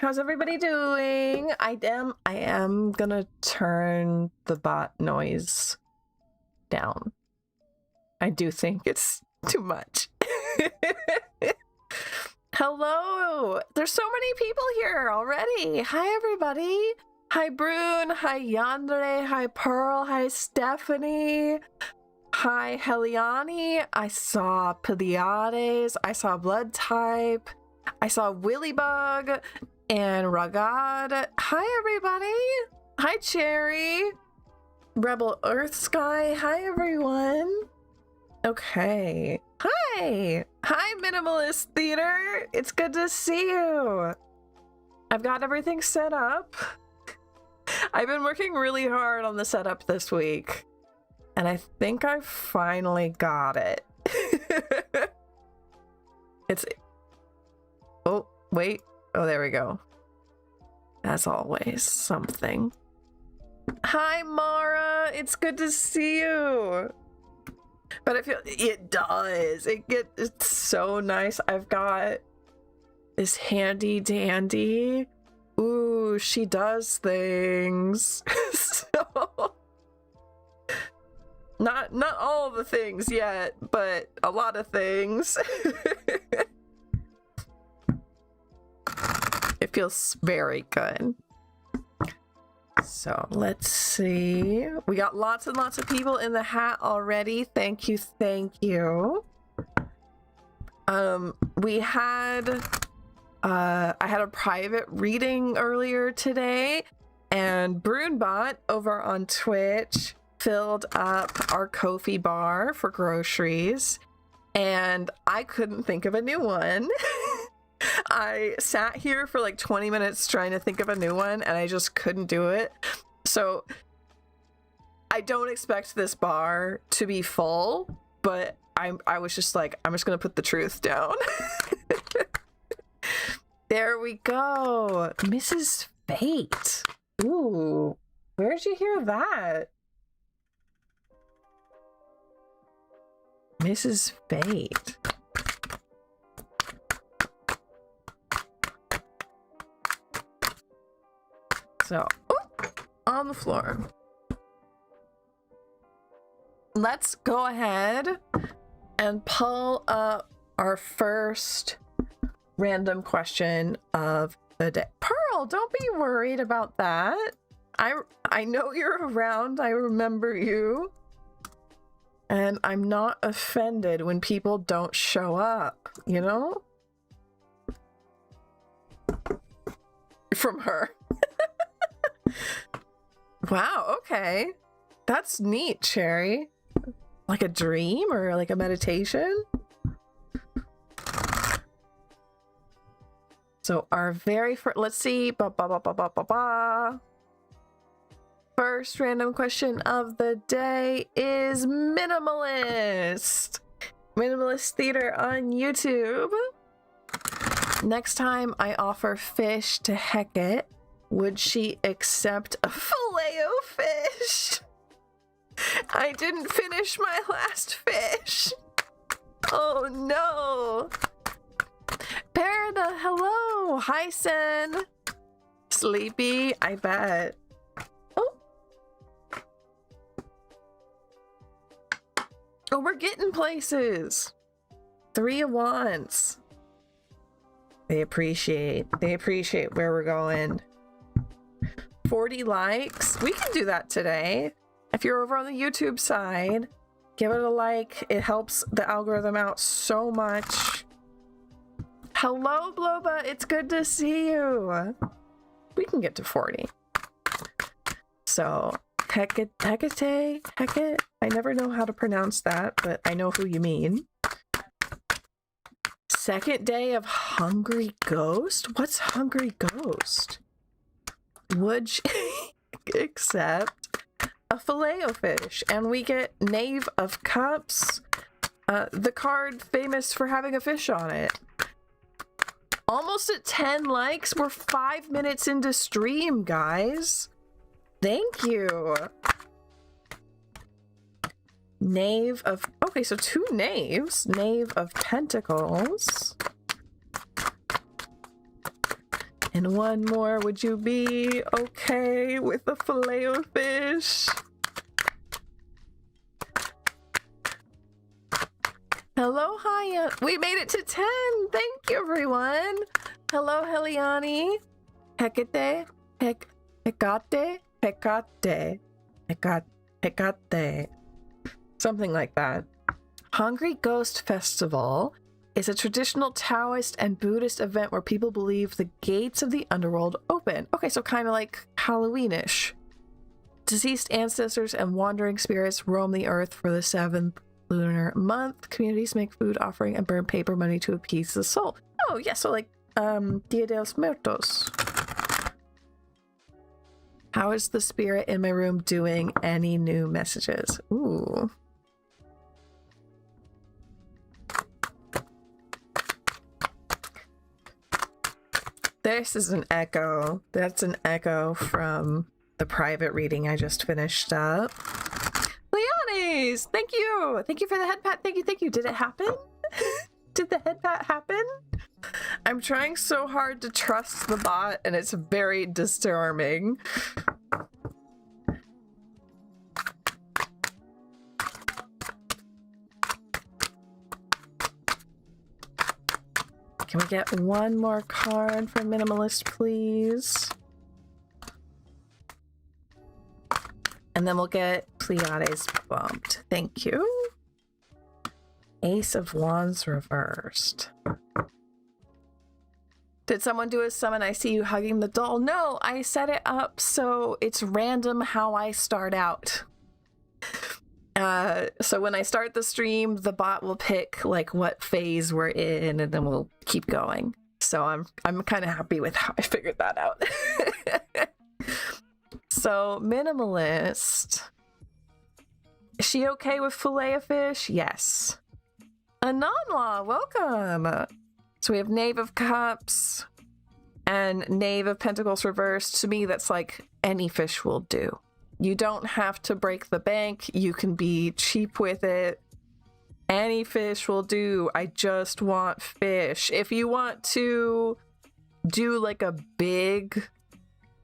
How's everybody doing? I am gonna turn the bot noise down. I do think it's too much. Hello! There's so many people here already. Hi, everybody. Hi, Brune. Hi, Yandere. Hi, Pearl. Hi, Stephanie. Hi, Heliani. I saw Pleiades. I saw Blood Type. I saw Willybug and Ragad. Hi, everybody. Hi, Cherry. Rebel Earth Sky. Hi, everyone. Okay. Hi. Hi, Minimalist Theater. It's good to see you. I've got everything set up. I've been working really hard on the setup this week, and I think I finally got it. Oh, wait. Oh, there we go. As always, something. Hi, Mara. It's good to see you. But I feel it does. It's so nice. I've got this handy dandy. Ooh, she does things. So not all the things yet, but a lot of things. It feels very good. So let's see. We got lots and lots of people in the hat already. Thank you, thank you. We had I had a private reading earlier today, and Brunebot over on Twitch filled up our Ko-fi bar for groceries, and I couldn't think of a new one. I sat here for like 20 minutes trying to think of a new one, and I just couldn't do it. So I don't expect this bar to be full, but I was just like, I'm just gonna put the truth down. There we go. Mrs. Fate. Ooh, where'd you hear that? Mrs. Fate. So, on the floor. Let's go ahead and pull up our first random question of the day. Pearl, don't be worried about that. I know you're around. I remember you. And I'm not offended when people don't show up, you know? From her. Wow, okay. That's neat, Cherry. Like a dream or like a meditation? So our very first, let's see. First random question of the day is Minimalist. Minimalist Theater on YouTube. Next time I offer fish to Hecate, would she accept a Filet-O-Fish? I didn't finish my last fish. Oh no. Perida, hello. Hi, Sen. Sleepy, I bet. Oh, we're getting places. 3 at once. They appreciate where we're going. 40 likes. We can do that today. If you're over on the YouTube side, give it a like. It helps the algorithm out so much. Hello, Bloba. It's good to see you. We can get to 40. So, Hecate. I never know how to pronounce that, but I know who you mean. Second day of Hungry Ghost? What's Hungry Ghost? Would she accept a Filet-O-Fish? And we get Knave of Cups, the card famous for having a fish on it. Almost at 10 likes. We're 5 minutes into stream, guys. Thank you. Knave of... Okay, so 2 knaves. Knave of Pentacles. And one more. Would you be okay with a fillet of fish? Hello, hi. We made it to 10. Thank you, everyone. Hello, Heliani. Hecate. Hecate. Something like that. Hungry Ghost Festival is a traditional Taoist and Buddhist event where people believe the gates of the underworld open. Okay, so kind of like Halloween-ish. Deceased ancestors and wandering spirits roam the earth for the 7th lunar month. Communities make food offering and burn paper money to appease the soul. Oh, yeah, so like Dia de los Muertos. How is the spirit in my room doing? Any new messages? Ooh. This is an echo. That's an echo from the private reading I just finished up. Leonis! Thank you! Thank you for the head pat. Thank you, thank you. Did it happen? Did the head pat happen? I'm trying so hard to trust the bot and it's very disarming. Can we get one more card for Minimalist, please? And then we'll get Pleiades bumped. Thank you. Ace of Wands reversed. Did someone do a summon? I see you hugging the doll. No, I set it up so it's random how I start out. So when I start the stream, the bot will pick like what phase we're in, and then we'll keep going. So I'm kind of happy with how I figured that out. So Minimalist, is she okay with fillet of fish? Yes. Ananla, welcome. So we have Knave of Cups and Knave of Pentacles reversed. To me, that's like any fish will do. You don't have to break the bank. You can be cheap with it. Any fish will do. I just want fish. If you want to do like a big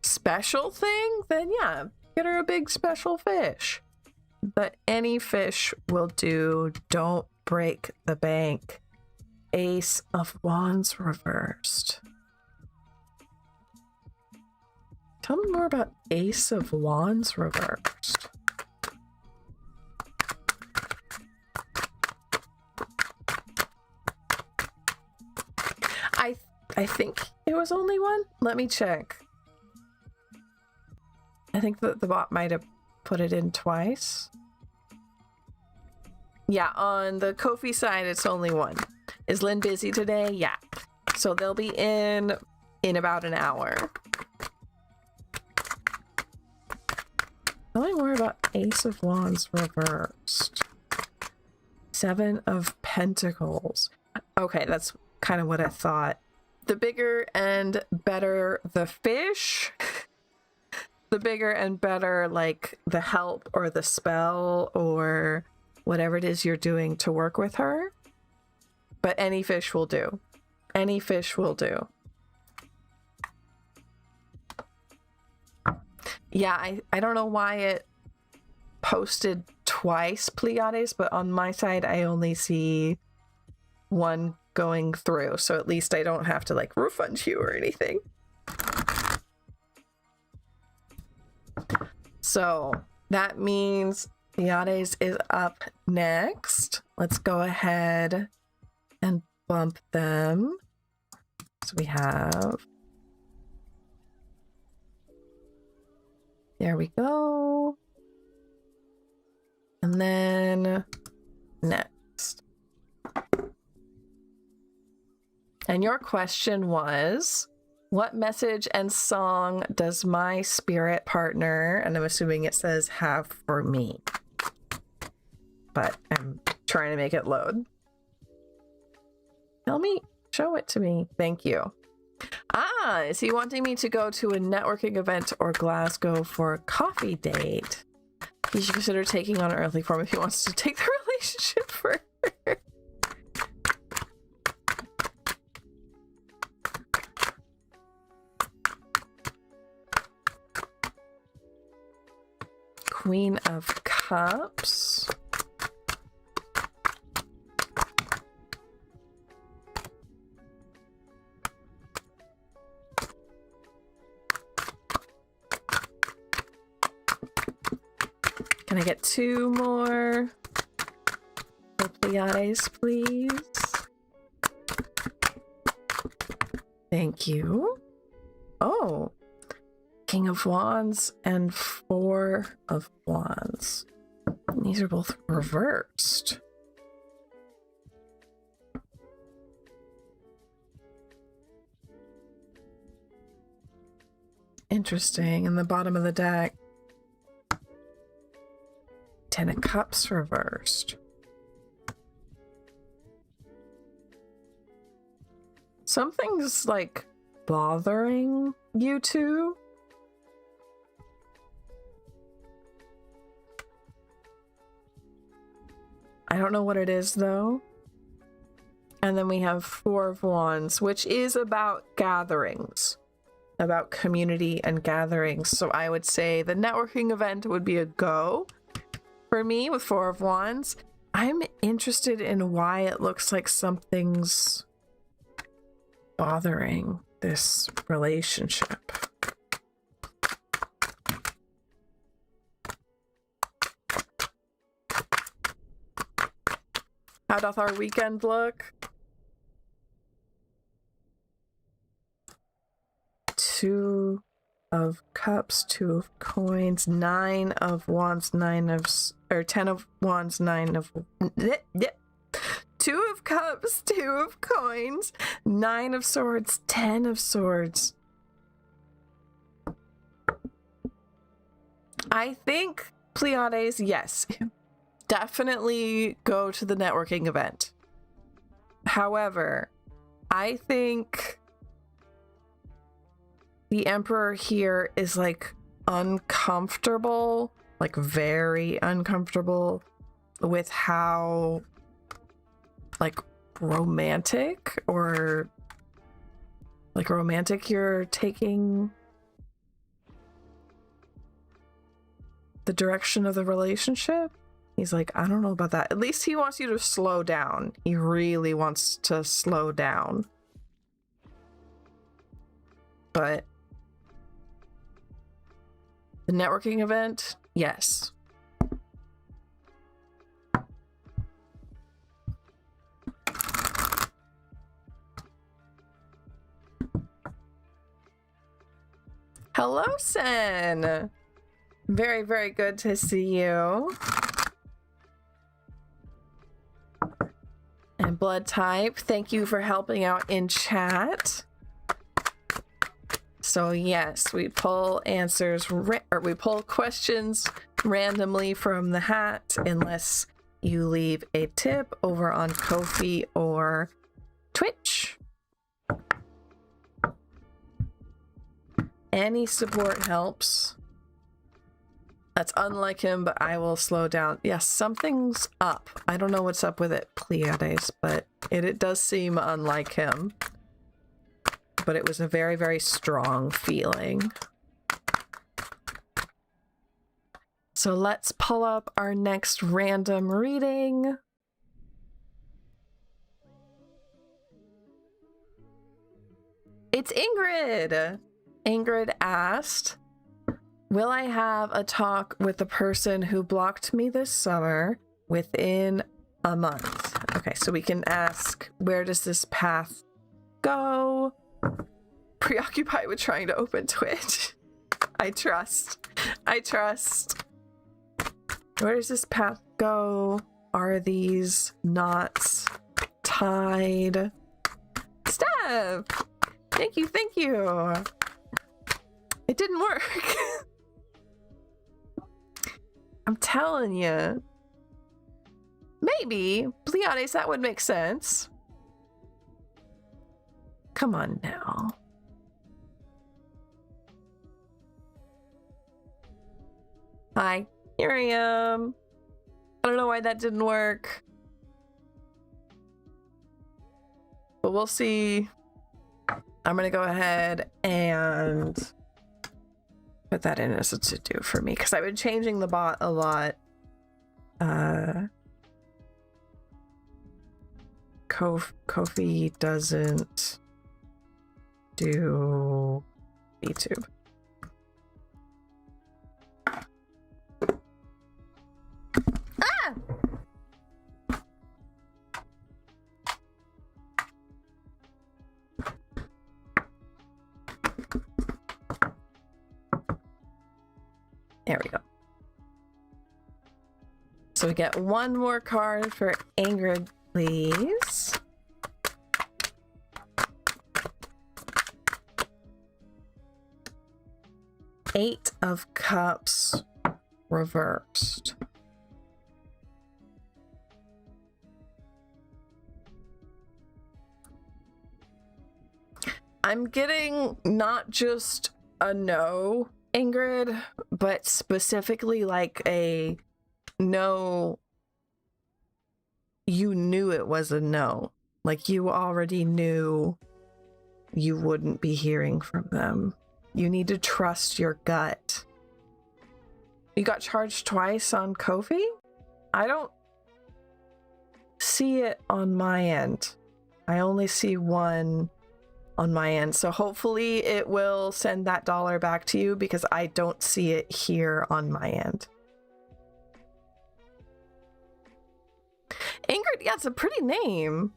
special thing, then yeah, get her a big special fish. But any fish will do. Don't break the bank. Ace of Wands reversed. Tell me more about Ace of Wands reversed. I think it was only one. Let me check. I think that the bot might have put it in twice. Yeah, on the Ko-fi side, it's only one. Is Lynn busy today? Yeah. So they'll be in about an hour. Tell me more about Ace of Wands reversed. 7 of Pentacles. Okay, that's kind of what I thought. The bigger and better the fish, the bigger and better like the help or the spell or whatever it is you're doing to work with her. But any fish will do. Any fish will do. Yeah, I don't know why it posted twice Pleiades, but on my side I only see one going through, so at least I don't have to like refund you or anything. So that means Pleiades is up next. Let's go ahead and bump them. So we have, there we go. And then next. And your question was, what message and song does my spirit partner, and I'm assuming it says, have for me? But I'm trying to make it load. Tell me, show it to me. Thank you. Ah, is he wanting me to go to a networking event or Glasgow for a coffee date? He should consider taking on an earthly form if he wants to take the relationship further. Queen of Cups. Can I get 2 more? The Pleiades, please. Thank you. Oh, King of Wands and 4 of Wands. And these are both reversed. Interesting. In the bottom of the deck, 10 of Cups reversed. Something's like bothering you two. I don't know what it is though. And then we have 4 of Wands, which is about gatherings, about community and gatherings. So I would say the networking event would be a go for me with 4 of Wands. I'm interested in why it looks like something's bothering this relationship. How doth our weekend look? 2 of Cups, 2 of Coins, 9 of Wands, 9 of, or 10 of Wands, 9 of, 2 of Cups, 2 of Coins, 9 of Swords, 10 of Swords. I think Pleiades, yes, definitely go to the networking event. However, I think the Emperor here is like uncomfortable, like very uncomfortable with how like romantic or like romantic you're taking the direction of the relationship. He's like, I don't know about that. At least he wants you to slow down. He really wants to slow down. But the networking event, yes. Hello, Sen. Very, very good to see you. And Blood Type, thank you for helping out in chat. So yes, we pull answers, or we pull questions randomly from the hat, unless you leave a tip over on Ko-fi or Twitch. Any support helps. That's unlike him, but I will slow down. Yes, something's up. I don't know what's up with it, Pleiades, but it does seem unlike him. But it was a very, very strong feeling. So let's pull up our next random reading. It's Ingrid! Ingrid asked, will I have a talk with the person who blocked me this summer within a month? Okay, so we can ask, where does this path go? Preoccupied with trying to open Twitch. I trust. I trust. Where does this path go? Are these knots tied? Steph! Thank you, thank you. It didn't work. I'm telling you. Maybe. Pleiades, that would make sense. Come on now. Hi, here I am. I don't know why that didn't work. But we'll see. I'm gonna go ahead and put that in as a to-do for me because I've been changing the bot a lot. Ko-fi doesn't do VTube. Ah! There we go. So we get one more card for Ingrid, please. Eight of Cups reversed. I'm getting not just a no, Ingrid, but specifically like a no, you knew it was a no. Like you already knew you wouldn't be hearing from them. You need to trust your gut. You got charged twice on Ko-fi? I don't see it on my end. I only see one on my end. So hopefully it will send that dollar back to you because I don't see it here on my end. Ingrid, yeah, it's a pretty name.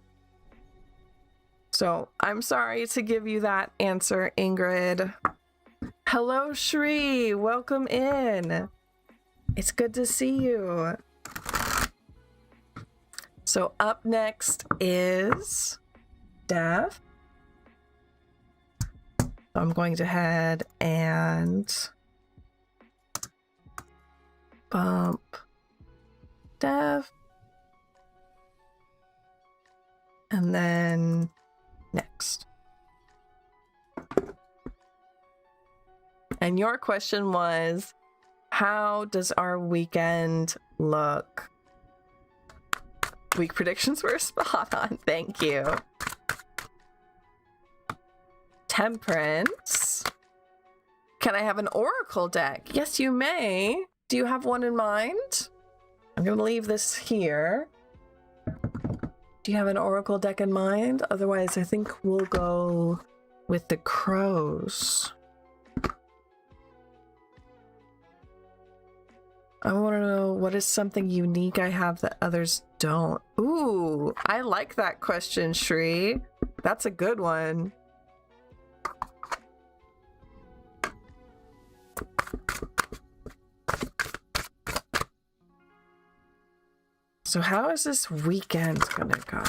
So I'm sorry to give you that answer, Ingrid. Hello, Shri. Welcome in. It's good to see you. So up next is Dev. I'm going to head and bump Dev. And then next. And your question was, how does our weekend look? Week predictions were spot on. Thank you. Temperance. Can I have an oracle deck? Yes, you may. Do you have one in mind? I'm going to leave this here. Do you have an oracle deck in mind? Otherwise, I think we'll go with the crows. I want to know what is something unique I have that others don't. Ooh, I like that question, Shri. That's a good one. So how is this weekend gonna go?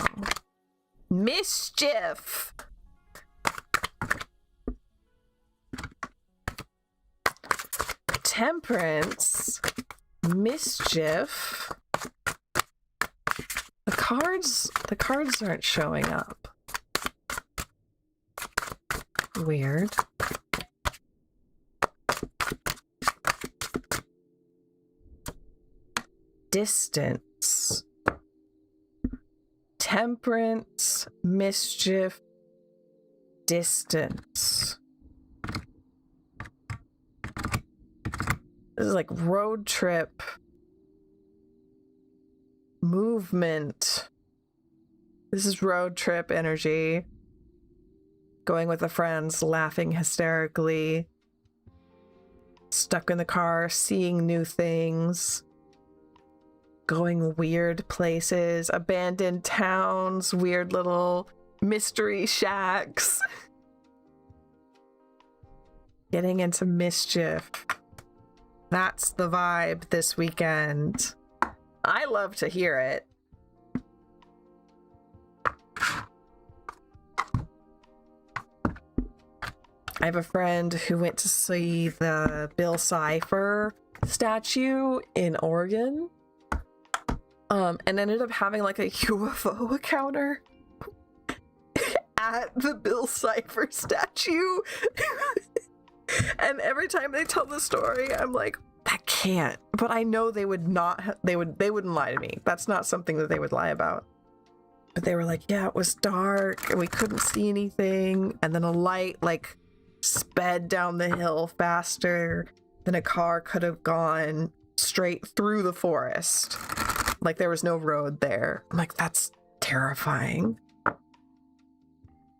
Mischief! Temperance. Mischief. The cards aren't showing up. Weird. Distance. Temperance, mischief, distance. This is like road trip, movement. This is road trip energy. Going with the friends, laughing hysterically. Stuck in the car, seeing new things. Going weird places, abandoned towns, weird little mystery shacks. Getting into mischief. That's the vibe this weekend. I love to hear it. I have a friend who went to see the Bill Cipher statue in Oregon. And ended up having like a UFO encounter at the Bill Cipher statue. And every time they tell the story, I'm like, that can't. But I know they would not, they wouldn't lie to me. That's not something that they would lie about. But they were like, yeah, it was dark and we couldn't see anything. And then a light like sped down the hill faster than a car could have gone straight through the forest. Like there was no road there. I'm like, that's terrifying.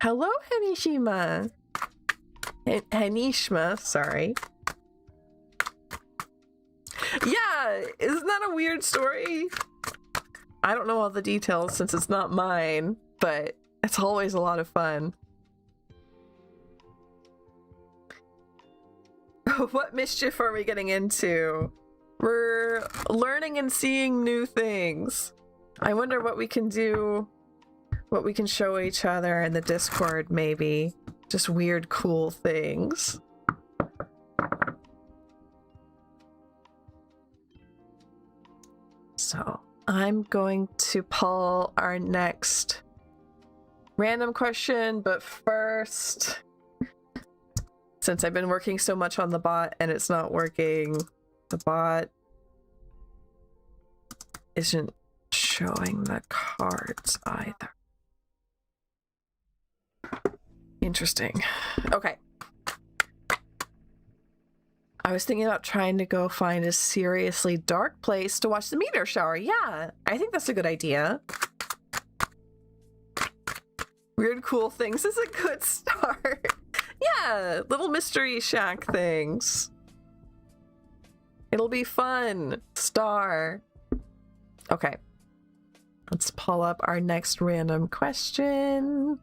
Hello, Hanishima. Hanishima, sorry. Yeah, isn't that a weird story? I don't know all the details since it's not mine, but it's always a lot of fun. What mischief are we getting into? We're learning and seeing new things. I wonder what we can do, what we can show each other in the Discord, maybe. Just weird, cool things. So I'm going to pull our next random question, but first, since I've been working so much on the bot and it's not working, the bot isn't showing the cards either. Interesting. Okay. I was thinking about trying to go find a seriously dark place to watch the meteor shower. Yeah, I think that's a good idea. Weird, cool things is a good start. Yeah, little mystery shack things. It'll be fun. Star. Okay. Let's pull up our next random question.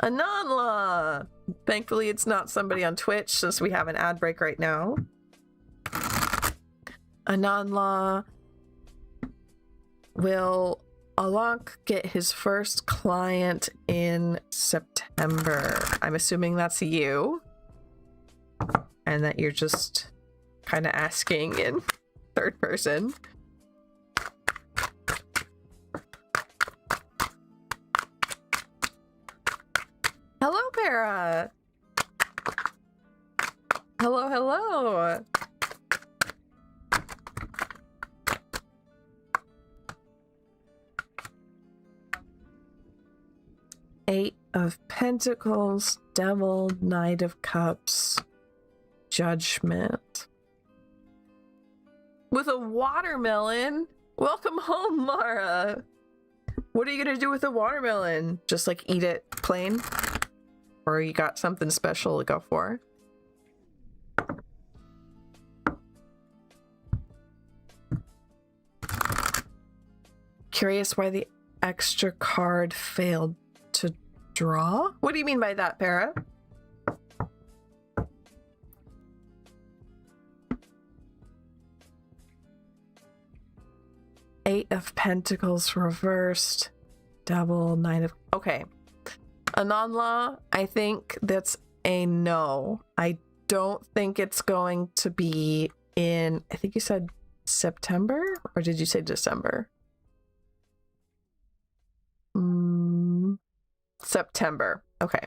Ananla! Thankfully, it's not somebody on Twitch since we have an ad break right now. Ananla, will Alok get his first client in September? I'm assuming that's you. And that you're just kind of asking in third person. Hello, Para. Hello, hello. Eight of Pentacles, Devil, Knight of Cups, Judgment. With a watermelon? Welcome home, Mara. What are you gonna do with a watermelon? Just like eat it plain? Or you got something special to go for? Curious why the extra card failed to draw? What do you mean by that, Para? Eight of Pentacles reversed. Double, Nine of... Okay. Ananla, I think that's a no. I don't think it's going to be in... I think you said September? Or did you say December? September. Okay.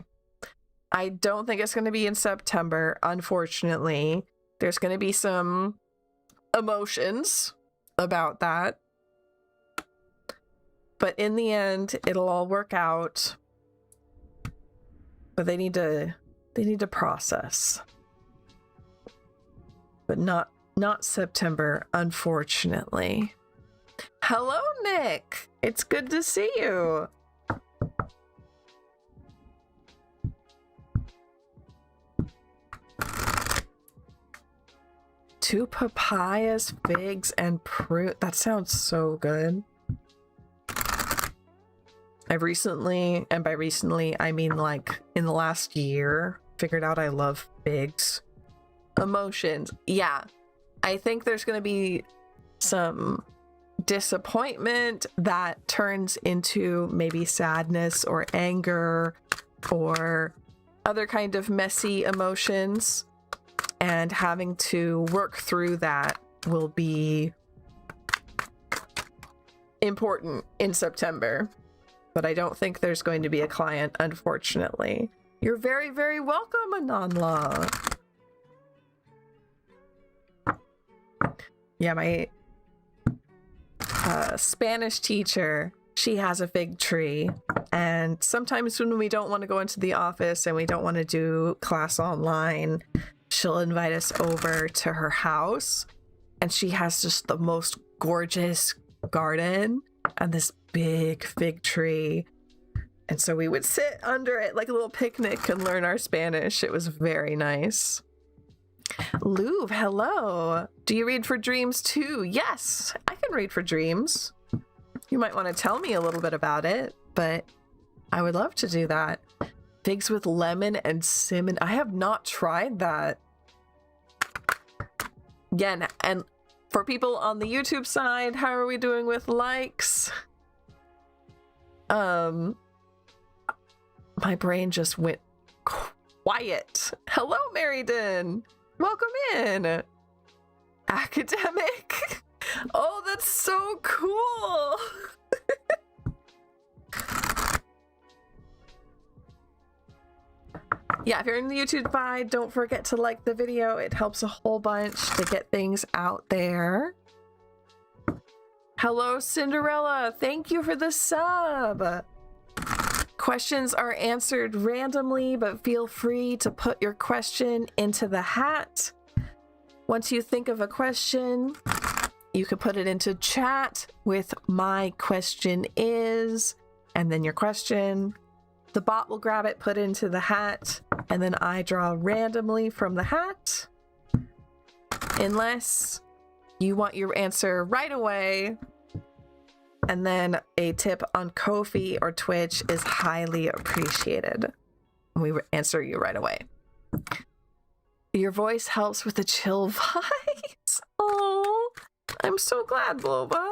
I don't think it's going to be in September, unfortunately. There's going to be some emotions about that. But in the end, it'll all work out. But they need to process. But not September, unfortunately. Hello, Nick. It's good to see you. Two papayas, figs, and prune. That sounds so good. I've recently, and by recently, I mean like in the last year, figured out I love figs. Emotions. Yeah. I think there's going to be some disappointment that turns into maybe sadness or anger or other kind of messy emotions. And having to work through that will be important in September. But I don't think there's going to be a client, unfortunately. You're very, very welcome, Ananla. Yeah, my Spanish teacher, she has a fig tree. And sometimes when we don't want to go into the office and we don't want to do class online, she'll invite us over to her house. And she has just the most gorgeous garden and this big fig tree. And so we would sit under it like a little picnic and learn our Spanish. It was very nice. Louv, hello. Do you read for dreams too? Yes, I can read for dreams. You might want to tell me a little bit about it, but I would love to do that. Figs with lemon and cinnamon. I have not tried that. Again, and for people on the YouTube side, how are we doing with likes? My brain just went quiet. Hello, Marydin. Welcome in. Academic. Oh, that's so cool. Yeah, if you're in the YouTube side, don't forget to like the video. It helps a whole bunch to get things out there. Hello, Cinderella. Thank you for the sub. Questions are answered randomly, but feel free to put your question into the hat. Once you think of a question, you can put it into chat with "my question is," and then your question. The bot will grab it, put it into the hat, and then I draw randomly from the hat. Unless you want your answer right away. And then a tip on Ko-fi or Twitch is highly appreciated. We answer you right away. Your voice helps with the chill vibes. Oh, I'm so glad, Bloba.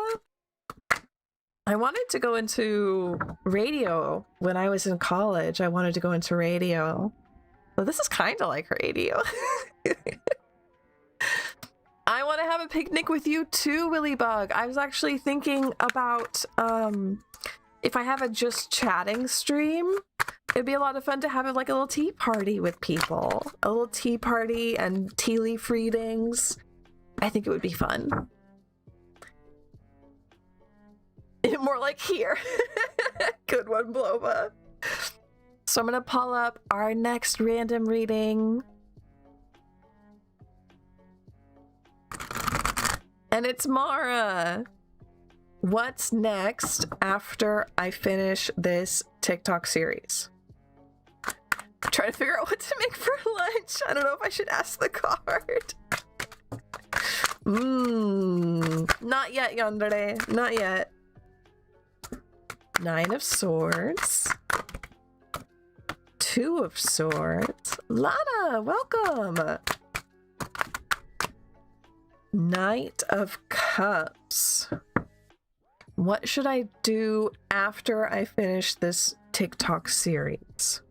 I wanted to go into radio when I was in college. I wanted to go into radio. Well, this is kind of like radio. I want to have a picnic with you too, Willybug. I was actually thinking about if I have a just chatting stream, it'd be a lot of fun to have like a little tea party with people. A little tea party and tea leaf readings. I think it would be fun. More like here. Good one, Bloba. So I'm going to pull up our next random reading. And it's Mara. What's next after I finish this TikTok series? I'm trying to figure out what to make for lunch. I don't know if I should ask the card. Not yet, Yandere. Not yet. 9 of Swords. 2 of Swords. Lana, welcome. Knight of Cups. What should I do after I finish this TikTok series?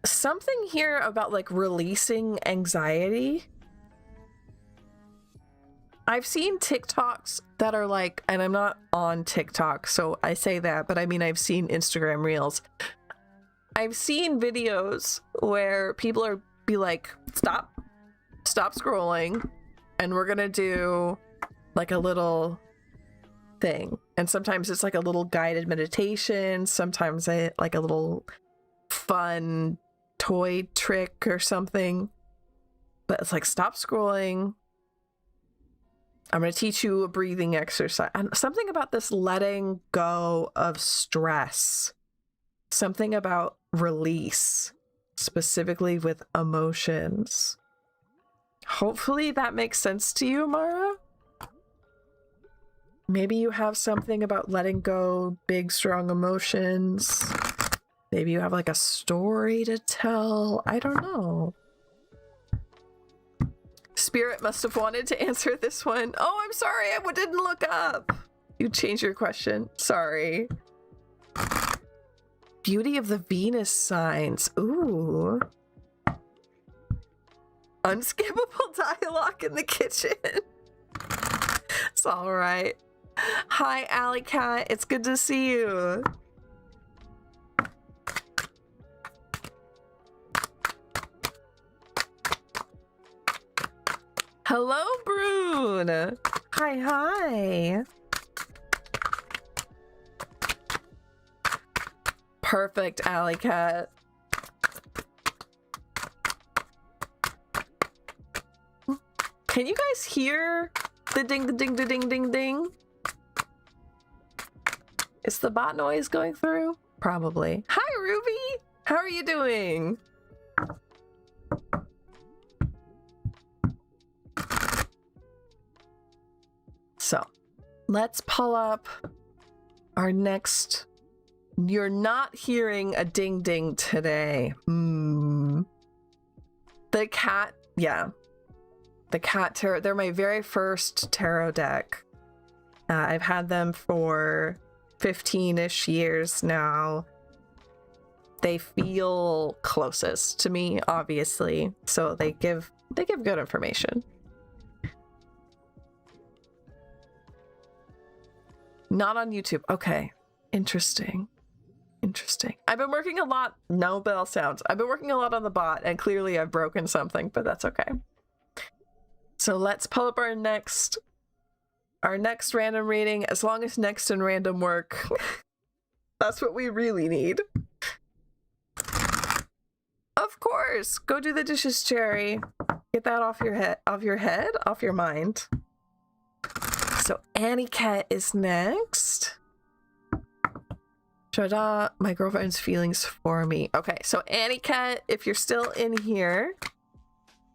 Something here about like releasing anxiety. I've seen TikToks that are like, and I'm not on TikTok, so I say that, but I mean, I've seen Instagram Reels. I've seen videos where people are be like, stop scrolling, and we're gonna do like a little thing. And sometimes it's like a little guided meditation, sometimes like a little fun toy trick or something. But it's like, stop scrolling. I'm going to teach you a breathing exercise. And something about this letting go of stress. Something about release, specifically with emotions. Hopefully that makes sense to you, Mara. Maybe you have something about letting go big, strong emotions. Maybe you have like a story to tell. I don't know. Spirit must have wanted to answer this one. Oh, I'm sorry, I didn't look up. You changed your question. Sorry. Beauty of the Venus signs. Ooh. Unskippable dialogue in the kitchen. It's all right. Hi, Alley Cat. It's good to see you. Hello, Brune. Hi. Perfect, Alley Cat. Can you guys hear the ding? Is the bot noise going through? Probably. Hi, Ruby. How are you doing? So, let's pull up our next. You're not hearing a ding today. The cat, yeah. The cat tarot, they're my very first tarot deck. I've had them for 15-ish years now. They feel closest to me, obviously, so they give good information. Not on YouTube. Okay. Interesting. I've been working a lot. No bell sounds. I've been working a lot on the bot, and clearly I've broken something, but that's okay. So let's pull up our next random reading, as long as next and random work. That's what we really need. Of course, go do the dishes, Cherry. Get that off your mind. So Annie Cat is next. Shada, my girlfriend's feelings for me. Okay, so Annie Cat, if you're still in here,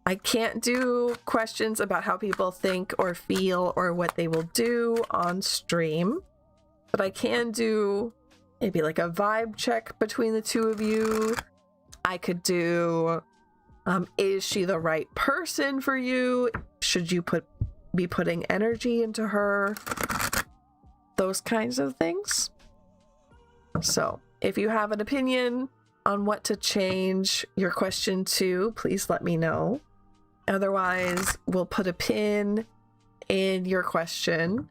I can't do questions about how people think or feel or what they will do on stream, but I can do maybe like a vibe check between the two of you. I could do, is she the right person for you? Should you be putting energy into her? Those kinds of things. So if you have an opinion on what to change your question to, please let me know. Otherwise, we'll put a pin in your question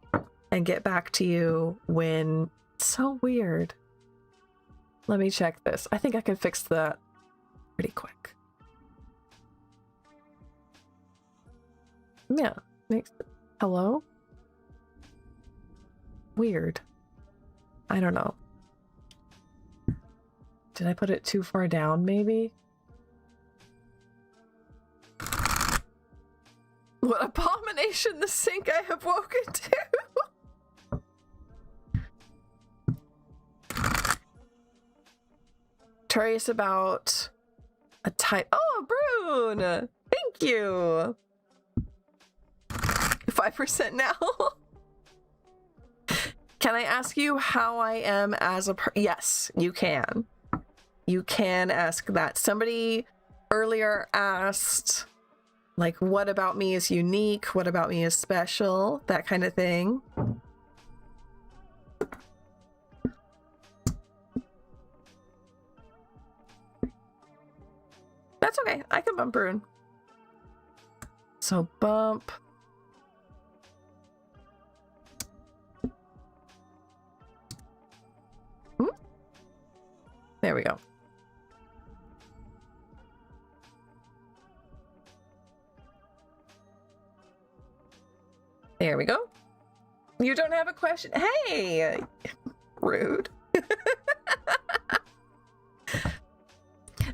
and get back to you when... It's so weird. Let me check this. I think I can fix that pretty quick. Yeah. Hello? Weird. I don't know. Did I put it too far down, maybe? What abomination the sink I have woken to! Curious about a type. Oh, Brune! Thank you! 5% now? Can I ask you how I am as a Yes, you can. You can ask that. Somebody earlier asked, like, what about me is unique? What about me is special? That kind of thing. That's okay. I can bump Brune. So bump. There we go. There we go. You don't have a question? Hey! Rude.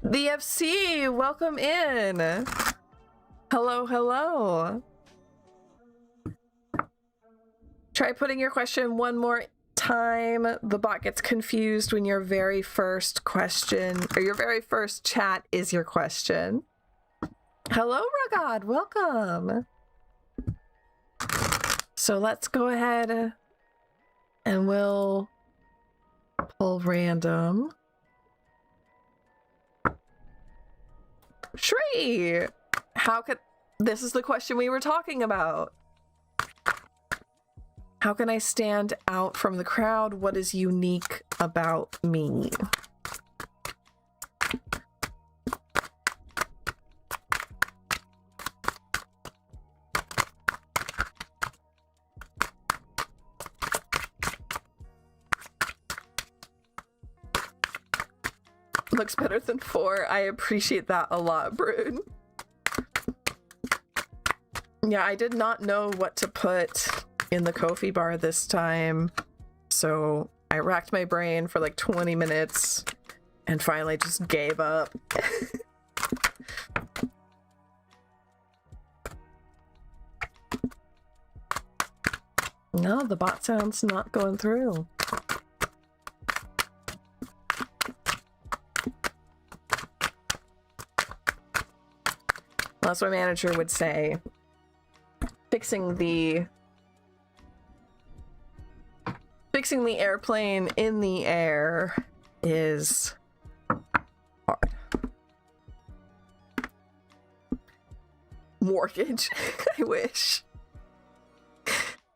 The FC, welcome in. Hello. Try putting your question one more time. The bot gets confused when your very first question or your very first chat is your question. Hello, Ragad, welcome. So let's go ahead and we'll pull random. Shri, this is the question we were talking about. How can I stand out from the crowd? What is unique about me? Looks better than 4. I appreciate that a lot, Brune. Yeah, I did not know what to put in the Ko-fi bar this time, so I racked my brain for like 20 minutes and finally just gave up. No, the bot sound's not going through. That's what my manager would say. Fixing the airplane in the air is hard. Mortgage. I wish.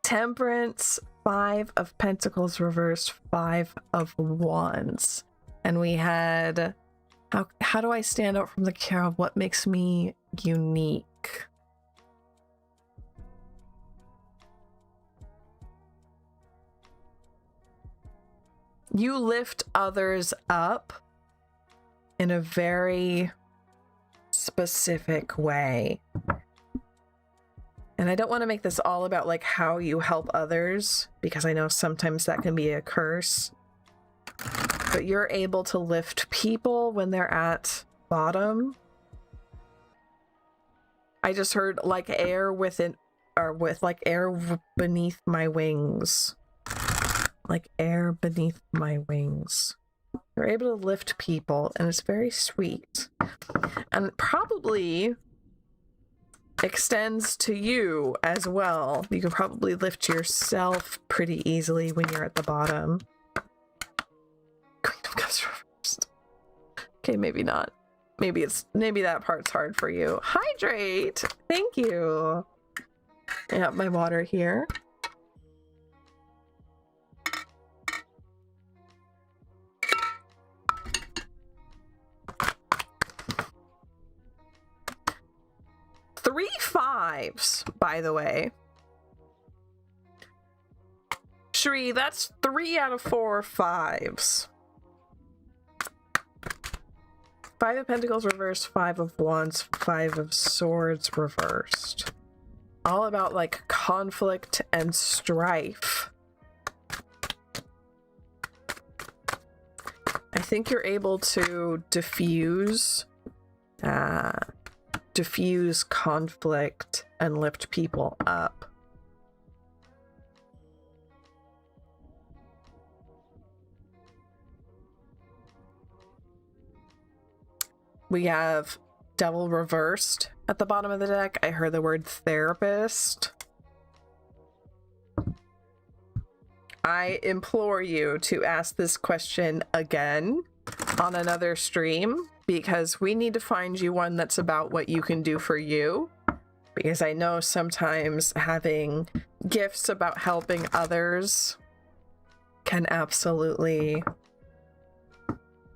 Temperance, 5 of Pentacles reversed, 5 of Wands. And we had how do I stand out from the crowd? What makes me unique? You lift others up in a very specific way. And I don't want to make this all about like how you help others, because I know sometimes that can be a curse. But you're able to lift people when they're at bottom. I just heard like air within, or with like air beneath my wings. Like air beneath my wings. You're able to lift people, and it's very sweet. And probably extends to you as well. You can probably lift yourself pretty easily when you're at the bottom. Queen of Cups reversed. Okay, maybe not. Maybe that part's hard for you. Hydrate! Thank you. I have my water here. Three 5s, by the way. Shri, that's 3 out of 4 5s. 5 of Pentacles reversed, 5 of Wands, 5 of Swords reversed. All about like conflict and strife. I think you're able to diffuse conflict and lift people up. We have Devil reversed at the bottom of the deck. I heard the word therapist. I implore you to ask this question again on another stream, because we need to find you one that's about what you can do for you. Because I know sometimes having gifts about helping others can absolutely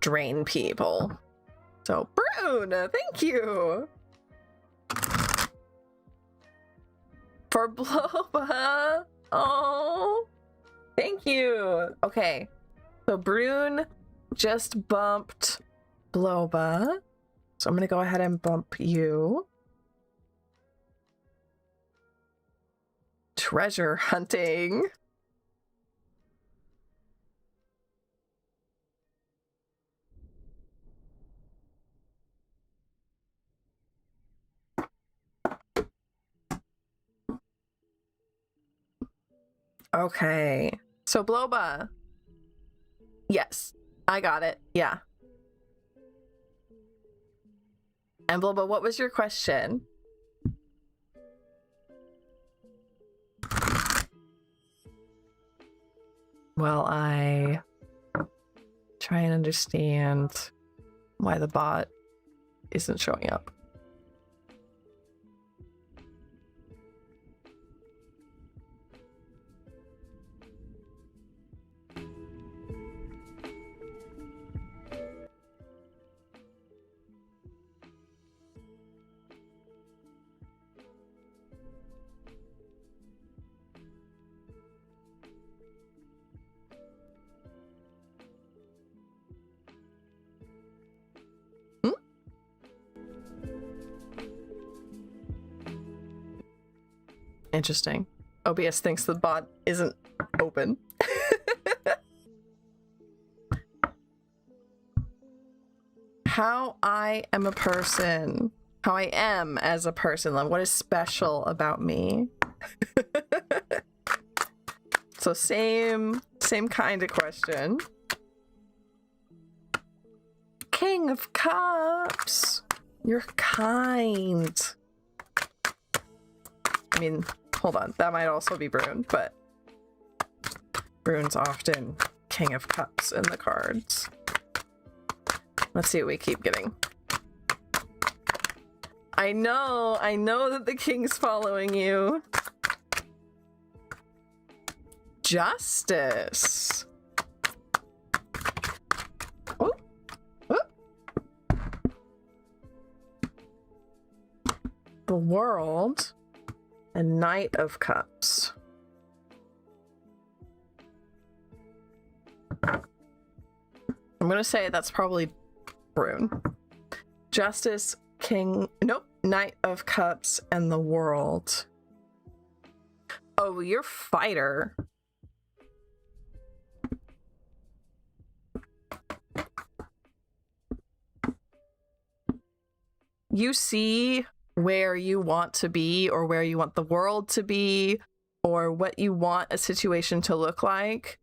drain people. So, Brune, thank you for Bloba. Oh, thank you. Okay, so Brune just bumped Bloba. So I'm going to go ahead and bump you. Treasure hunting. Okay, so Bloba. Yes, I got it. Yeah. And Bloba, what was your question? Well, I try and understand why the bot isn't showing up. Interesting. OBS thinks the bot isn't open. How I am a person. How I am as a person. Like, what is special about me? So same kind of question. King of Cups. You're kind. I mean, hold on. That might also be Brune, but Brune's often King of Cups in the cards. Let's see what we keep getting. I know that the king's following you. Justice. Oh. Oh. The World and Knight of Cups. I'm gonna say that's probably Brune. Justice, King, nope, Knight of Cups, and the World. Oh, you're fighter. You see where you want to be, or where you want the world to be, or what you want a situation to look like,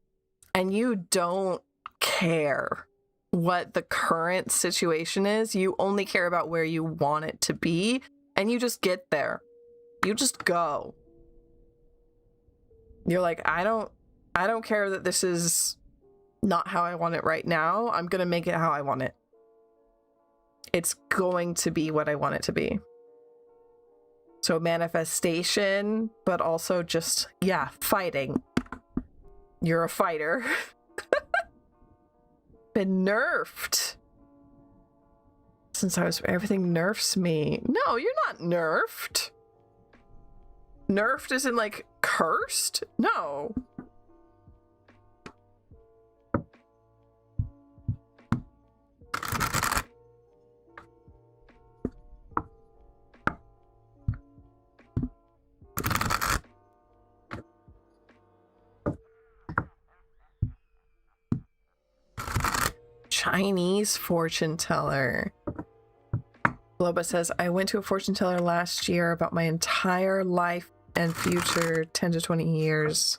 and you don't care what the current situation is. You only care about where you want it to be, and you just get there. You just go. You're like, I don't care that this is not how I want it right now. I'm gonna make it how I want it. It's going to be what I want it to be. So manifestation, but also just, yeah, fighting. You're a fighter. Been nerfed since everything nerfs me. No, you're not nerfed. Nerfed as in like cursed? No. Chinese fortune teller. Globa says, I went to a fortune teller last year about my entire life and future 10 to 20 years.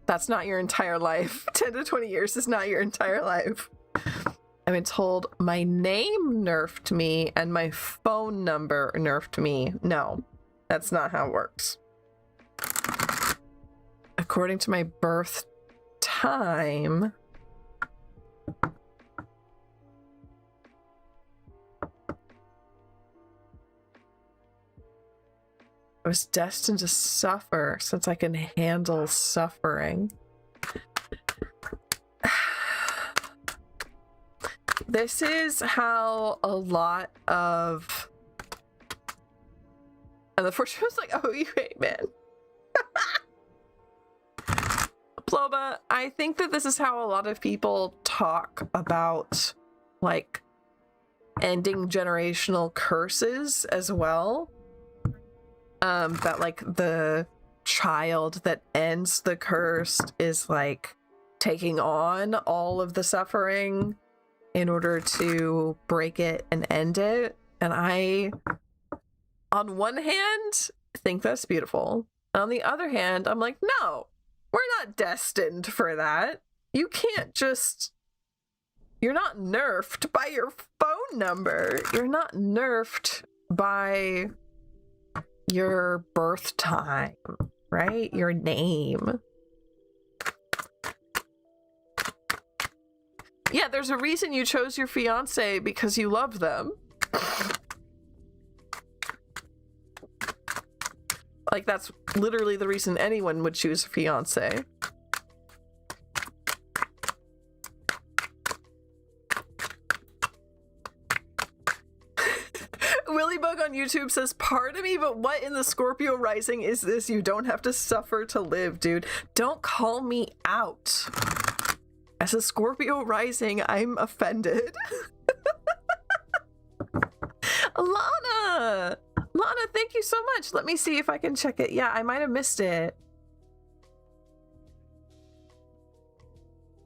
That's not your entire life. 10 to 20 years is not your entire life. I've been told my name nerfed me and my phone number nerfed me. No, that's not how it works. According to my birth time, I was destined to suffer since I can handle suffering. This is how a lot of... And the fortune was like, oh, you hate man. Ploba, I think that this is how a lot of people talk about, like, ending generational curses as well. That like the child that ends the curse is like taking on all of the suffering in order to break it and end it. And I, on one hand, think that's beautiful. On the other hand, I'm like, no, we're not destined for that. You can't just... You're not nerfed by your phone number. You're not nerfed by your birth time, right? Your name. Yeah, there's a reason you chose your fiance, because you love them. Like, that's literally the reason anyone would choose a fiance. Willybug on YouTube says, pardon me, but what in the Scorpio rising is this? You don't have to suffer to live, dude. Don't call me out. As a Scorpio rising, I'm offended. Lana, thank you so much. Let me see if I can check it. Yeah, I might have missed it.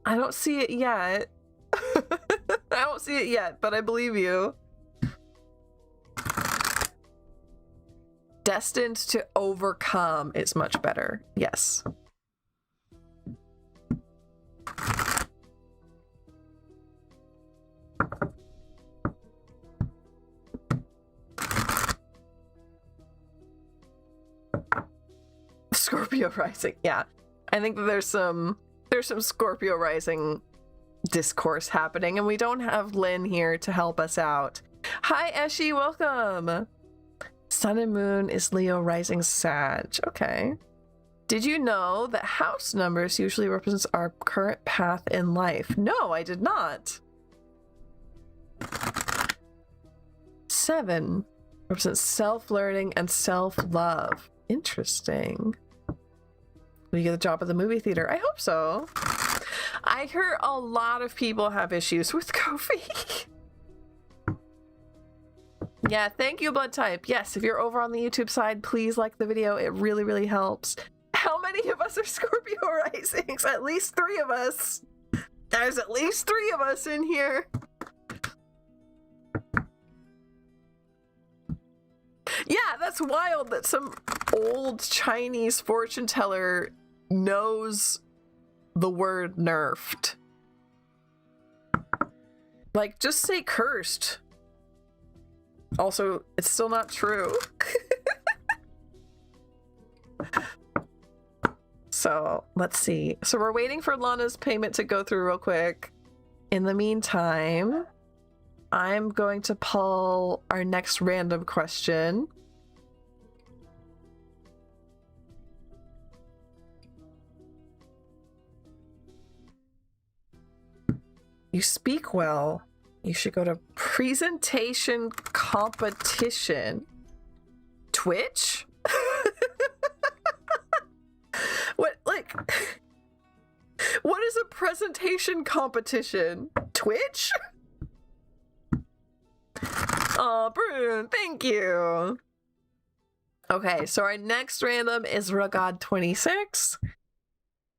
I don't see it yet. I don't see it yet, but I believe you. Destined to overcome is much better. Yes. Scorpio rising. Yeah. I think that there's some Scorpio rising discourse happening, and we don't have Lynn here to help us out. Hi Eshi, welcome. Sun and Moon is Leo rising Sag. Okay. Did you know that house numbers usually represents our current path in life? No, I did not. 7 represents self-learning and self-love. Interesting. Will you get the job at the movie theater? I hope so. I hear a lot of people have issues with Ko-fi. Yeah, thank you, Blood Type. Yes, if you're over on the YouTube side, please like the video. It really, really helps. How many of us are Scorpio risings? At least 3 of us. There's at least 3 of us in here. Yeah, that's wild that some old Chinese fortune teller knows the word nerfed. Like, just say cursed. Also, it's still not true. So, let's see. So we're waiting for Lana's payment to go through real quick. In the meantime, I'm going to pull our next random question. You speak well. You should go to presentation competition. Twitch? What, like, what is a presentation competition? Twitch? Oh, Brune, thank you. Okay, so our next random is Ragad26.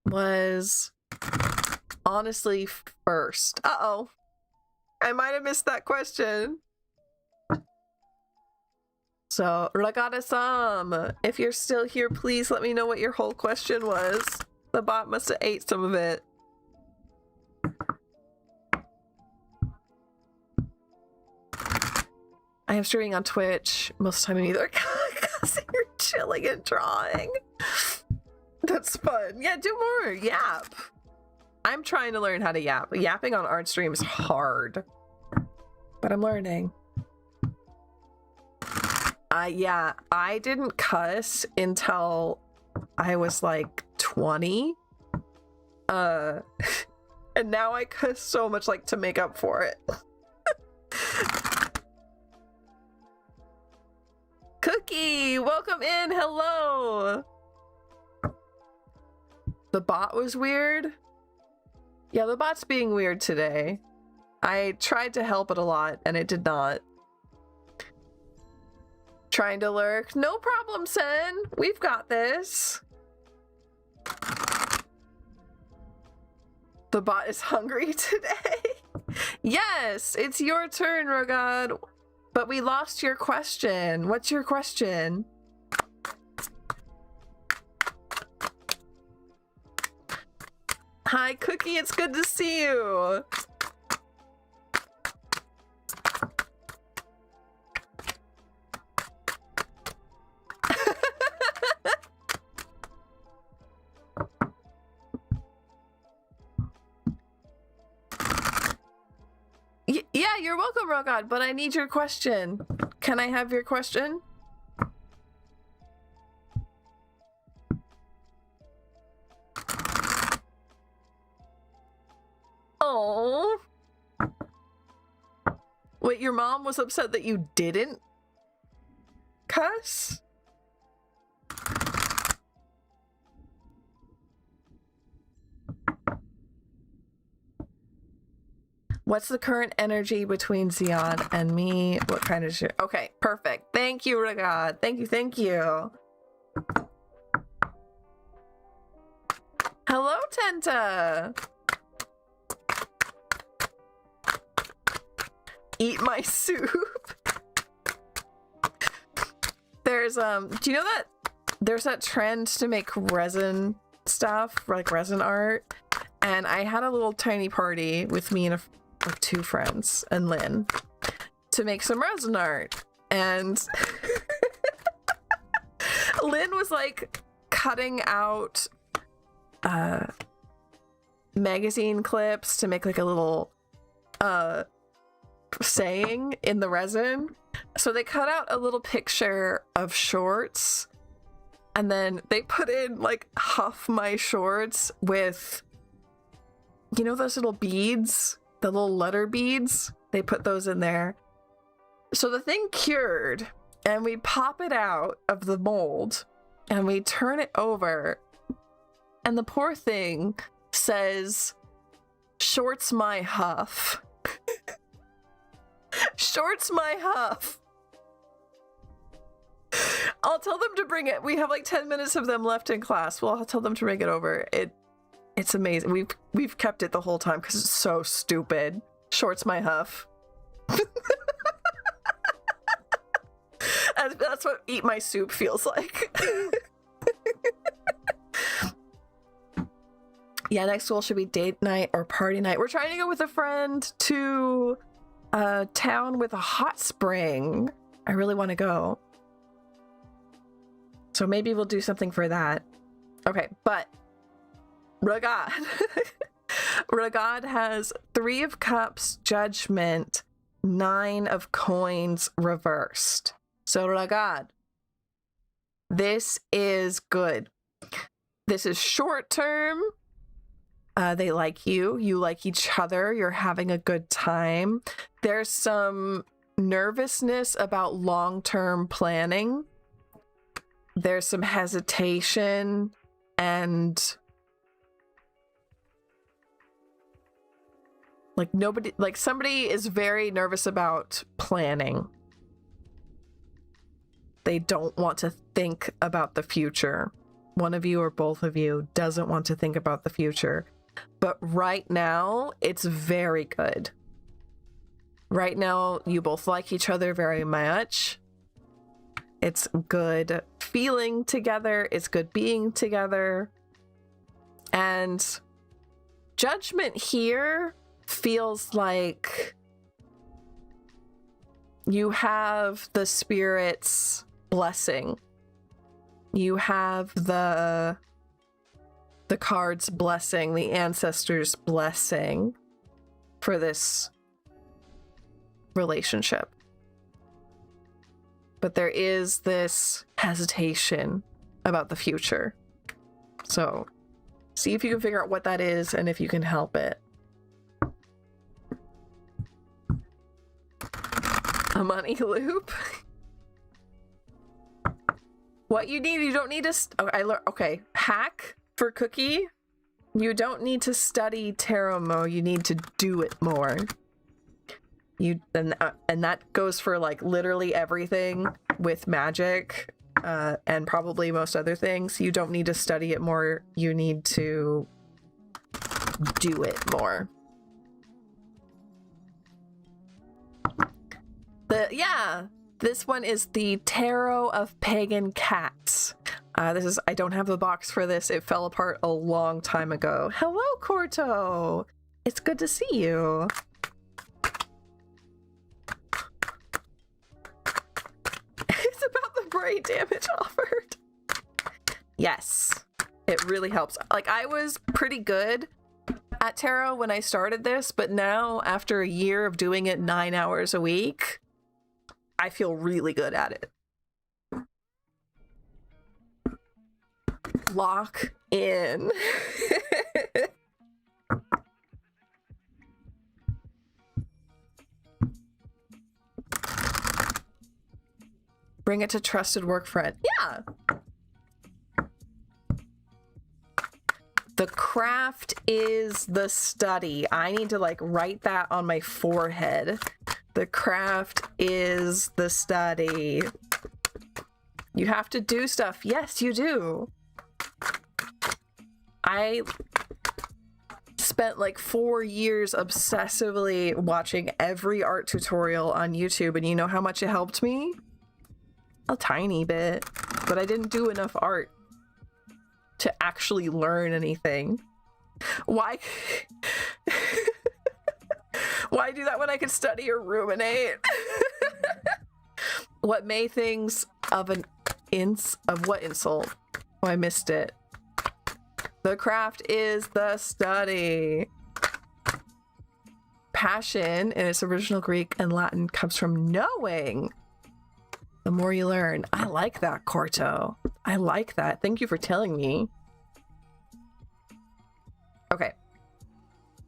Was honestly first. Uh-oh. I might have missed that question. So, Ragada-sam, if you're still here, please let me know what your whole question was. The bot must have ate some of it. I am streaming on Twitch most of the time in either because you're chilling and drawing. That's fun. Yeah, do more. Yap. I'm trying to learn how to yap. Yapping on art stream is hard, but I'm learning. Yeah, I didn't cuss until I was like 20. And now I cuss so much, like, to make up for it. Cookie, welcome in. Hello. The bot was weird. Yeah, the bot's being weird today. I tried to help it a lot and it did not. Trying to lurk. No problem, Sen. We've got this. The bot is hungry today. Yes, it's your turn, Rogad. But we lost your question. What's your question? Hi, Cookie. It's good to see you. Yeah, you're welcome, Rogad, but I need your question. Can I have your question? Oh. Wait, your mom was upset that you didn't cuss? What's the current energy between Xian and me? What kind of shit? Okay, perfect. Thank you, Ragad. Thank you, thank you. Hello, Tenta. Eat my soup. There's do you know that there's that trend to make resin stuff, like resin art? And I had a little tiny party with me and like 2 friends and Lynn to make some resin art. And Lynn was like cutting out magazine clips to make like a little saying in the resin. So they cut out a little picture of shorts and then they put in like Huff My Shorts with, you know, those little beads, the little letter beads, they put those in there. So the thing cured and we pop it out of the mold and we turn it over and the poor thing says, "Shorts my Huff." Shorts my Huff. I'll tell them to bring it. We have like 10 minutes of them left in class. Well, I'll tell them to bring it over. It's amazing. We've kept it the whole time because it's so stupid. Shorts my Huff. And that's what Eat My Soup feels like. Yeah, next school should be date night or party night. We're trying to go with a friend to a town with a hot spring. I really want to go. So maybe we'll do something for that. Okay, but Ragad. Ragad has 3 of Cups, Judgment, 9 of Coins reversed. So Ragad, this is good. This is short term. They like you. You like each other. You're having a good time. There's some nervousness about long-term planning. There's some hesitation and somebody is very nervous about planning. They don't want to think about the future. One of you or both of you doesn't want to think about the future. But right now, it's very good. Right now, you both like each other very much. It's good feeling together. It's good being together. And Judgment here feels like you have the Spirit's blessing. You have the card's blessing, the ancestors' blessing for this relationship. But there is this hesitation about the future. So see if you can figure out what that is and if you can help it. A money loop? What you need, you don't need to... Okay, hack for Cookie. You don't need to study tarot more, you need to do it more. And that goes for like literally everything with magic and probably most other things. You don't need to study it more, you need to do it more. This one is the Tarot of Pagan Cats. I don't have the box for this. It fell apart a long time ago. Hello, Corto. It's good to see you. It's about the brain damage offered. Yes, it really helps. Like, I was pretty good at tarot when I started this, but now after a year of doing it 9 hours a week, I feel really good at it. Lock in. Bring it to trusted work friend. Yeah. The craft is the study. I need to like write that on my forehead. The craft is the study. You have to do stuff. Yes, you do. I spent like 4 years obsessively watching every art tutorial on YouTube, and you know how much it helped me? A tiny bit, but I didn't do enough art to actually learn anything. Why? Why do that when I could study or ruminate? What may things of an of what insult? Oh, I missed it. The craft is the study. Passion in its original Greek and Latin comes from knowing. The more you learn. I like that, Corto. I like that. Thank you for telling me. Okay.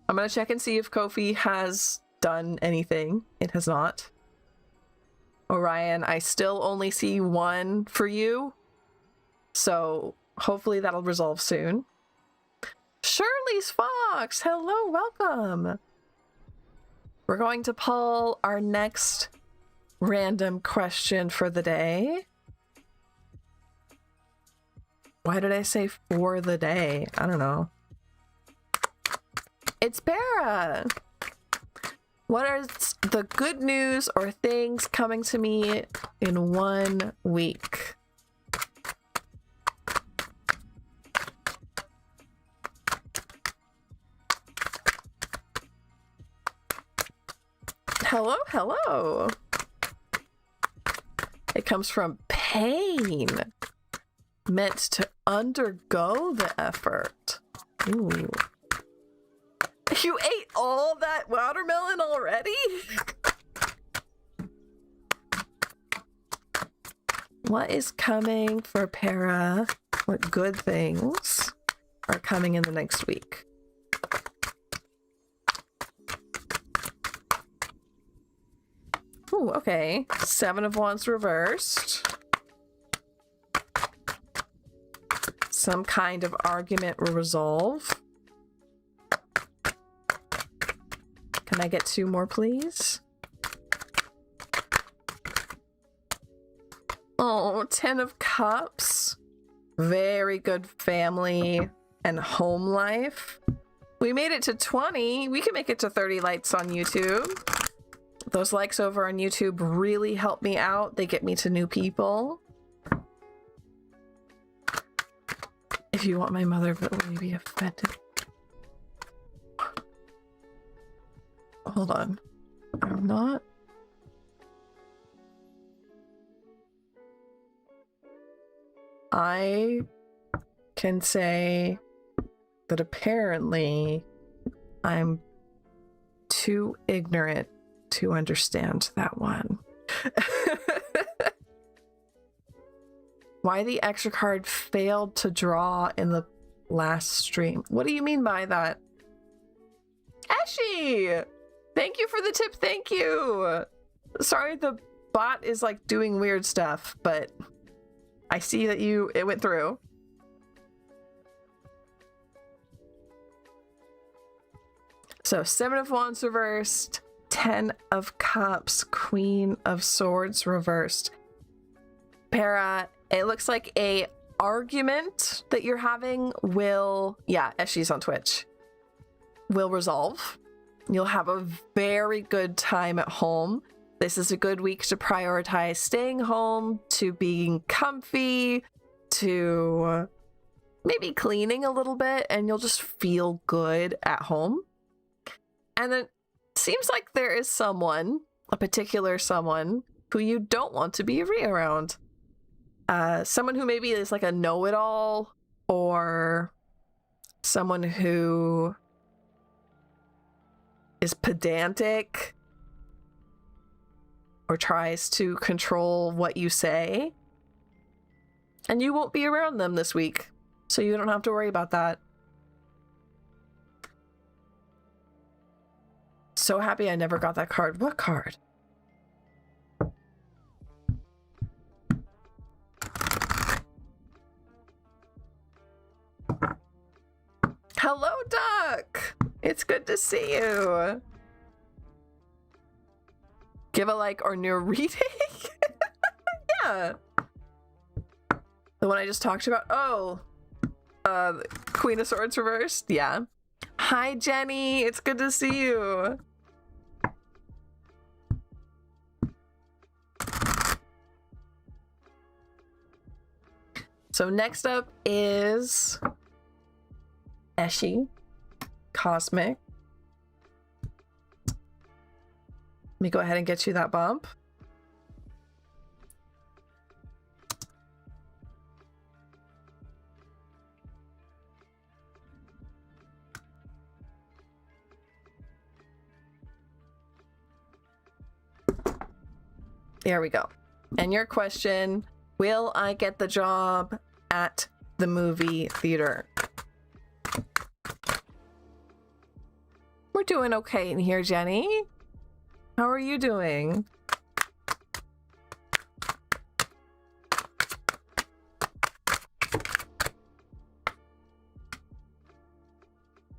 I'm gonna check and see if Ko-fi has done anything. It has not. Orion, I still only see one for you. So hopefully that'll resolve soon. Shirley's Fox, hello, welcome. We're going to pull our next random question for the day. Why did I say for the day? I don't know. It's Para. What are the good news or things coming to me in 1 week? Hello, hello. It comes from pain, meant to undergo the effort. Ooh. You ate all that watermelon already? What is coming for Para? What good things are coming in the next week? Ooh, okay. 7 of Wands reversed. Some kind of argument will resolve. Can I get 2 more, please? Oh, 10 of Cups. Very good family and home life. We made it to 20. We can make it to 30 likes on YouTube. Those likes over on YouTube really help me out. They get me to new people. If you want my mother, but will you be offended? Hold on. I'm not. I can say that apparently I'm too ignorant to understand that one. Why the extra card failed to draw in the last stream? What do you mean by that? Eshi! Thank you for the tip, thank you! Sorry the bot is like doing weird stuff, but I see that it went through. So 7 of Wands reversed, 10 of Cups, Queen of Swords reversed. Para, it looks like a argument that you're having will, yeah, Eshi's on Twitch, will resolve. You'll have a very good time at home. This is a good week to prioritize staying home, to being comfy, to maybe cleaning a little bit, and you'll just feel good at home. And then seems like there is someone, a particular someone, who you don't want to be around. Someone who maybe is like a know-it-all, or someone who is pedantic or tries to control what you say. And you won't be around them this week, so you don't have to worry about that. So happy I never got that card. What card? Hello, Duck! It's good to see you. Give a like or new reading? Yeah. The one I just talked about? Oh. Queen of Swords reversed? Yeah. Hi, Jenny. It's good to see you. So next up is Eshi, Cosmic. Let me go ahead and get you that bump. There we go. And your question, will I get the job at the movie theater? We're doing okay in here, Jenny. How are you doing?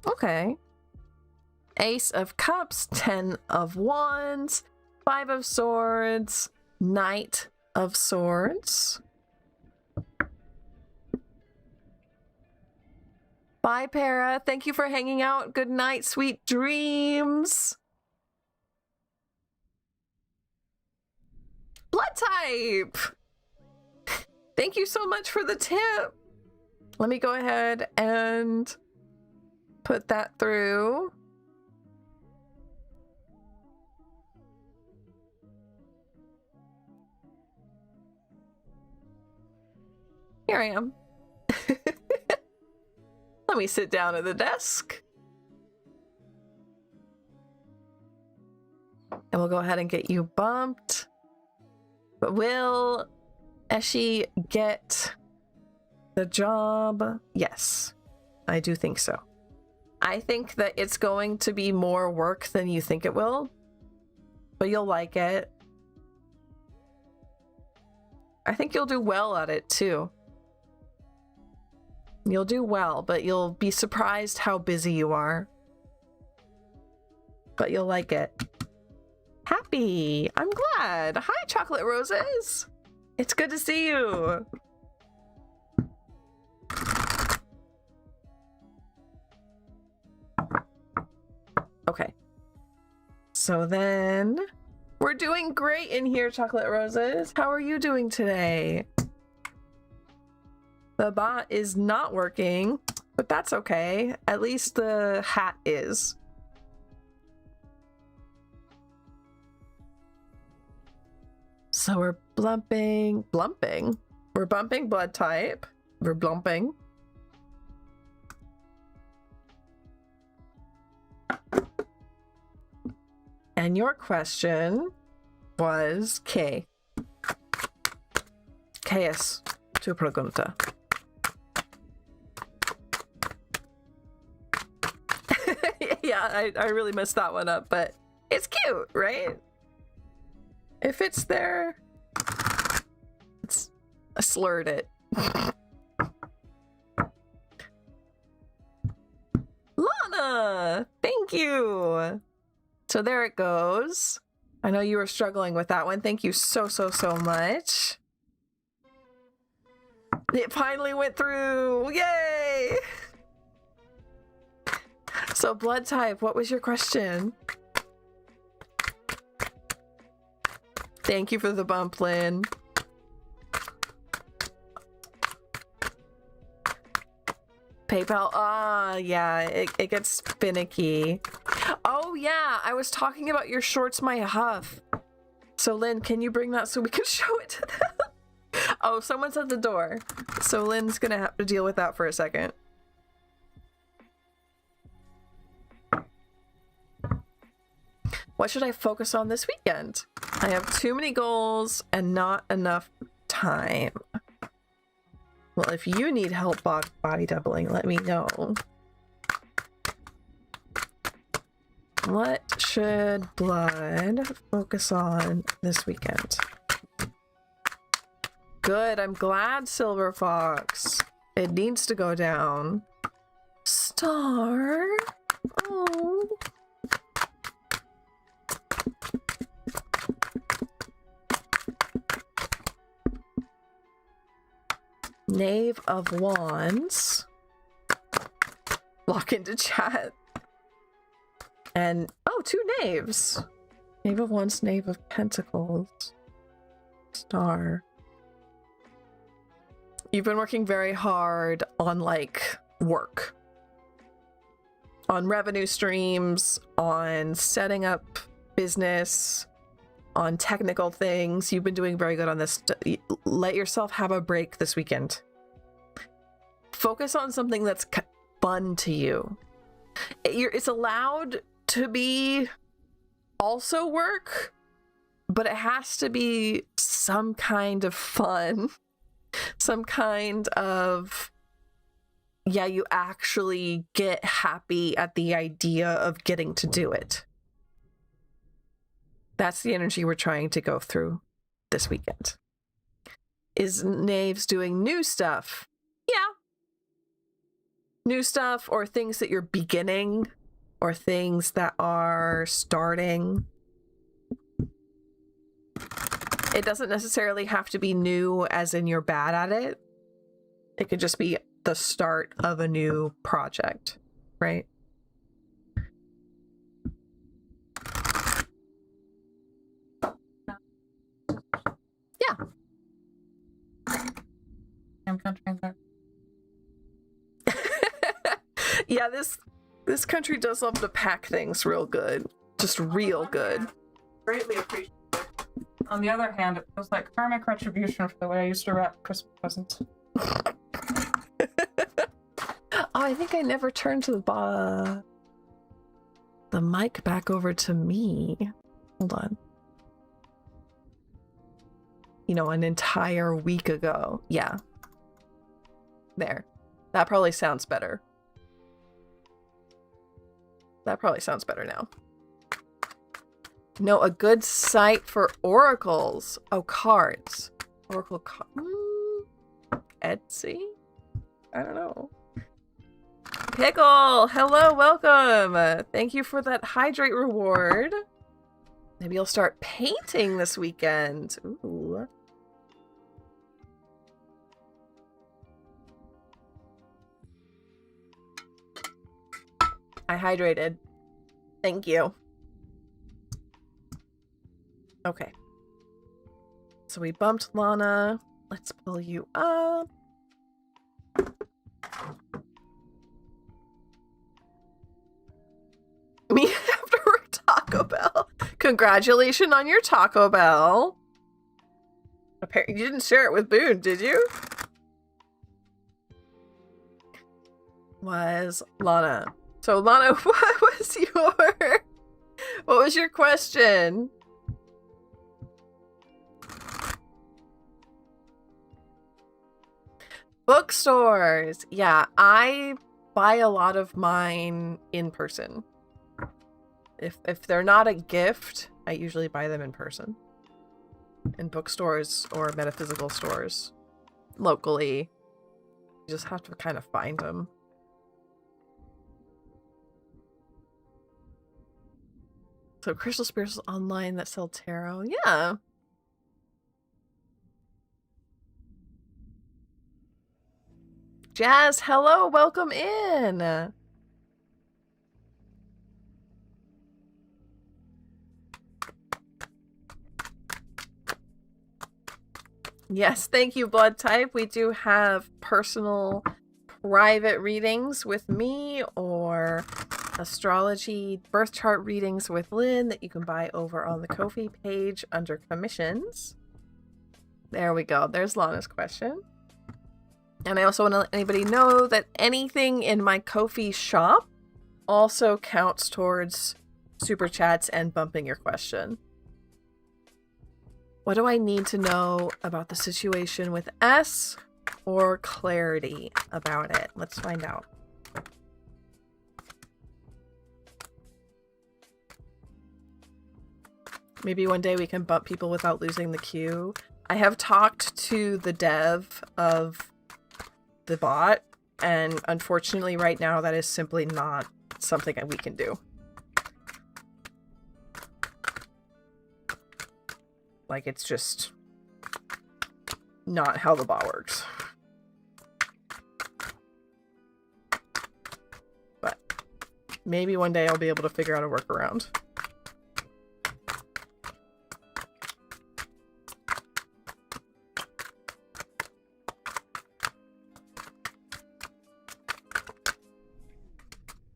Okay. Ace of Cups, 10 of Wands, 5 of Swords, Knight of Swords. Bye, Para. Thank you for hanging out. Good night, sweet dreams. Blood type. Thank you so much for the tip. Let me go ahead and put that through. Here I am. Let me sit down at the desk. And we'll go ahead and get you bumped. But will Eshi get the job? Yes, I do think so. I think that it's going to be more work than you think it will, but you'll like it. I think you'll do well at it too. You'll do well, but you'll be surprised how busy you are. But you'll like it. Happy! I'm glad! Hi, Chocolate Roses! It's good to see you! Okay. So then... We're doing great in here, Chocolate Roses. How are you doing today? The bot is not working, but that's okay. At least the hat is. So we're blumping. We're bumping blood type. We're blumping. And your question was K. KS. Tu pregunta. Yeah, I really messed that one up, but it's cute, right? If it's there, I slurred it. Lana, thank you. So there it goes. I know you were struggling with that one. Thank you so much. It finally went through. Yay! So blood type, what was your question? Thank you for the bump, Lynn. PayPal, yeah, it gets finicky. Oh yeah, I was talking about your shorts, my huff. So Lynn, can you bring that so we can show it to them? Oh, someone's at the door. So Lynn's gonna have to deal with that for a second. What should I focus on this weekend? I have too many goals and not enough time. Well, if you need help body doubling, let me know. What should Blood focus on this weekend? Good, I'm glad, Silver Fox. It needs to go down. star. Oh. Knave of Wands. Lock into chat. And, oh, 2 knaves. Knave of Wands, Knave of Pentacles. Star. You've been working very hard on, like, work. On revenue streams, on setting up business, on technical things. You've been doing very good on this. Let yourself have a break this weekend. Focus on something that's fun to you. It's allowed to be also work, but it has to be some kind of fun. Some kind of, yeah, you actually get happy at the idea of getting to do it. That's the energy we're trying to go through this weekend. Is Knaves doing new stuff? Yeah. New stuff, or things that you're beginning, or things that are starting. It doesn't necessarily have to be new as in you're bad at it. It could just be the start of a new project, right? Yeah. I'm country. Yeah, this country does love to pack things real good. Just real good. Greatly appreciated. On the other hand, it feels like karmic retribution for the way I used to wrap Christmas presents. Oh, I think I never turned the mic back over to me. Hold on. You know, an entire week ago. Yeah. There. That probably sounds better. That probably sounds better now. No, a good site for oracles. Oh, cards. Oracle Etsy? I don't know. Pickle! Hello, welcome! Thank you for that hydrate reward. Maybe you'll start painting this weekend. Ooh. I hydrated. Thank you. Okay. So we bumped Lana. Let's pull you up. Me after work Taco Bell. Congratulations on your Taco Bell. Apparently, you didn't share it with Boone, did you? Was Lana. So Lana, what was your question? Bookstores. Yeah, I buy a lot of mine in person. If they're not a gift, I usually buy them in person. In bookstores or metaphysical stores. Locally. You just have to kind of find them. So Crystal Spears online that sell tarot. Yeah. Jazz, hello, welcome in. Yes, thank you, Blood Type. We do have personal private readings with me or astrology birth chart readings with Lynn that you can buy over on the Ko-fi page under commissions. There we go. There's Lana's question. And I also want to let anybody know that anything in my Ko-fi shop also counts towards super chats and bumping your question. What do I need to know about the situation with S or clarity about it? Let's find out. Maybe one day we can bump people without losing the queue. I have talked to the dev of the bot And unfortunately, right now, that is simply not something that we can do. Like, it's just not how the bot works. But maybe one day I'll be able to figure out a workaround.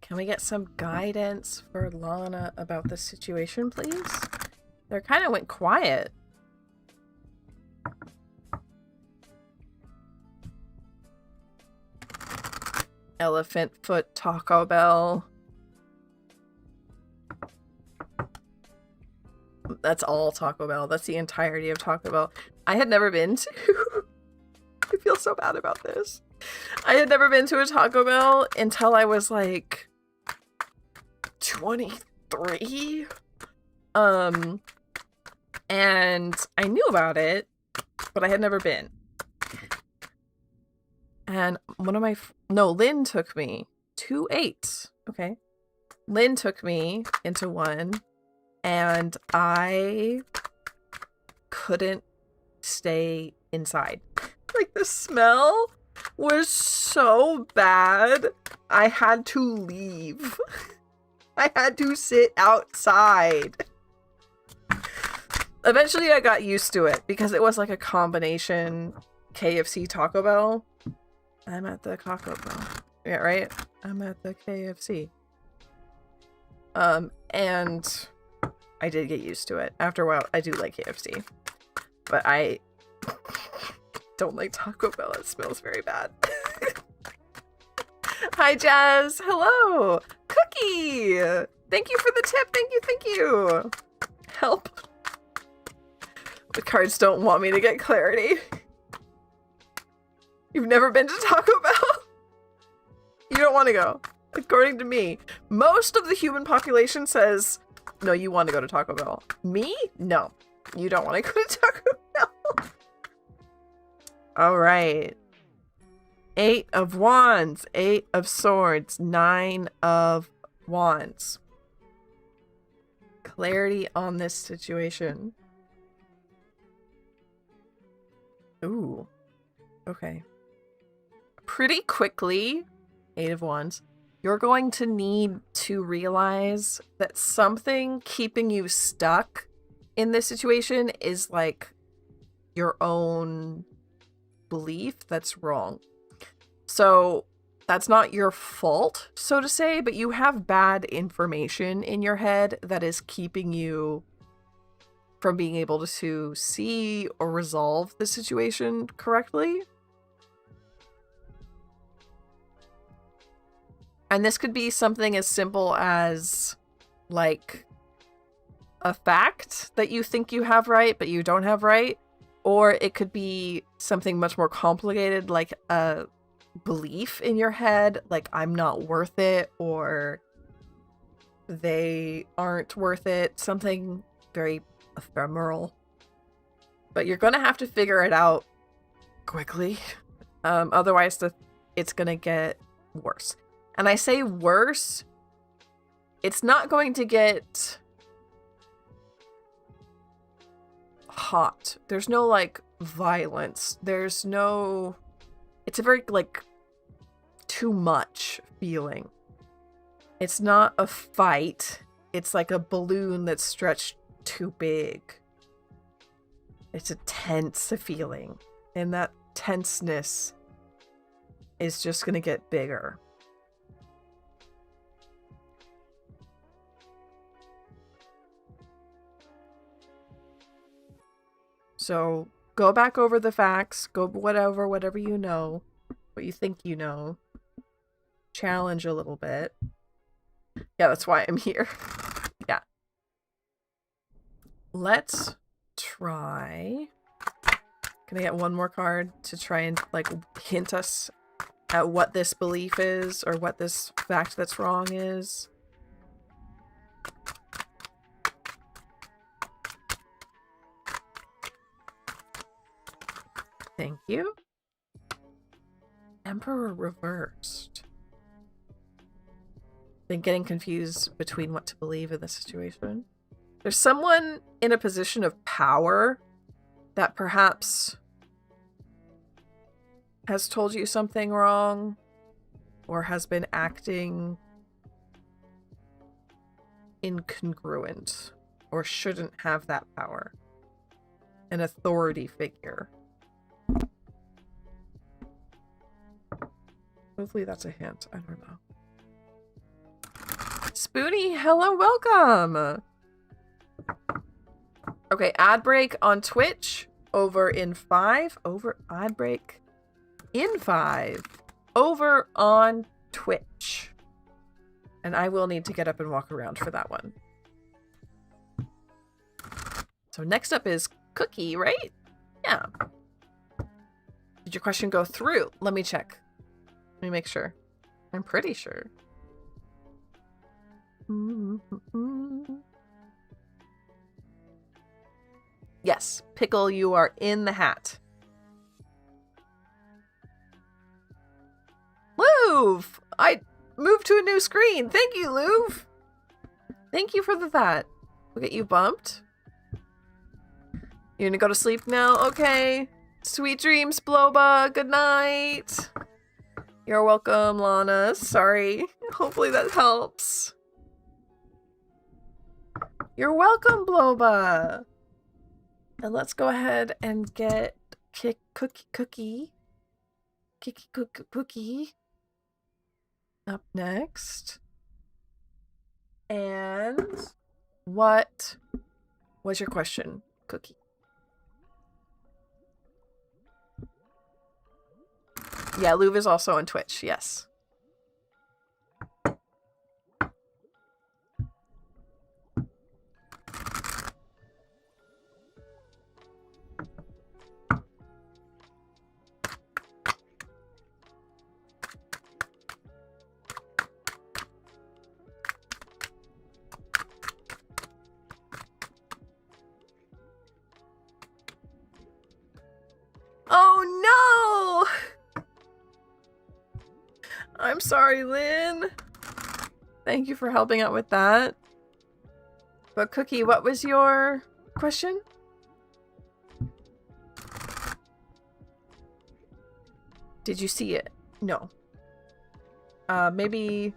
Can we get some guidance for Lana about this situation, please? They kind of went quiet. Elephant Foot Taco Bell. That's all Taco Bell. That's the entirety of Taco Bell. I had never been to... I feel so bad about this. I had never been to a Taco Bell until I was like 23. And I knew about it, but I had never been. And one of my... Lynn took me to 8. Okay. Lynn took me into one, and I couldn't stay inside. Like, the smell was so bad, I had to leave. I had to sit outside. Eventually, I got used to it, because it was like a combination KFC Taco Bell. I'm at the Taco Bell. Yeah, right? I'm at the KFC. And I did get used to it. After a while, I do like KFC. But I don't like Taco Bell. It smells very bad. Hi, Jazz. Hello. Cookie. Thank you for the tip. Thank you. Help. The cards don't want me to get clarity. You've never been to Taco Bell? You don't want to go. According to me, most of the human population says, no, you want to go to Taco Bell. Me? No. You don't want to go to Taco Bell. All right. 8 of Wands, 8 of Swords, 9 of Wands. Clarity on this situation. Ooh. Okay. Pretty quickly, 8 of Wands, you're going to need to realize that something keeping you stuck in this situation is like your own belief that's wrong. So that's not your fault, so to say, but you have bad information in your head that is keeping you from being able to see or resolve the situation correctly. And this could be something as simple as, like, a fact that you think you have right, but you don't have right. Or it could be something much more complicated, like a belief in your head, like, I'm not worth it, or they aren't worth it. Something very ephemeral. But you're going to have to figure it out quickly. Otherwise, it's going to get worse. And I say worse, it's not going to get hot. There's no, like, violence. There's no... It's a very, like, too much feeling. It's not a fight. It's like a balloon that's stretched too big. It's a tense feeling. And that tenseness is just going to get bigger. So go back over the facts, go whatever you know, what you think you know. Challenge a little bit. Yeah, that's why I'm here. Yeah. Let's try. Can I get one more card to try and, like, hint us at what this belief is or what this fact that's wrong is? Thank you. Emperor reversed. Been getting confused between what to believe in this situation. There's someone in a position of power that perhaps has told you something wrong or has been acting incongruent or shouldn't have that power. An authority figure. Hopefully that's a hint. I don't know. Spoonie, hello, welcome! Okay, ad break on Twitch. Over in 5. Over ad break in 5. Over on Twitch. And I will need to get up and walk around for that one. So next up is Cookie, right? Yeah. Did your question go through? Let me check. Let me make sure. I'm pretty sure. Yes, Pickle, you are in the hat. Louvre! I moved to a new screen. Thank you, Louvre. Thank you for that. We'll get you bumped. You're gonna go to sleep now? Okay. Sweet dreams, Bloba. Good night. You're welcome, Lana. Sorry. Hopefully that helps. You're welcome, Bloba. And let's go ahead and get Cookie up next. And what was your question, Cookie? Yeah, Louvre is also on Twitch, yes. Oh no! I'm sorry, Lynn. Thank you for helping out with that. But Cookie, what was your question? Did you see it? No. Maybe...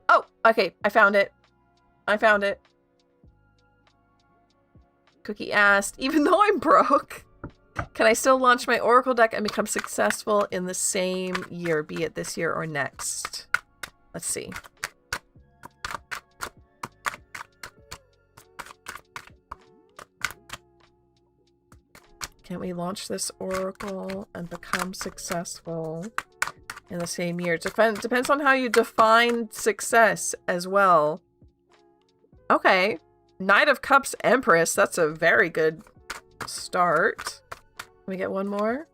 Oh, okay. I found it. I found it. Cookie asked, even though I'm broke, can I still launch my Oracle deck and become successful in the same year, be it this year or next? Let's see. Can we launch this Oracle and become successful in the same year? Depends on how you define success as well. Okay. Knight of Cups Empress. That's a very good start. Can we get one more?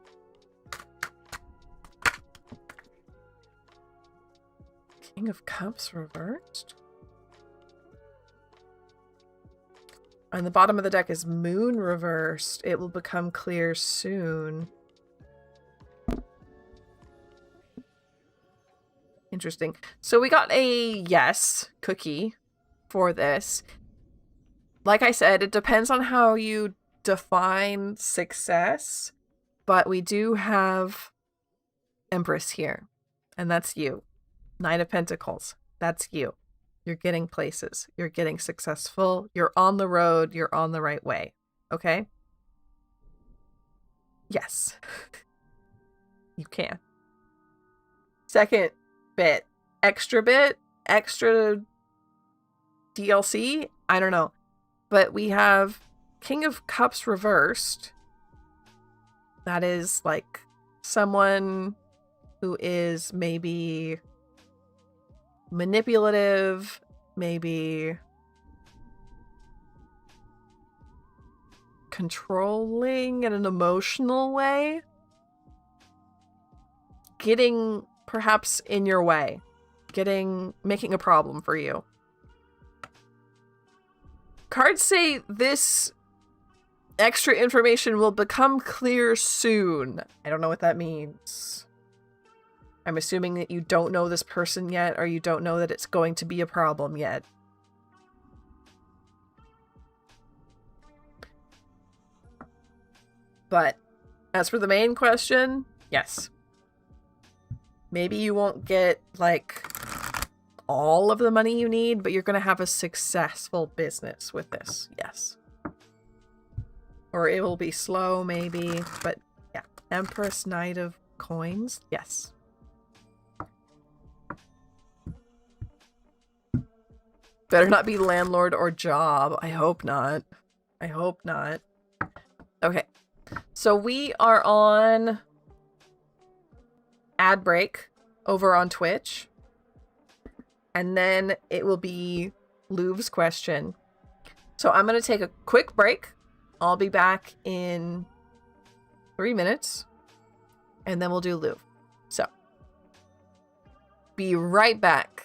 King of Cups reversed. On the bottom of the deck is Moon reversed. It will become clear soon. Interesting. So we got a yes, Cookie, for this. Like I said, it depends on how you define success, but we do have Empress here, and that's you. Nine of Pentacles, that's you. You're getting places. You're getting successful. You're on the road. You're on the right way. Okay? Yes. You can. Second bit. Extra DLC? I don't know. But we have King of Cups reversed. That is like someone who is maybe manipulative, maybe controlling in an emotional way, getting perhaps in your way, making a problem for you. Cards say this Extra information will become clear soon. I don't know what that means. I'm assuming that you don't know this person yet, or you don't know that it's going to be a problem yet. But as for the main question, yes. Maybe you won't get, like, all of the money you need, but you're going to have a successful business with this. Yes. Or it will be slow, maybe. But, yeah. Empress Knight of Coins? Yes. Better not be landlord or job. I hope not. I hope not. Okay. So we are on ad break over on Twitch. And then it will be Louv's question. So I'm going to take a quick break. I'll be back in 3 minutes. And then we'll do Louv. So, be right back.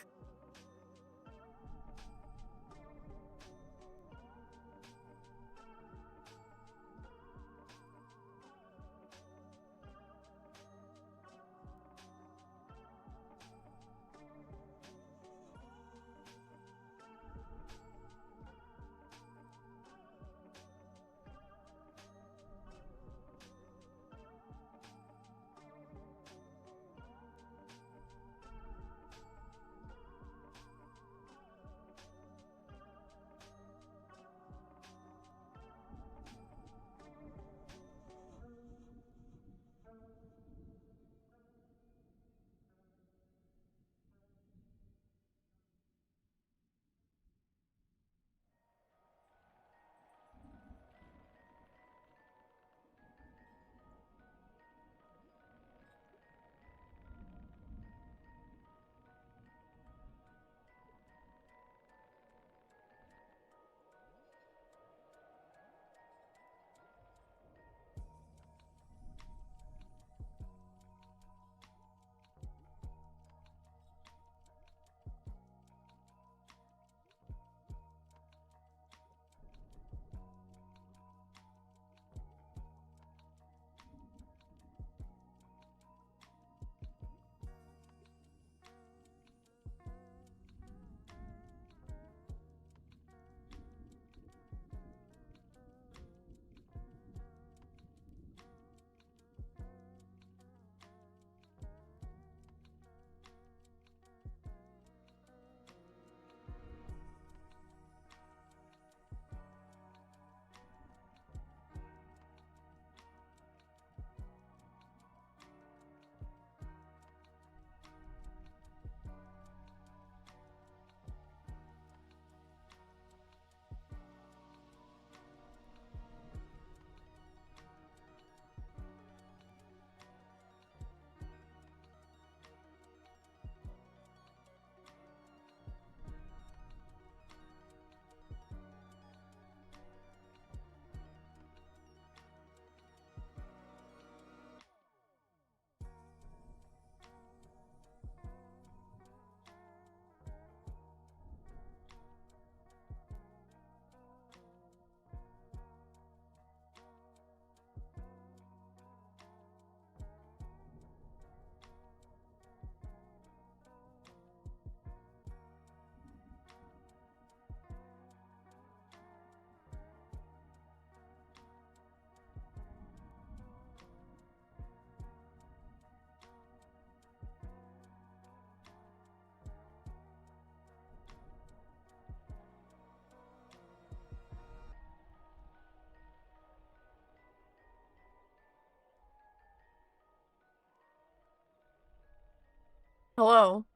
Hello.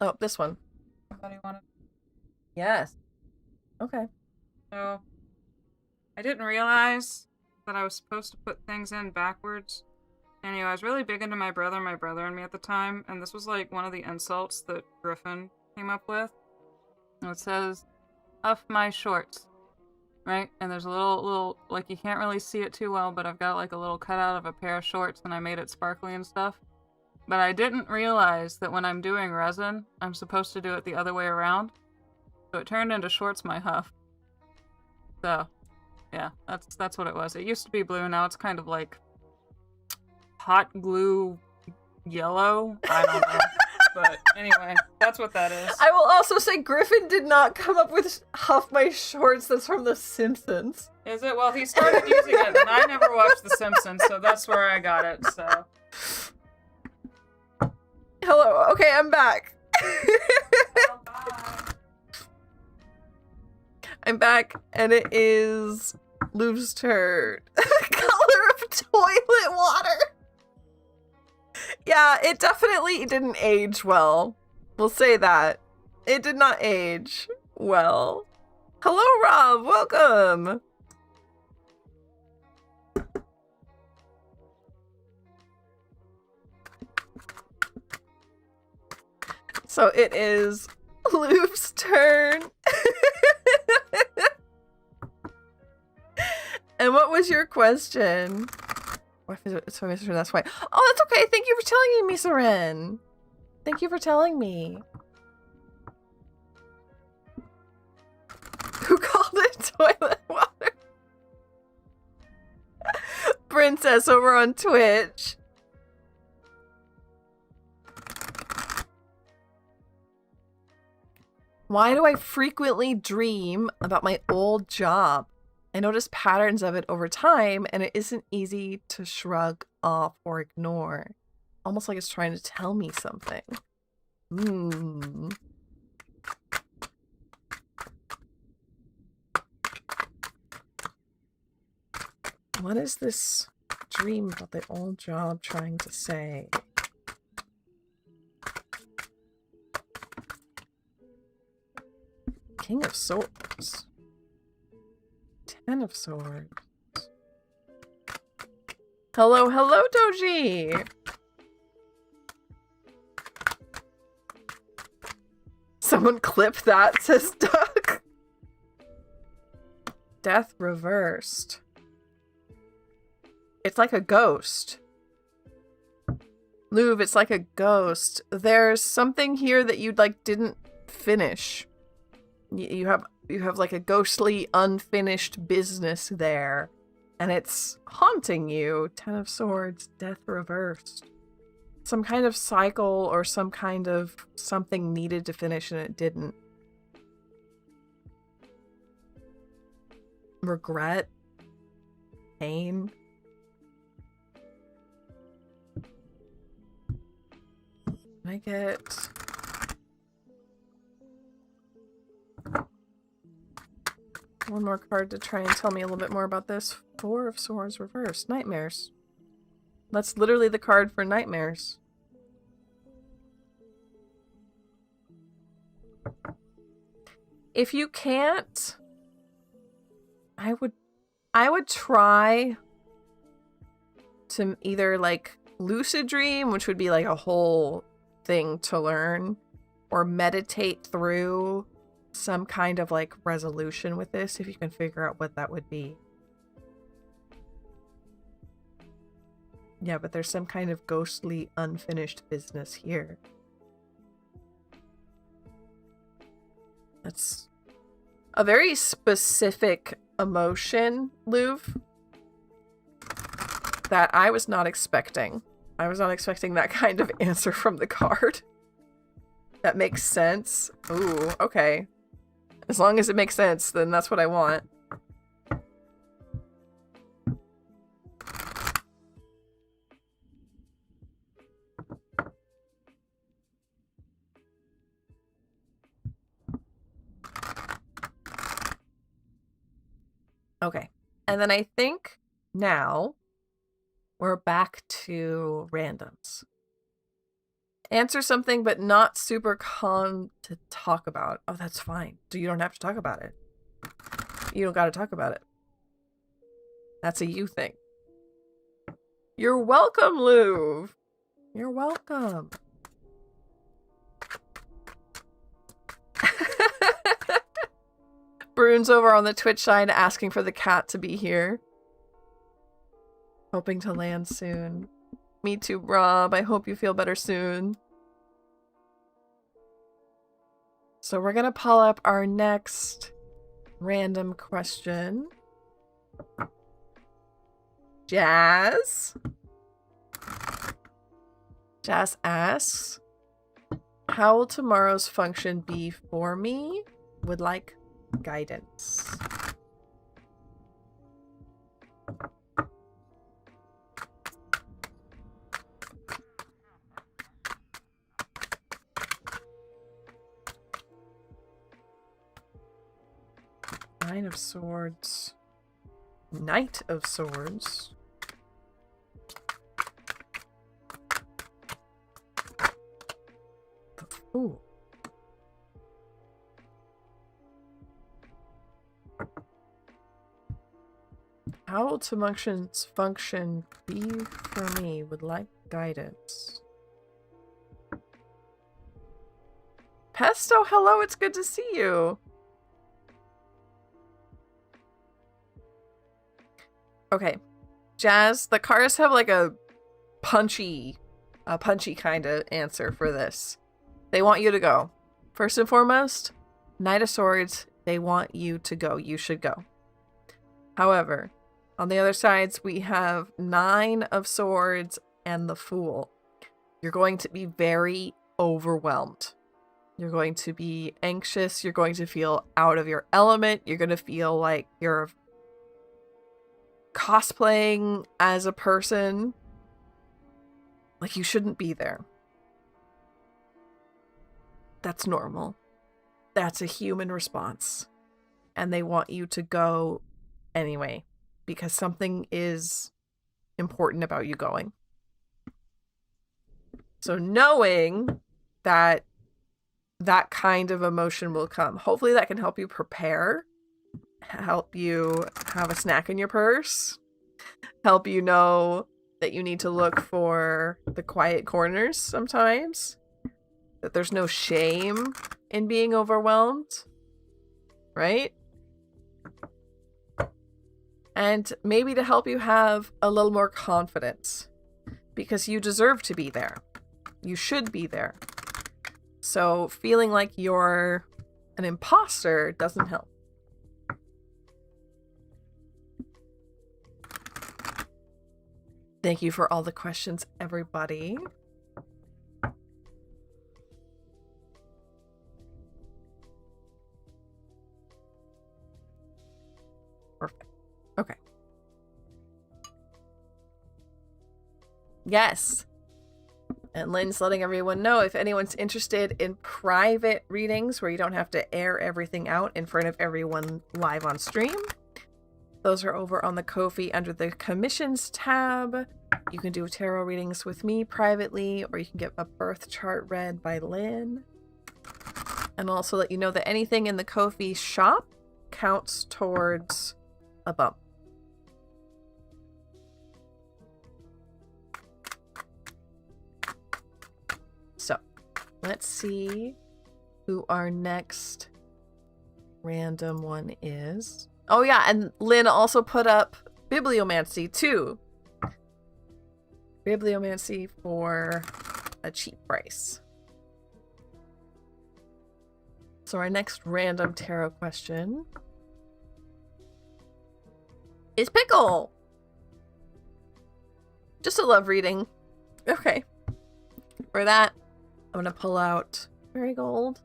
Oh, this one. I thought he wanted. Yes. Okay. So, I didn't realize that I was supposed to put things in backwards. Anyway, I was really big into my brother and me at the time, and this was like one of the insults that Griffin came up with. And it says, "Uff my shorts," right? And there's a little, like you can't really see it too well, but I've got like a little cutout of a pair of shorts, and I made it sparkly and stuff. But I didn't realize that when I'm doing resin, I'm supposed to do it the other way around. So it turned into shorts my huff. So, Yeah, that's what it was. It used to be blue, now it's kind of like hot glue yellow. I don't know. But anyway, that's what that is. I will also say Griffin did not come up with Huff My Shorts. That's from The Simpsons. Is it? Well, he started using it, and I never watched The Simpsons, so that's where I got it, so. Hello. Okay, I'm back. Well, bye. I'm back, and it is Louv's turn. Color of toilet water. Yeah, it definitely didn't age well. We'll say that. It did not age well. Hello, Rob. Welcome. So it is Louv's turn. And what was your question? That's why. Oh, that's okay. Thank you for telling me, Seren. Thank you for telling me. Who called it toilet water? Princess over on Twitch. Why do I frequently dream about my old job? I notice patterns of it over time, and it isn't easy to shrug off or ignore. Almost like it's trying to tell me something. What is this dream about the old job trying to say? King of Swords. Ten of Swords. Hello, hello, Doji! Someone clip that, says Doug. Death reversed. It's like a ghost. Louv, it's like a ghost. There's something here that you didn't finish. You have like a ghostly unfinished business there, and it's haunting you. Ten of Swords, death reversed. Some kind of cycle or some kind of something needed to finish and it didn't. Regret, pain. Can I get one more card to try and tell me a little bit more about this? Four of Swords reversed. Nightmares. That's literally the card for nightmares. If you can't, I would try to either like lucid dream, which would be like a whole thing to learn, or meditate through some kind of like resolution with this, if you can figure out what that would be. Yeah, but there's some kind of ghostly unfinished business here. That's a very specific emotion, Louv, that I was not expecting. I was not expecting that kind of answer from the card. That makes sense. Ooh, okay. As long as it makes sense, then that's what I want. Okay. And then I think now we're back to randoms. Answer something, but not super calm to talk about. Oh, that's fine. You don't have to talk about it. You don't got to talk about it. That's a you thing. You're welcome, Louv. You're welcome. Brune's over on the Twitch side asking for the cat to be here. Hoping to land soon. Me too, Rob. I hope you feel better soon. So we're going to pull up our next random question. Jazz? Jazz asks, how will tomorrow's function be for me? Would like guidance. Nine of Swords. Knight of Swords. The Fool. How will tomorrow's function be for me? Would like guidance. Pesto, hello, it's good to see you. Okay, Jazz, the cards have like a punchy kind of answer for this. They want you to go. First and foremost, Knight of Swords, they want you to go. You should go. However, on the other sides, we have Nine of Swords and the Fool. You're going to be very overwhelmed. You're going to be anxious. You're going to feel out of your element. You're going to feel like you're cosplaying as a person. Like you shouldn't be there. That's normal. That's a human response. And they want you to go anyway, because something is important about you going. So knowing that that kind of emotion will come, hopefully that can help you prepare, help you have a snack in your purse, help you know that you need to look for the quiet corners sometimes, that there's no shame in being overwhelmed, right? And maybe to help you have a little more confidence, because you deserve to be there. You should be there. So feeling like you're an imposter doesn't help. Thank you for all the questions, everybody. Perfect. Okay. Yes. And Lynn's letting everyone know if anyone's interested in private readings where you don't have to air everything out in front of everyone live on stream. Those are over on the Ko-fi under the commissions tab. You can do tarot readings with me privately, or you can get a birth chart read by Lynn. And also let you know that anything in the Ko-fi shop counts towards a bump. So, let's see who our next random one is. Oh yeah, and Lynn also put up Bibliomancy too. Bibliomancy for a cheap price. So our next random tarot question is Pickle. Just a love reading. Okay. For that, I'm gonna pull out Marigold.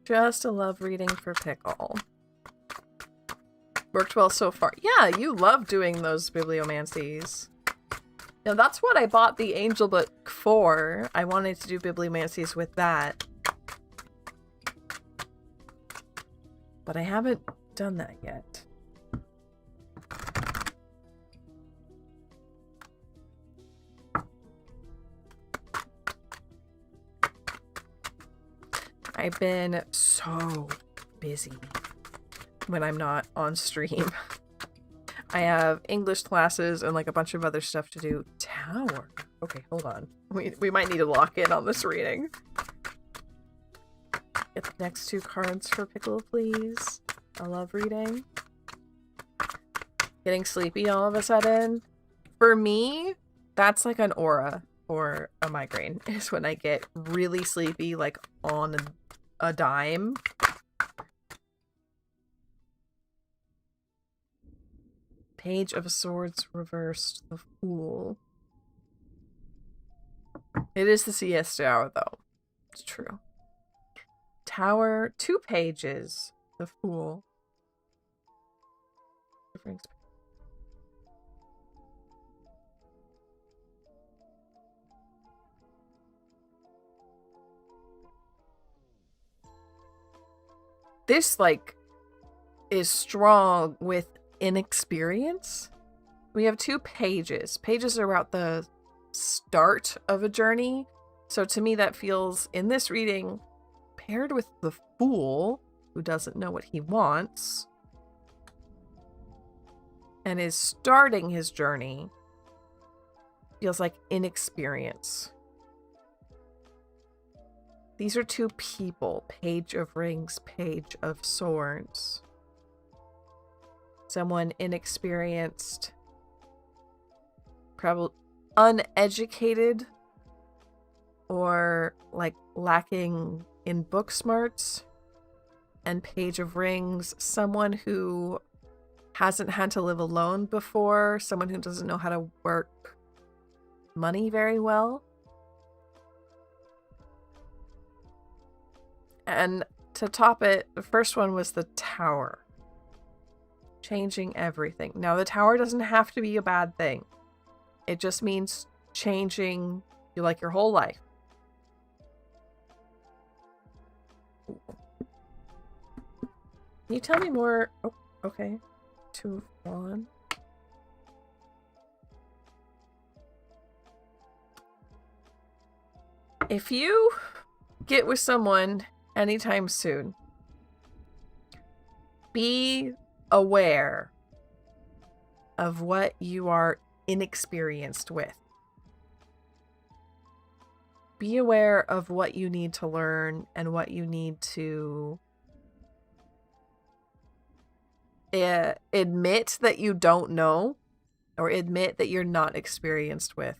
Just a love reading for Pickle. Worked well so far. Yeah, you love doing those bibliomancies. Now that's what I bought the Angel Book for. I wanted to do bibliomancies with that. But I haven't done that yet. I've been so busy when I'm not on stream. I have English classes and like a bunch of other stuff to do. Tower. Okay, hold on. We might need to lock in on this reading. Get the next 2 cards for Pickle, please. I love reading. Getting sleepy all of a sudden. For me, that's like an aura or a migraine, is when I get really sleepy, like on a dime. Page of Swords reversed, the Fool. It is the siesta hour, though. It's true. Tower, 2 pages, the Fool. This, like, is strong with inexperience. We have 2 pages. Pages are about the start of a journey. So to me, that feels, in this reading, paired with the Fool, who doesn't know what he wants, and is starting his journey, feels like inexperience. These are 2 people. Page of Rings, Page of Swords. Someone inexperienced, probably uneducated, or like lacking in book smarts. And Page of Rings, someone who hasn't had to live alone before, someone who doesn't know how to work money very well. And to top it, the first one was the Tower. Changing everything. Now, the Tower doesn't have to be a bad thing. It just means changing, your whole life. Can you tell me more? Oh, okay. 2 of Wands. If you get with someone anytime soon, be aware of what you are inexperienced with. Be aware of what you need to learn and what you need to admit that you don't know, or admit that you're not experienced with.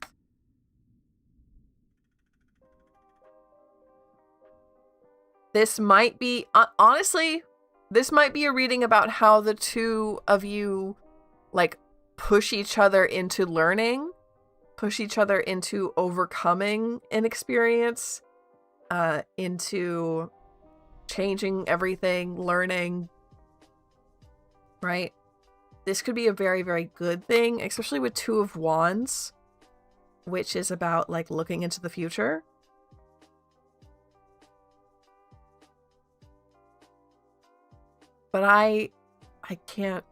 This might be, honestly, this might be a reading about how the 2 of you, like, push each other into learning, push each other into overcoming inexperience, into changing everything, learning, right? This could be a very, very good thing, especially with 2 of Wands, which is about, like, looking into the future. But I can't,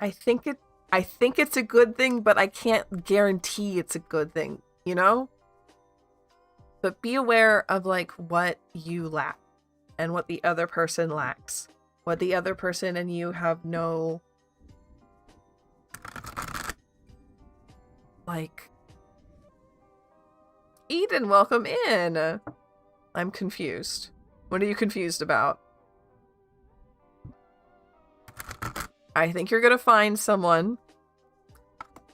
I think it's a good thing, but I can't guarantee it's a good thing, you know? But be aware of, like, what you lack and what the other person lacks. What the other person and you have no, like, Eden, welcome in. I'm confused. What are you confused about? I think you're going to find someone.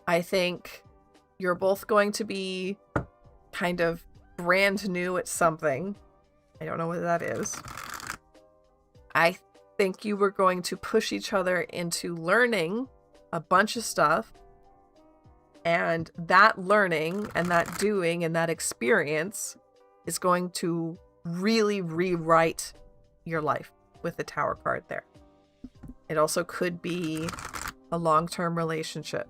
I think you're both going to be kind of brand new at something. I don't know what that is. I think you were going to push each other into learning a bunch of stuff. And that learning and that doing and that experience is going to really rewrite your life with the Tower card there. It also could be a long-term relationship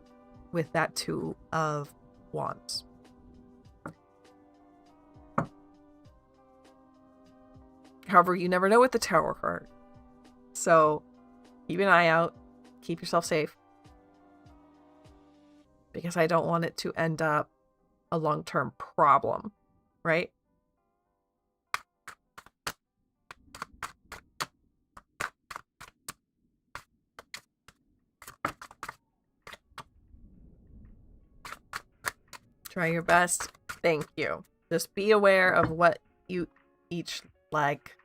with that 2 of Wands. However, you never know with the Tower card. So keep an eye out. Keep yourself safe. Because I don't want it to end up a long-term problem, right? Try your best. Thank you. Just be aware of what you each lack.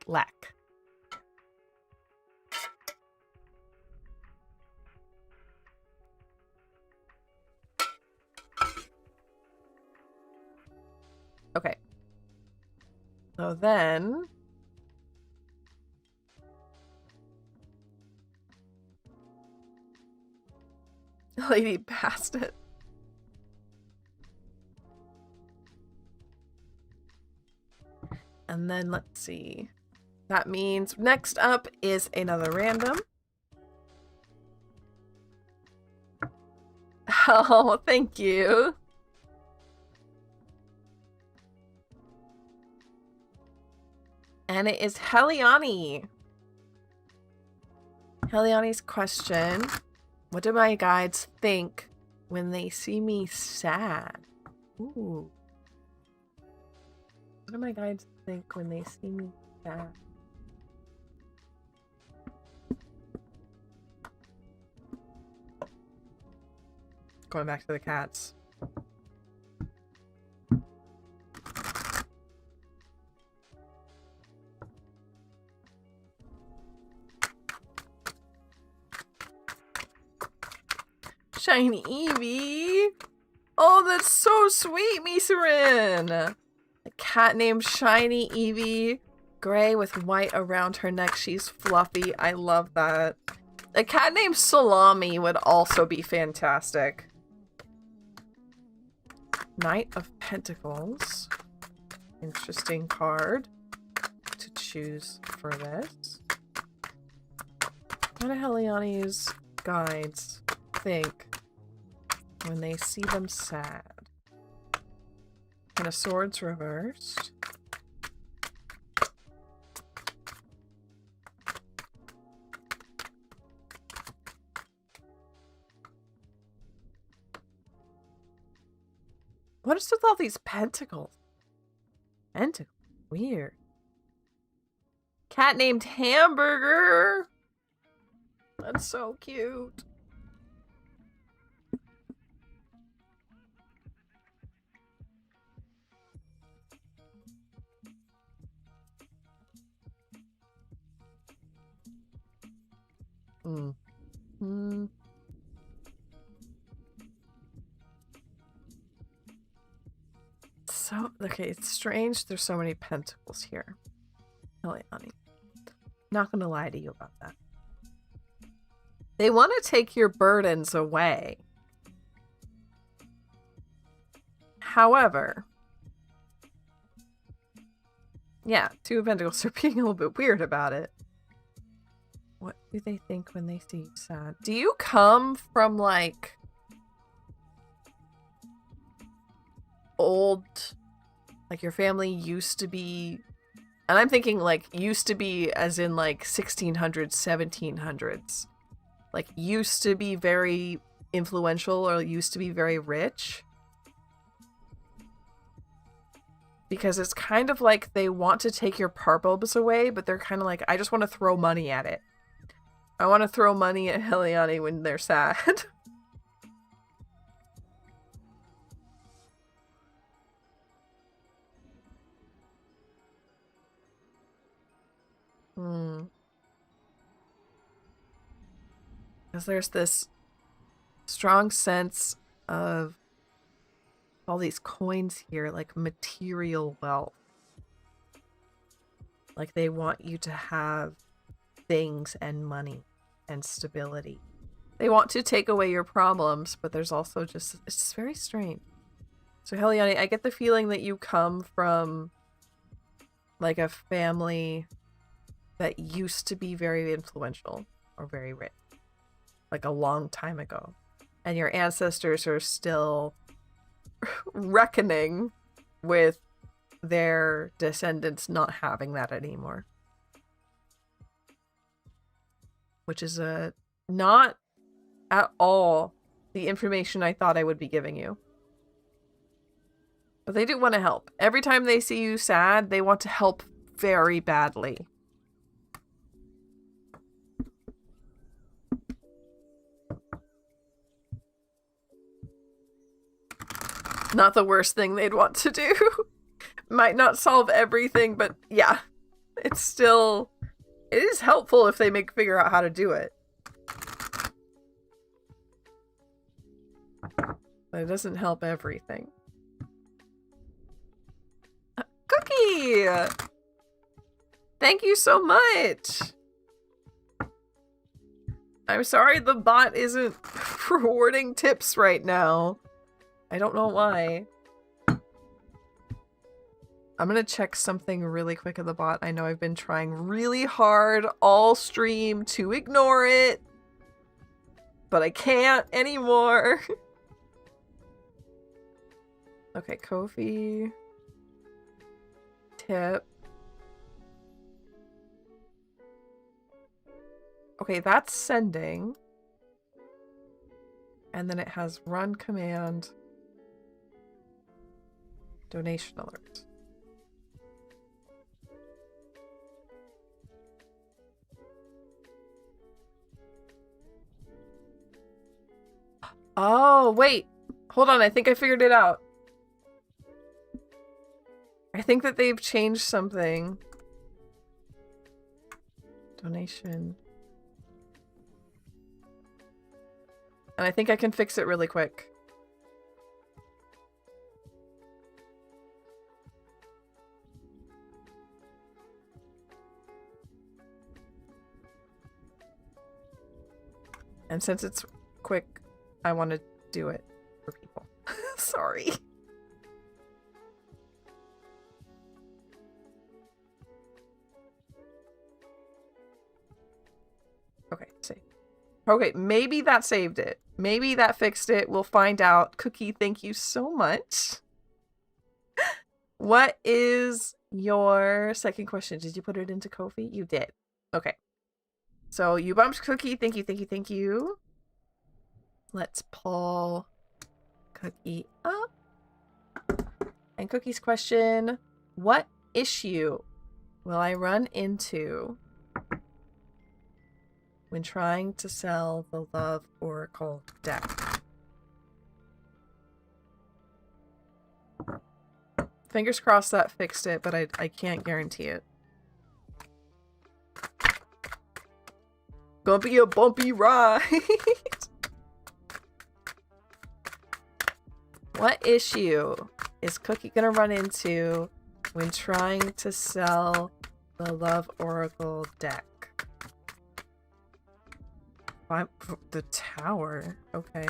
Okay. So then... Lady Bastet. And then let's see. That means next up is another random. Oh, thank you. And it is Heliani. Heliani's question. What do my guides think when they see me sad? Ooh. What do my guides think when they see me sad? Going back to the cats. Shiny Eevee! Oh, that's so sweet, Misarin! A cat named Shiny Eevee. Gray with white around her neck. She's fluffy. I love that. A cat named Salami would also be fantastic. Knight of Pentacles. Interesting card to choose for this. What do Heliani's guides think when they see them sad? And a Swords reversed. What is with all these pentacles? Pentacles? Weird. Cat named Hamburger. That's so cute. So, okay, it's strange there's so many pentacles here. Heliani. Not gonna lie to you about that. They want to take your burdens away. However, yeah, Two of Pentacles are being a little bit weird about it. What do they think when they see you sad? Do you come from, like, old, like your family used to be, and I'm thinking like used to be as in like 1600s, 1700s, like used to be very influential or used to be very rich? Because it's kind of like they want to take your purples away, but they're kind of like, I just want to throw money at it. I want to throw money at Heliani when they're sad. Because there's this strong sense of all these coins here, like material wealth. Like they want you to have things and money and stability. They want to take away your problems, but there's also just, it's just very strange. So Heliani, I get the feeling that you come from like a family that used to be very influential or very rich, like a long time ago. And your ancestors are still reckoning with their descendants not having that anymore. Which is not at all the information I thought I would be giving you. But they do want to help. Every time they see you sad, they want to help very badly. Not the worst thing they'd want to do. Might not solve everything, but yeah. It's still... It is helpful if they figure out how to do it. But it doesn't help everything. Cookie! Thank you so much! I'm sorry the bot isn't rewarding tips right now. I don't know why. I'm gonna check something really quick at the bot. I know I've been trying really hard all stream to ignore it, but I can't anymore. Okay, Ko-fi. Tip. Okay, that's sending. And then it has run command. Donation alert. Oh, wait. Hold on, I think I figured it out. I think that they've changed something. Donation. And I think I can fix it really quick. And since it's quick, I want to do it for people. Sorry. Okay, save. Okay, maybe that saved it. Maybe that fixed it. We'll find out. Cookie, thank you so much. What is your second question? Did you put it into Ko-fi? You did. Okay. So you bumped Cookie. Thank you, thank you, thank you. Let's pull Cookie up. And Cookie's question, what issue will I run into when trying to sell the Love Oracle deck? Fingers crossed that fixed it, but I can't guarantee it. Gonna be a bumpy ride. What issue is Cookie gonna run into when trying to sell the Love Oracle deck? The Tower. Okay.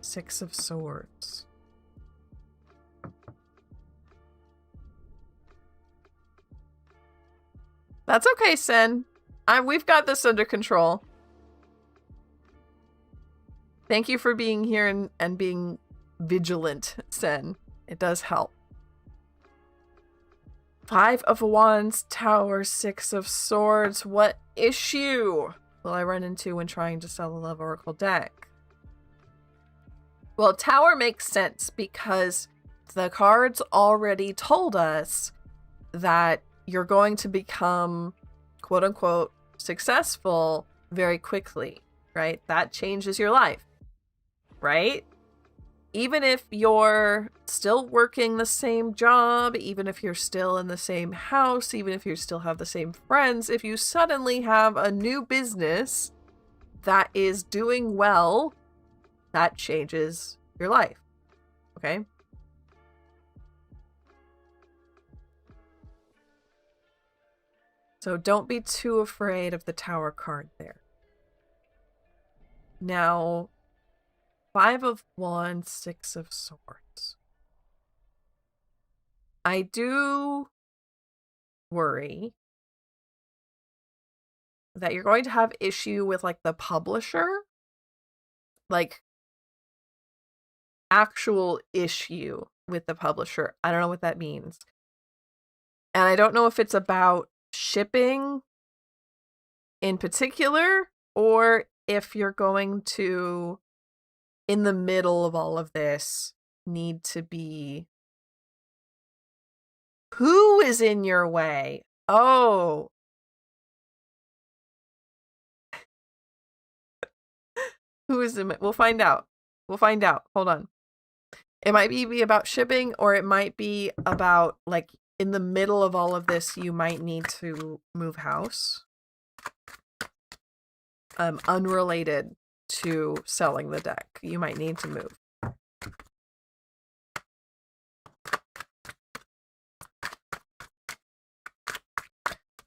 6 of Swords. That's okay, Sen. We've got this under control. Thank you for being here and being vigilant, Sen. It does help. 5 of Wands, Tower, 6 of Swords. What issue will I run into when trying to sell a Love Oracle deck? Well, Tower makes sense because the cards already told us that you're going to become, quote unquote, successful very quickly, right? That changes your life, right? Even if you're still working the same job, even if you're still in the same house, even if you still have the same friends, if you suddenly have a new business that is doing well, that changes your life, okay? So don't be too afraid of the Tower card there. Now, 5 of Wands, 6 of Swords. I do worry that you're going to have issue with like the publisher, like actual issue with the publisher. I don't know what that means. And I don't know if it's about shipping in particular, or if you're going to, in the middle of all of this, need to be... Who is in your way? Oh. Who is in... We'll find out. We'll find out. Hold on. It might be about shipping, or it might be about, like, in the middle of all of this, you might need to move house. Unrelated to selling the deck. You might need to move.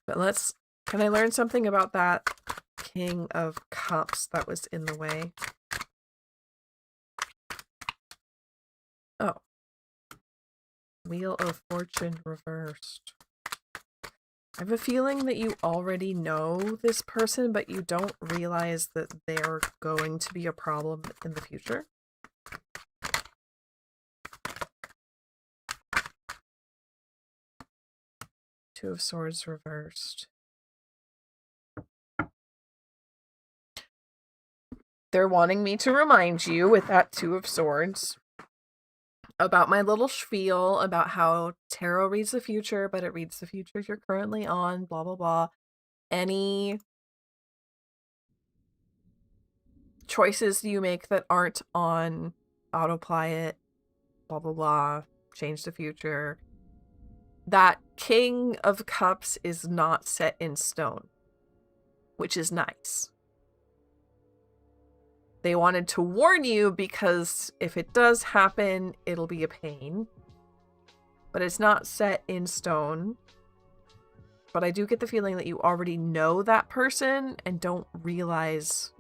But can I learn something about that King of Cups that was in the way? Oh. Wheel of Fortune reversed. I have a feeling that you already know this person, but you don't realize that they're going to be a problem in the future. Two of Swords reversed. They're wanting me to remind you with that Two of Swords about my little spiel about how tarot reads the future, but it reads the future you're currently on, blah, blah, blah. Any choices you make that aren't on autopilot, blah, blah, blah, change the future. That King of Cups is not set in stone, which is nice. They wanted to warn you because if it does happen, it'll be a pain. But it's not set in stone. But I do get the feeling that you already know that person and don't realize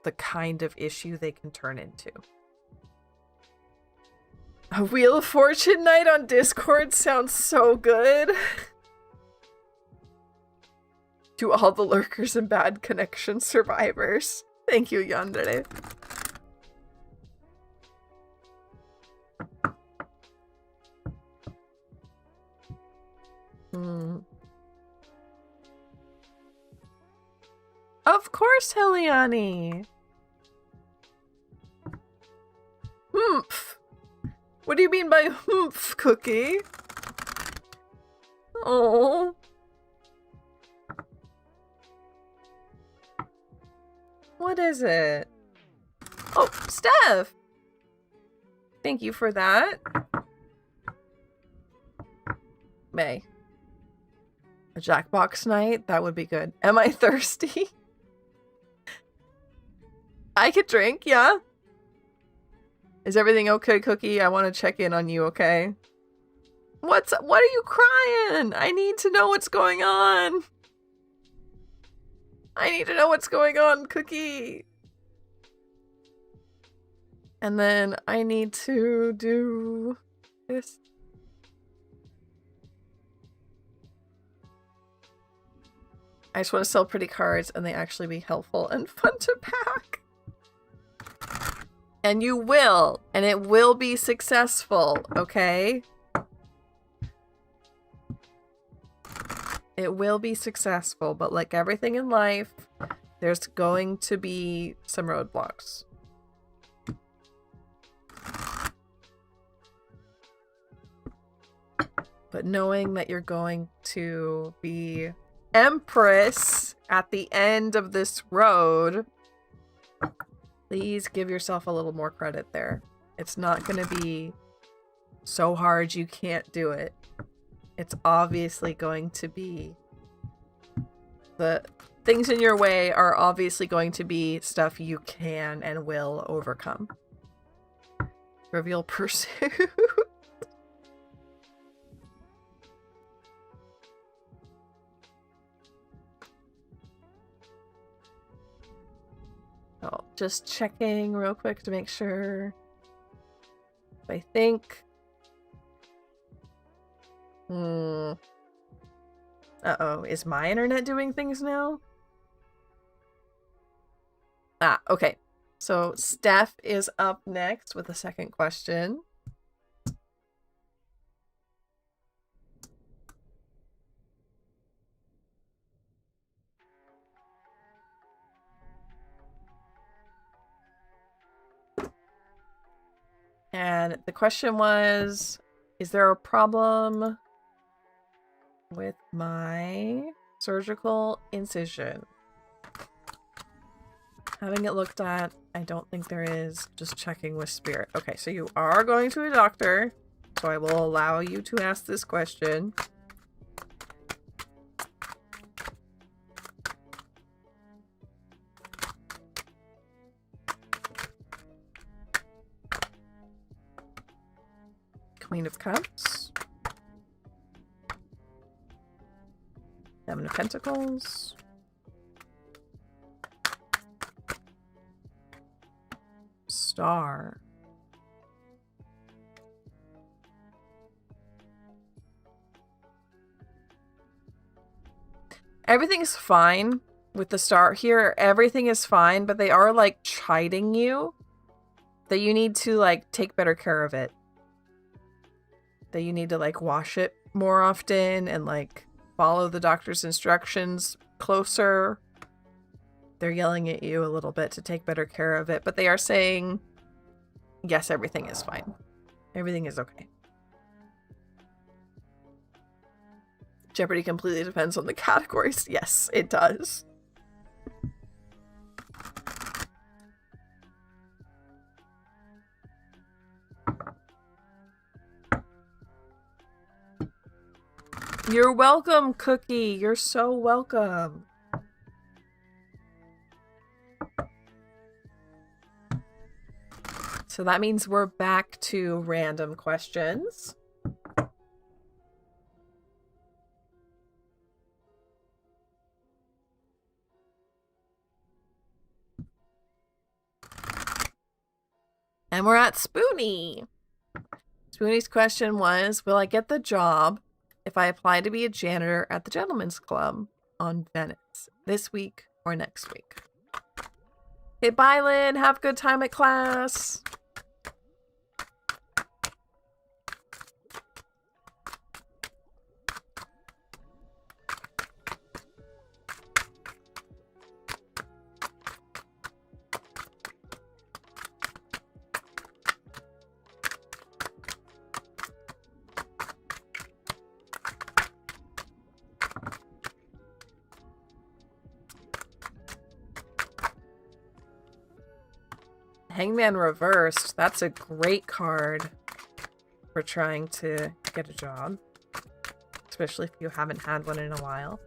the kind of issue they can turn into. A Wheel of Fortune night on Discord sounds so good. To all the lurkers and bad connection survivors. Thank you, Yandere. Of course, Heliani. Humph. What do you mean by humph, Cookie? Oh. What is it? Oh, Steph! Thank you for that. May. A Jackbox night? That would be good. Am I thirsty? I could drink, yeah. Is everything okay, Cookie? I want to check in on you, okay? What are you crying? I need to know what's going on. I need to know what's going on, Cookie. And then I need to do this. I just want to sell pretty cards and they actually be helpful and fun to pack. And you will, and it will be successful, okay? It will be successful, but like everything in life, there's going to be some roadblocks. But knowing that you're going to be Empress at the end of this road, please give yourself a little more credit there. It's not going to be so hard you can't do it. It's obviously going to be... The things in your way are obviously going to be stuff you can and will overcome. Trivial Pursuit. Oh, just checking real quick to make sure. I think... Uh-oh, is my internet doing things now? Ah, okay. So Steph is up next with the second question. And the question was, is there a problem with my surgical incision? Having it looked at, I don't think there is. Just checking with Spirit. Okay, so you are going to a doctor, so I will allow you to ask this question. Queen of Cups. Woman of Pentacles. Star. Everything's fine with the star here. Everything is fine, but they are like chiding you that you need to like take better care of it. That you need to like wash it more often and like follow the doctor's instructions closer. They're yelling at you a little bit to take better care of it, but they are saying, yes, everything is fine. Everything is okay. Jeopardy completely depends on the categories. Yes, it does. You're welcome, Cookie. You're so welcome. So that means we're back to random questions. And we're at Spoonie. Spoonie's question was, will I get the job if I apply to be a janitor at the Gentlemen's Club on Venice this week or next week? Hey, bye, Lynn. Have a good time at class. Hangman Reversed. That's a great card for trying to get a job. Especially if you haven't had one in a while.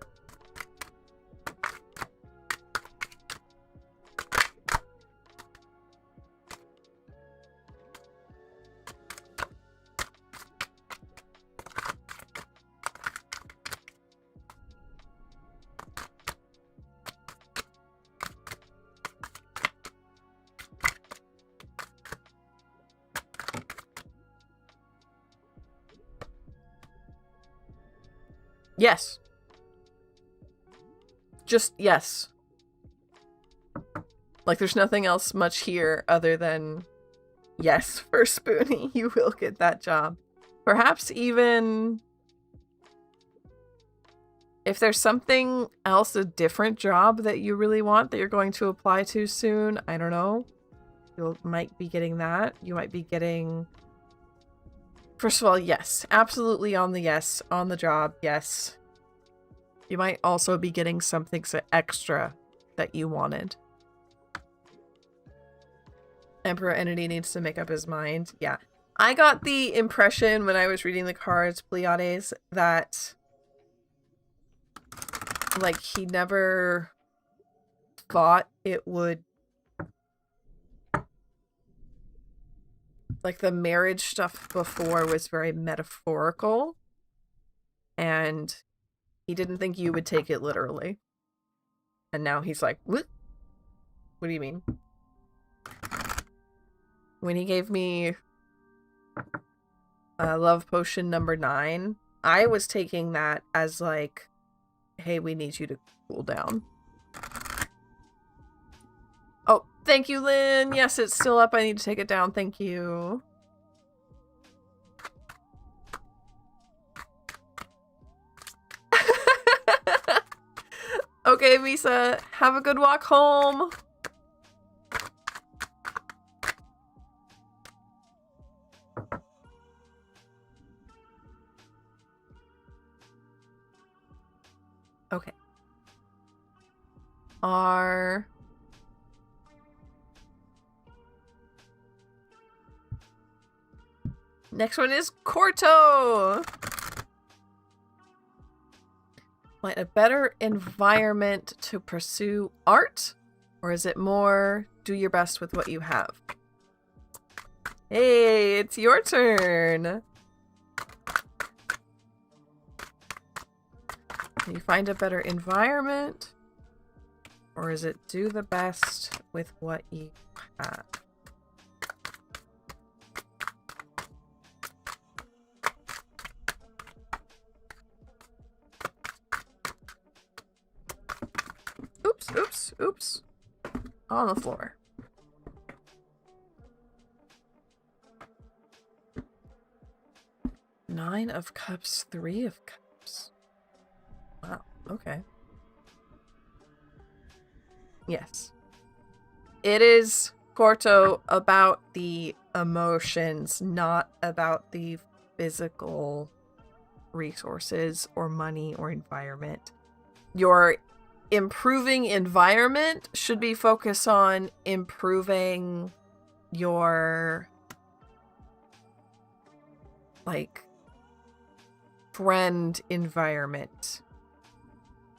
Yes. Just yes. Like there's nothing else much here other than yes for Spoonie. You will get that job. Perhaps even if there's something else, a different job that you really want that you're going to apply to soon, I don't know. You might be getting that. You might be getting... First of all, yes. Absolutely on the yes. On the job, yes. You might also be getting something extra that you wanted. Emperor Entity needs to make up his mind. Yeah. I got the impression when I was reading the cards, Pleiades, that like he never thought it would... Like the marriage stuff before was very metaphorical, and he didn't think you would take it literally. And now he's like, what? What do you mean? When he gave me love potion number 9, I was taking that as like, hey, we need you to cool down. Oh, thank you, Lynn. Yes, it's still up. I need to take it down. Thank you. Okay, Misa. Have a good walk home. Okay. Our... next one is Corto. Want a better environment to pursue art? Or is it more do your best with what you have? Hey, it's your turn. You find a better environment? Or is it do the best with what you have? Oops, oops, oops. On the floor. Nine of Cups, Three of Cups. Wow, okay. Yes. It is, Corto, about the emotions, not about the physical resources or money or environment. Your improving environment should be focused on improving your, like, friend environment,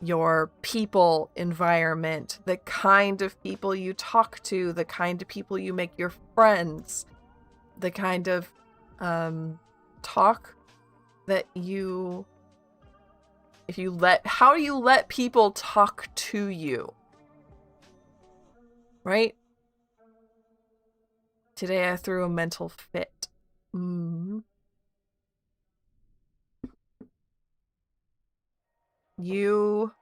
your people environment, the kind of people you talk to, the kind of people you make your friends, the kind of talk that you, if you let, how do you let people talk to you? Right? Today I threw a mental fit. You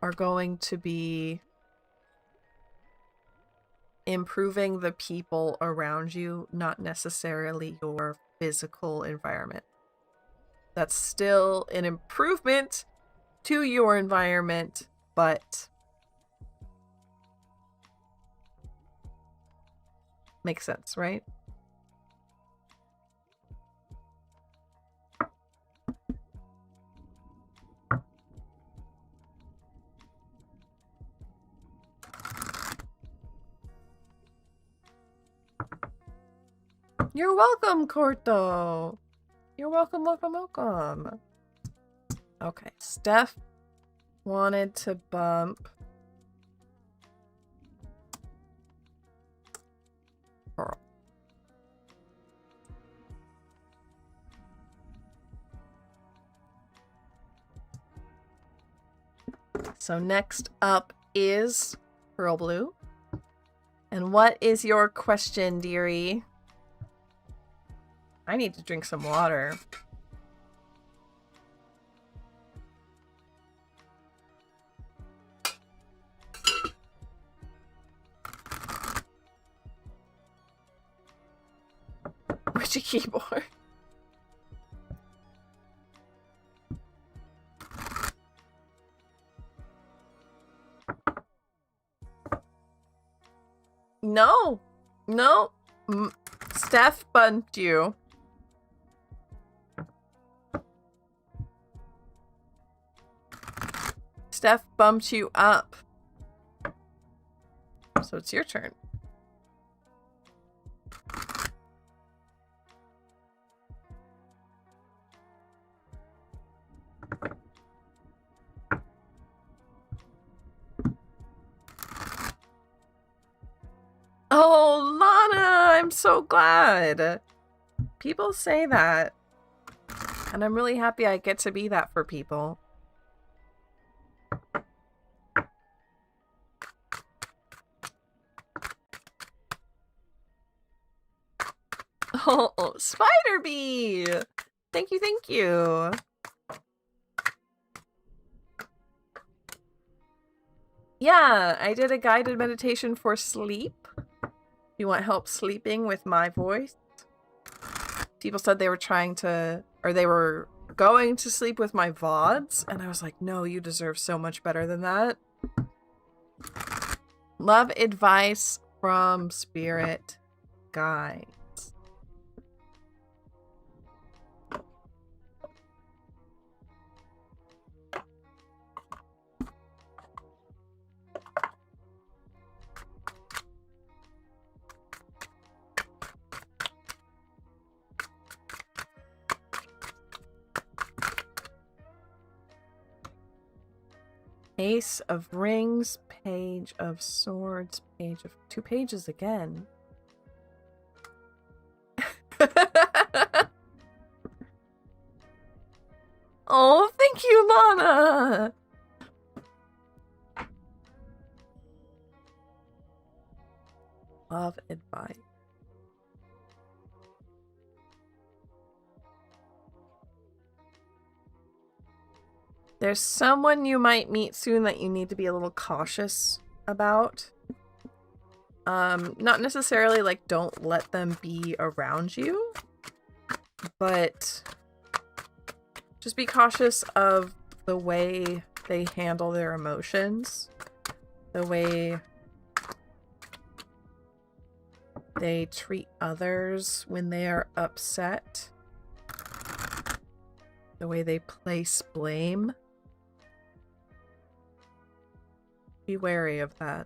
are going to be improving the people around you, not necessarily your physical environment. That's still an improvement to your environment, but makes sense, right? You're welcome, Corto. You're welcome, welcome, welcome. Okay, Steph wanted to bump Pearl. So next up is Pearl Blue. And what is your question, dearie? I need to drink some water. Witchy keyboard. No. No. Steph bumped you. Steph bumped you up. So it's your turn. Oh, Lana, I'm so glad. People say that. And I'm really happy I get to be that for people. Oh, Spider Bee! Thank you, thank you. Yeah, I did a guided meditation for sleep. You want help sleeping with my voice? People said they were trying to, or they were going to sleep with my VODs, and I was like, no, you deserve so much better than that. Love advice from spirit guides. Ace of Rings, Page of Swords, Page of... 2 pages again. Thank you, Lana! Love advice. There's someone you might meet soon that you need to be a little cautious about. Not necessarily like don't let them be around you, but just be cautious of the way they handle their emotions, the way they treat others when they are upset, the way they place blame. Be wary of that.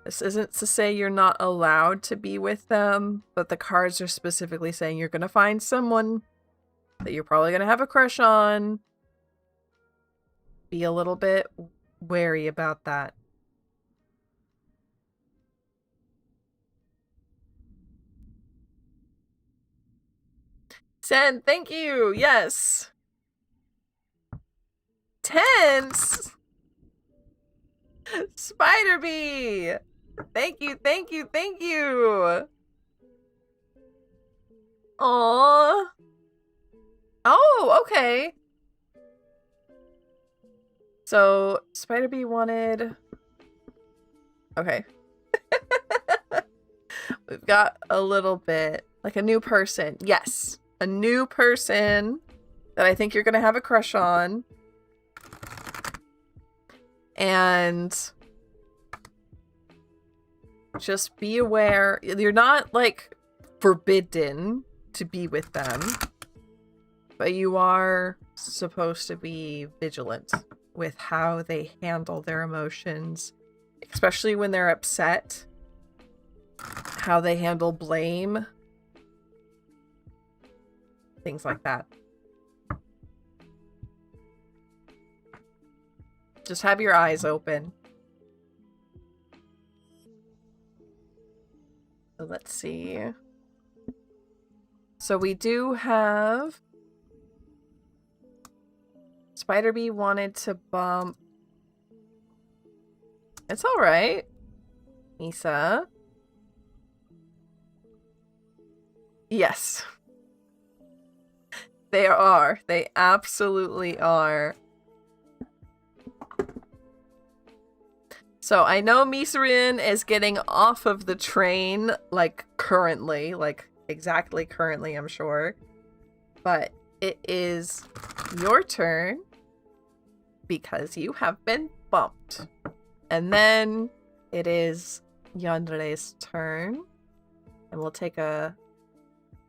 This isn't to say you're not allowed to be with them, but the cards are specifically saying you're going to find someone that you're probably going to have a crush on. Be a little bit wary about that. Sen, thank you. Yes. Tense. Spider Bee. Thank you, thank you, thank you. Aww. Oh, okay. So, Spider Bee wanted... Okay. We've got a little bit... Like a new person. Yes. A new person that I think you're going to have a crush on. And... just be aware. You're not, like, forbidden to be with them. But you are supposed to be vigilant with how they handle their emotions. Especially when they're upset. How they handle blame. Things like that. Just have your eyes open. So let's see. So we do have... Spider Bee wanted to bump... It's alright. Misa. Yes. They are. They absolutely are. So I know Misarin is getting off of the train, like, currently. Like, exactly currently, I'm sure. But it is your turn because you have been bumped. And then it is Yandere's turn. And we'll take a...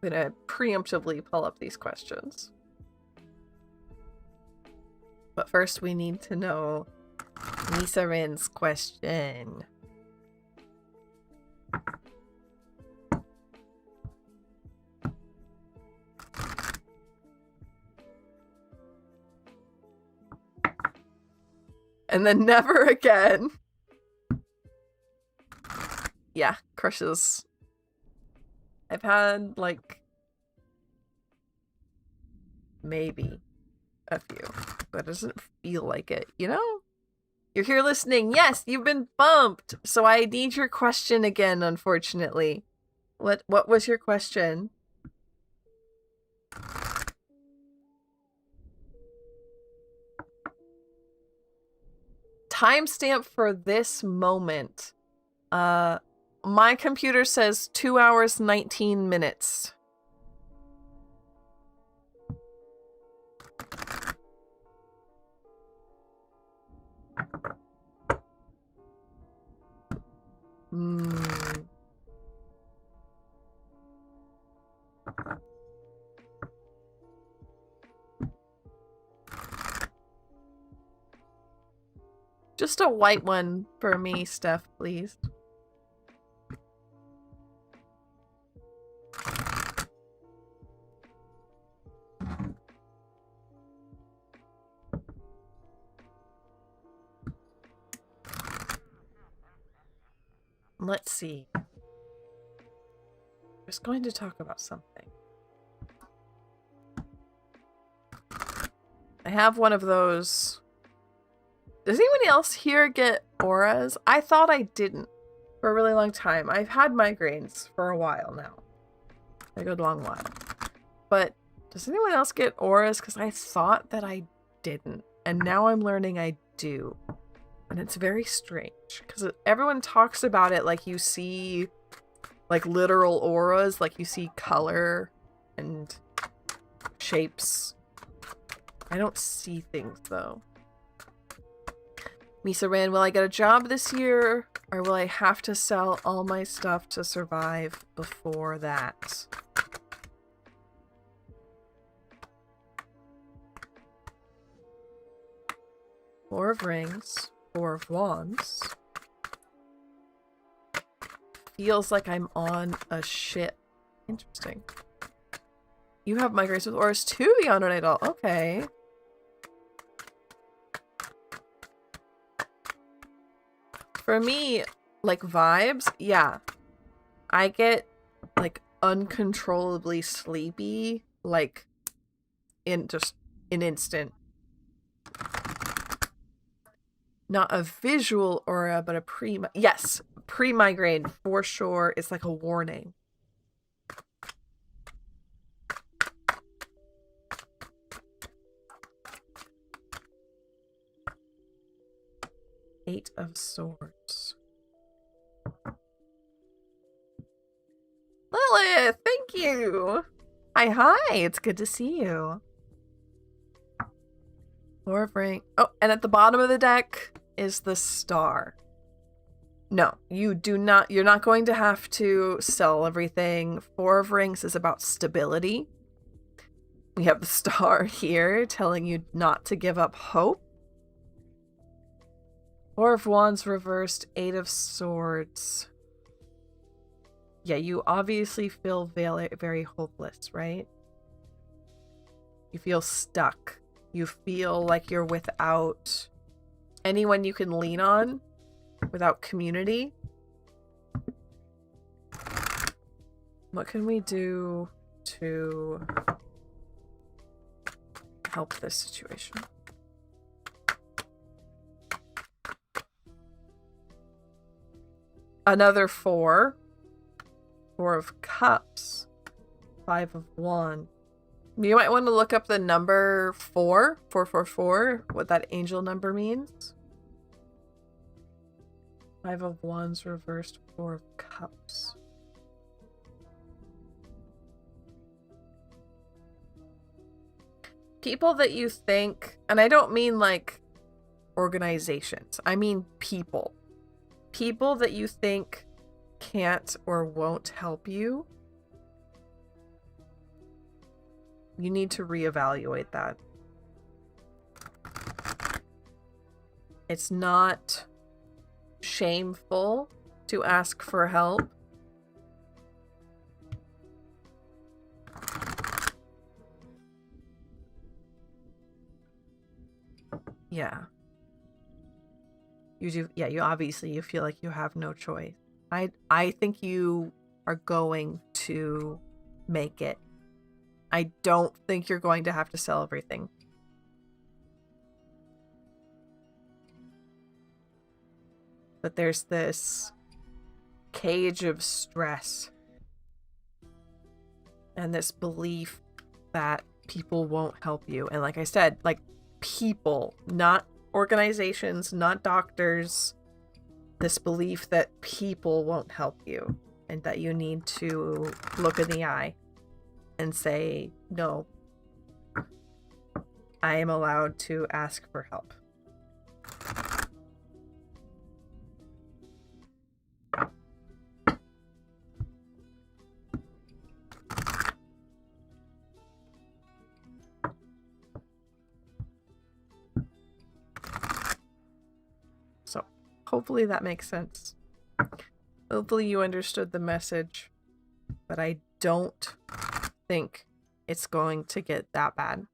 I'm gonna preemptively pull up these questions. But first we need to know Misarin's question. And then never again. Yeah, crushes. I've had, like, maybe a few, but it doesn't feel like it, you know? You're here listening. Yes, you've been bumped. So I need your question again, unfortunately. What was your question? Timestamp for this moment. My computer says 2 hours, 19 minutes. Just a white one for me, Steph, please. Let's see. I was going to talk about something. have one of those. Does anybody else here get auras? I thought I didn't for a really long time. I've had migraines for a while now. A good long while. But does anyone else get auras? Because I thought that I didn't. And now I'm learning I do. And it's very strange. Because everyone talks about it like you see like literal auras. Like you see color and shapes. I don't see things though. Misa Ran, will I get a job this year? Or will I have to sell all my stuff to survive before that? Four of Rings, Four of Wands. Feels like I'm on a ship. Interesting. You have migraines with auras too, Yandere doll. Okay. For me, like vibes, yeah. I get like uncontrollably sleepy, like in just an instant. Not a visual aura, but a yes, pre-migraine for sure. It's like a warning. Eight of Swords. Lilith, thank you. Hi, it's good to see you. Four of Rings. Oh, and at the bottom of the deck is the Star. No, you do not. You're not going to have to sell everything. Four of Rings is about stability. We have the Star here telling you not to give up hope. Four of Wands reversed, Eight of Swords. Yeah, you obviously feel very hopeless, right? You feel stuck. You feel like you're without anyone you can lean on, without community. What can we do to help this situation? Another four. Four of Cups. Five of Wands. You might want to look up the number 444, what that angel number means. Five of Wands reversed, Four of Cups. People that you think, and I don't mean like organizations, I mean people. People that you think can't or won't help you. You need to reevaluate that. It's not shameful to ask for help. Yeah. You do. Yeah, you obviously you feel like you have no choice. I think you are going to make it. I don't think you're going to have to sell everything. But there's this cage of stress and this belief that people won't help you. And like I said, like people, not organizations, not doctors. This belief that people won't help you and that you need to look in the eye and say, no, I am allowed to ask for help. So, hopefully that makes sense. Hopefully you understood the message, but I don't think it's going to get that bad.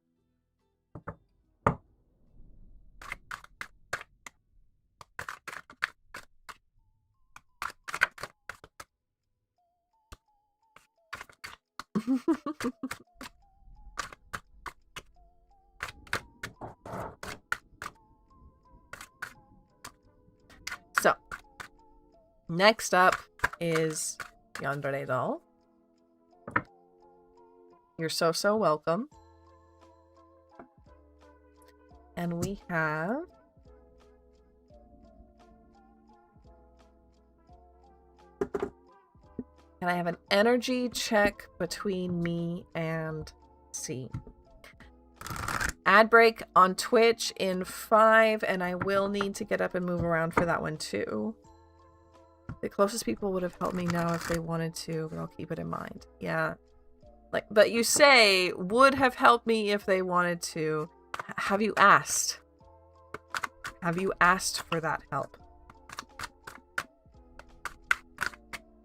Next up is Yandere doll. You're so welcome. And we have and I have an energy check between me and C. Ad break on Twitch in 5, and I will need to get up and move around for that one too. The closest people would have helped me now if they wanted to, but I'll keep it in mind. Yeah. Like, but you say would have helped me if they wanted to. Have you asked? Have you asked for that help?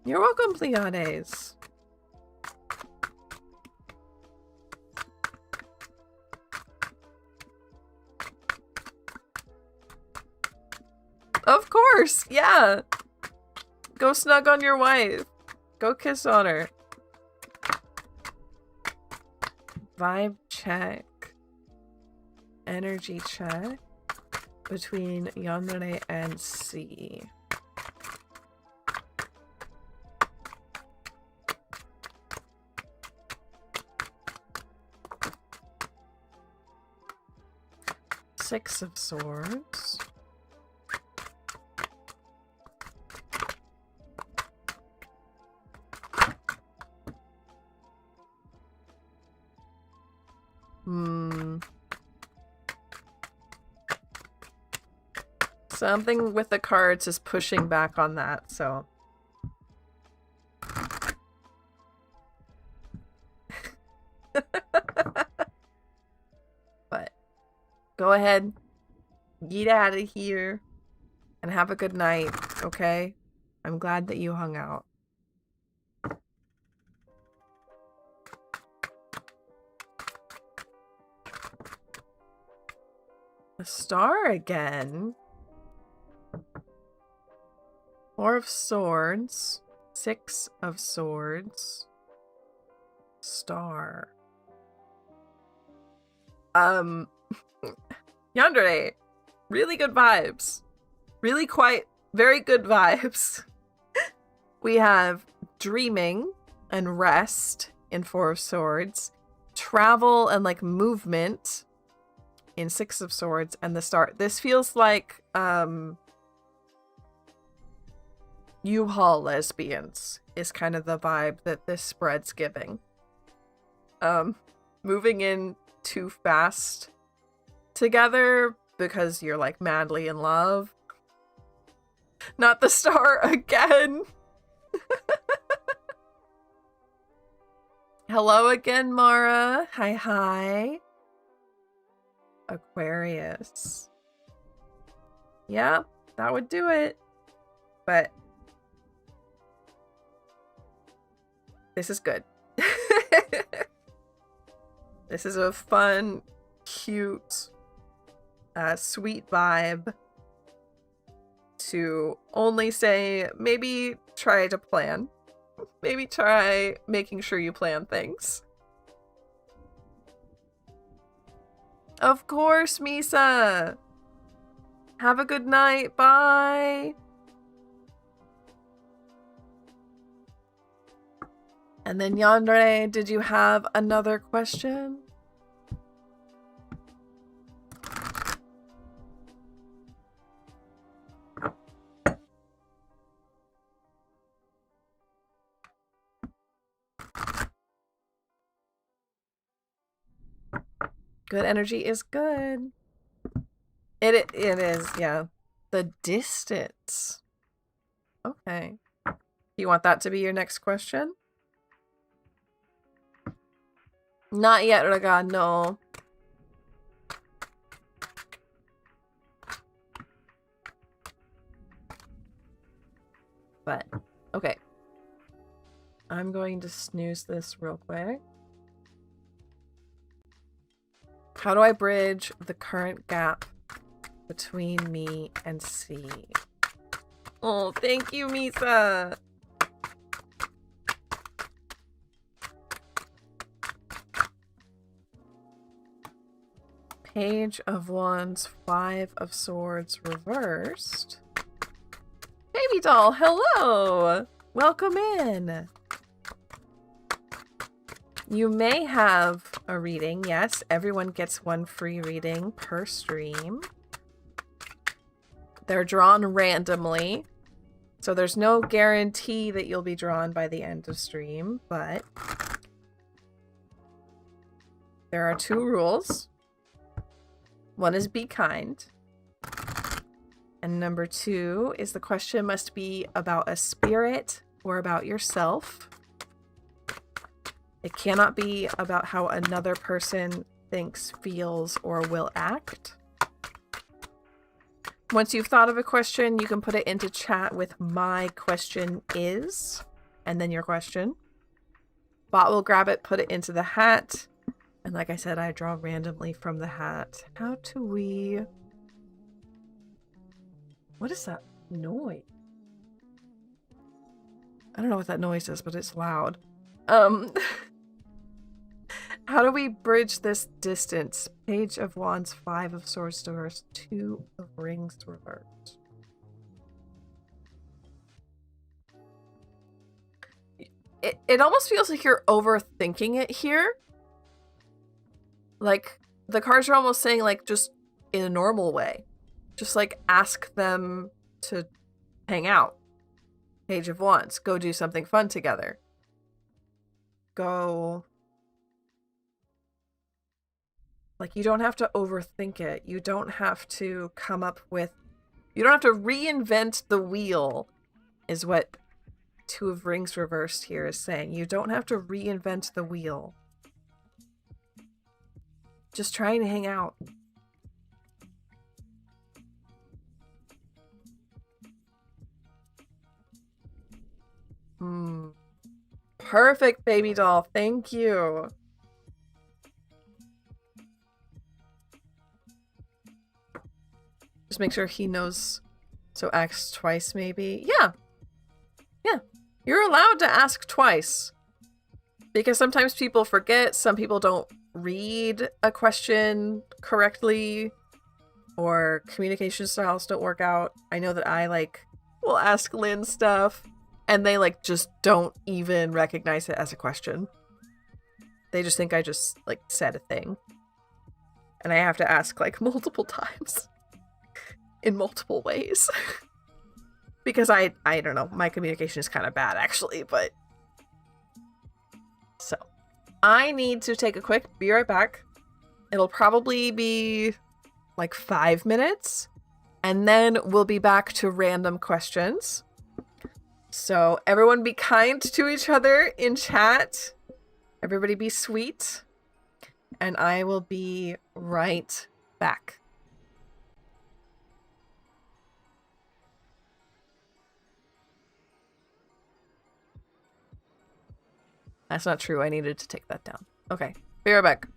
You're welcome, Pleiades. Of course, yeah. Go snug on your wife. Go kiss on her. Vibe check. Energy check. Between Yandere and C. Six of Swords. Something with the cards is pushing back on that, so. But go ahead, get out of here, and have a good night, okay? I'm glad that you hung out. A star again. Four of Swords. Six of Swords. Star. Yandere. Really good vibes. Really quite very good vibes. We have dreaming and rest in Four of Swords. Travel and like movement in Six of Swords and the star. This feels like U-Haul lesbians is kind of the vibe that this spread's giving. Moving in too fast together because you're like madly in love. Not the star again. Hello again, Mara. Hi. Aquarius. Yeah, that would do it. But this is good. This is a fun, cute, sweet vibe to only say maybe try to plan. Maybe try making sure you plan things. Of course, Misa. Have a good night. Bye. And then Yandere, did you have another question? Good energy is good. It is, yeah. The distance. Okay. You want that to be your next question? Not yet, Raga, no. But, okay. I'm going to snooze this real quick. How do I bridge the current gap between me and C? Oh, thank you, Misa. Page of Wands, Five of Swords reversed. Maybe Baby doll, hello! Welcome in. You may have a reading, yes. Everyone gets one free reading per stream. They're drawn randomly. So there's no guarantee that you'll be drawn by the end of stream, but there are 2 rules. One is be kind. And number 2 is the question must be about a spirit or about yourself. It cannot be about how another person thinks, feels, or will act. Once you've thought of a question, you can put it into chat with "my question is," and then your question. Bot will grab it, put it into the hat, and like I said, I draw randomly from the hat. How do we... What is that noise? I don't know what that noise is, but it's loud. How do we bridge this distance? Page of Wands, 5 of Swords reversed, 2 of Rings reversed. It almost feels like you're overthinking it here. Like, the cards are almost saying, like, just in a normal way. Just, like, ask them to hang out. Page of Wands, go do something fun together. Go... Like, you don't have to overthink it. You don't have to come up with... You don't have to reinvent the wheel, is what 2 of Rings reversed here is saying. You don't have to reinvent the wheel. Just trying to hang out. Perfect, baby doll. Thank you. Just make sure he knows. So ask twice, maybe. Yeah. Yeah. You're allowed to ask twice. Because sometimes people forget. Some people don't read a question correctly. Or communication styles don't work out. I know that I, like, will ask Lynn stuff. And they, like, just don't even recognize it as a question. They just think I just, like, said a thing. And I have to ask, like, multiple times. In multiple ways. Because I don't know, my communication is kind of bad actually, but... So, I need to take a quick, be right back. It'll probably be like 5 minutes, and then we'll be back to random questions. So, everyone be kind to each other in chat. Everybody be sweet. And I will be right back. That's not true. I needed to take that down. Okay. Be right back.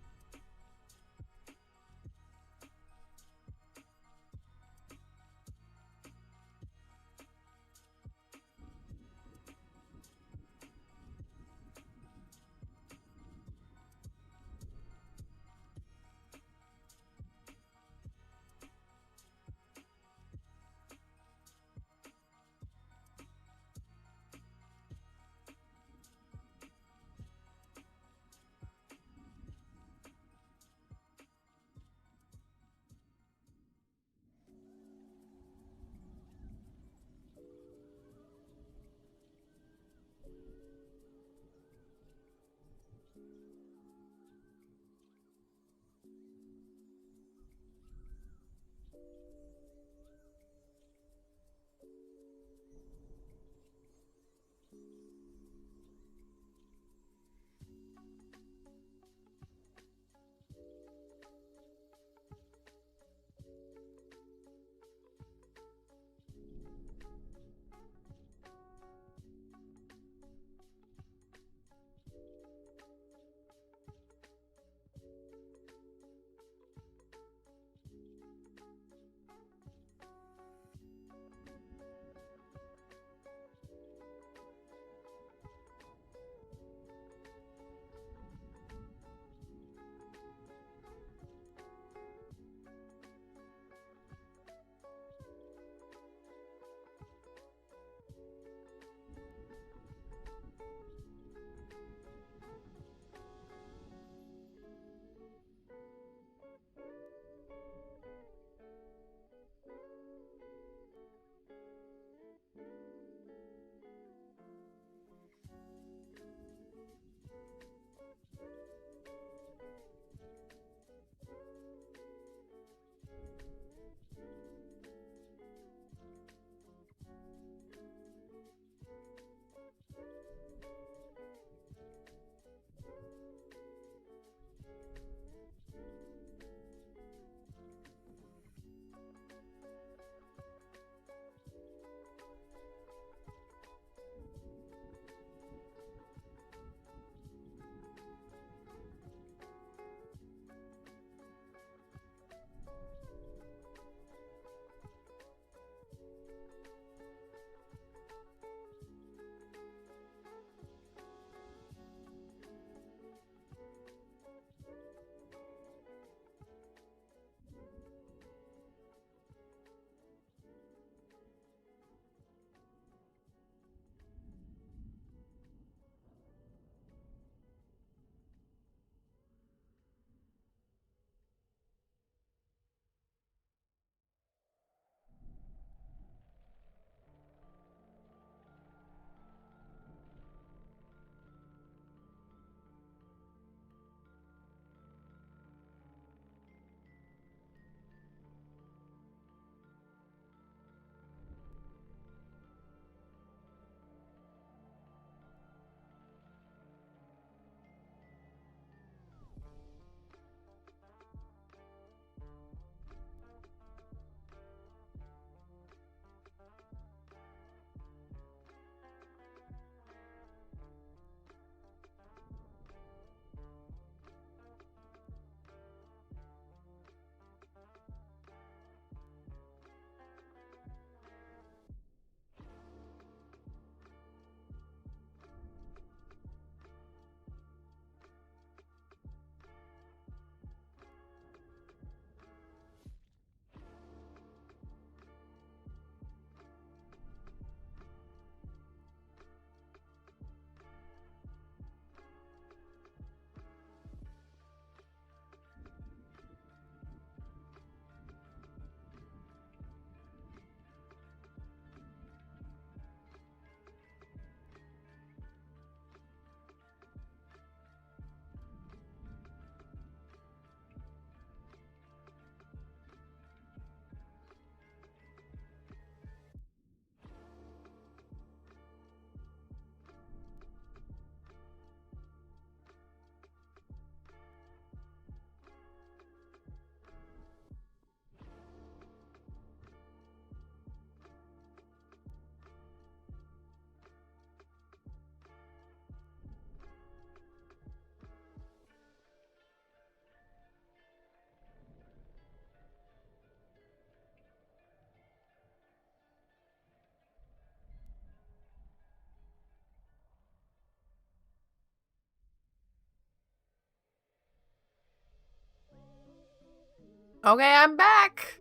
Okay, I'm back.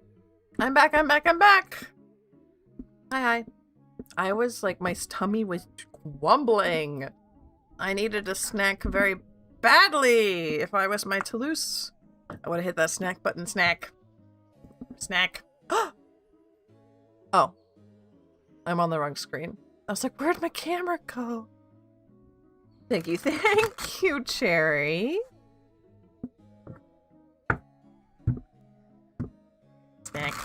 I'm back. Hi. I was like, my tummy was grumbling. I needed a snack very badly. If I was my Toulouse, I would have hit that snack button. Snack. Oh. I'm on the wrong screen. I was like, where'd my camera go? Thank you, Cherry. Snack.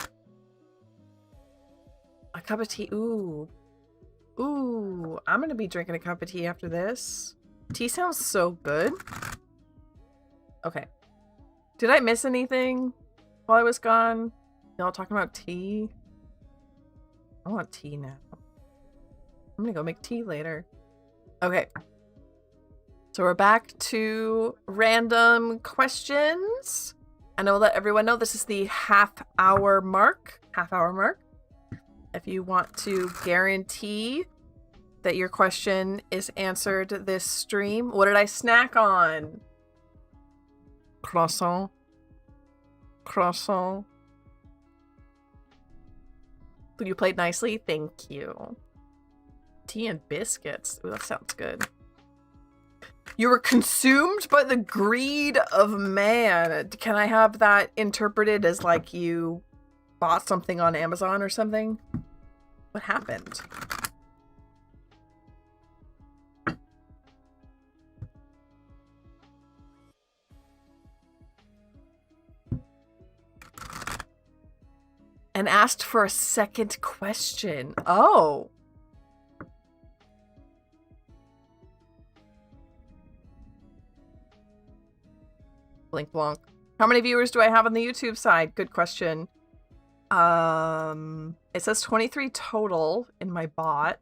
A cup of tea. Ooh, I'm gonna be drinking a cup of tea after this. Tea sounds so good. Okay. Did I miss anything while I was gone? Y'all talking about tea? I want tea now. I'm gonna go make tea later. Okay. So we're back to random questions. And I will let everyone know this is the half-hour mark. If you want to guarantee that your question is answered this stream. What did I snack on? Croissant. You played nicely? Thank you. Tea and biscuits. Ooh, that sounds good. You were consumed by the greed of man. Can I have that interpreted as like you bought something on Amazon or something? What happened? And asked for a second question. Oh. Blink Blanc. How many viewers do I have on the YouTube side? Good question. It says 23 total in my bot,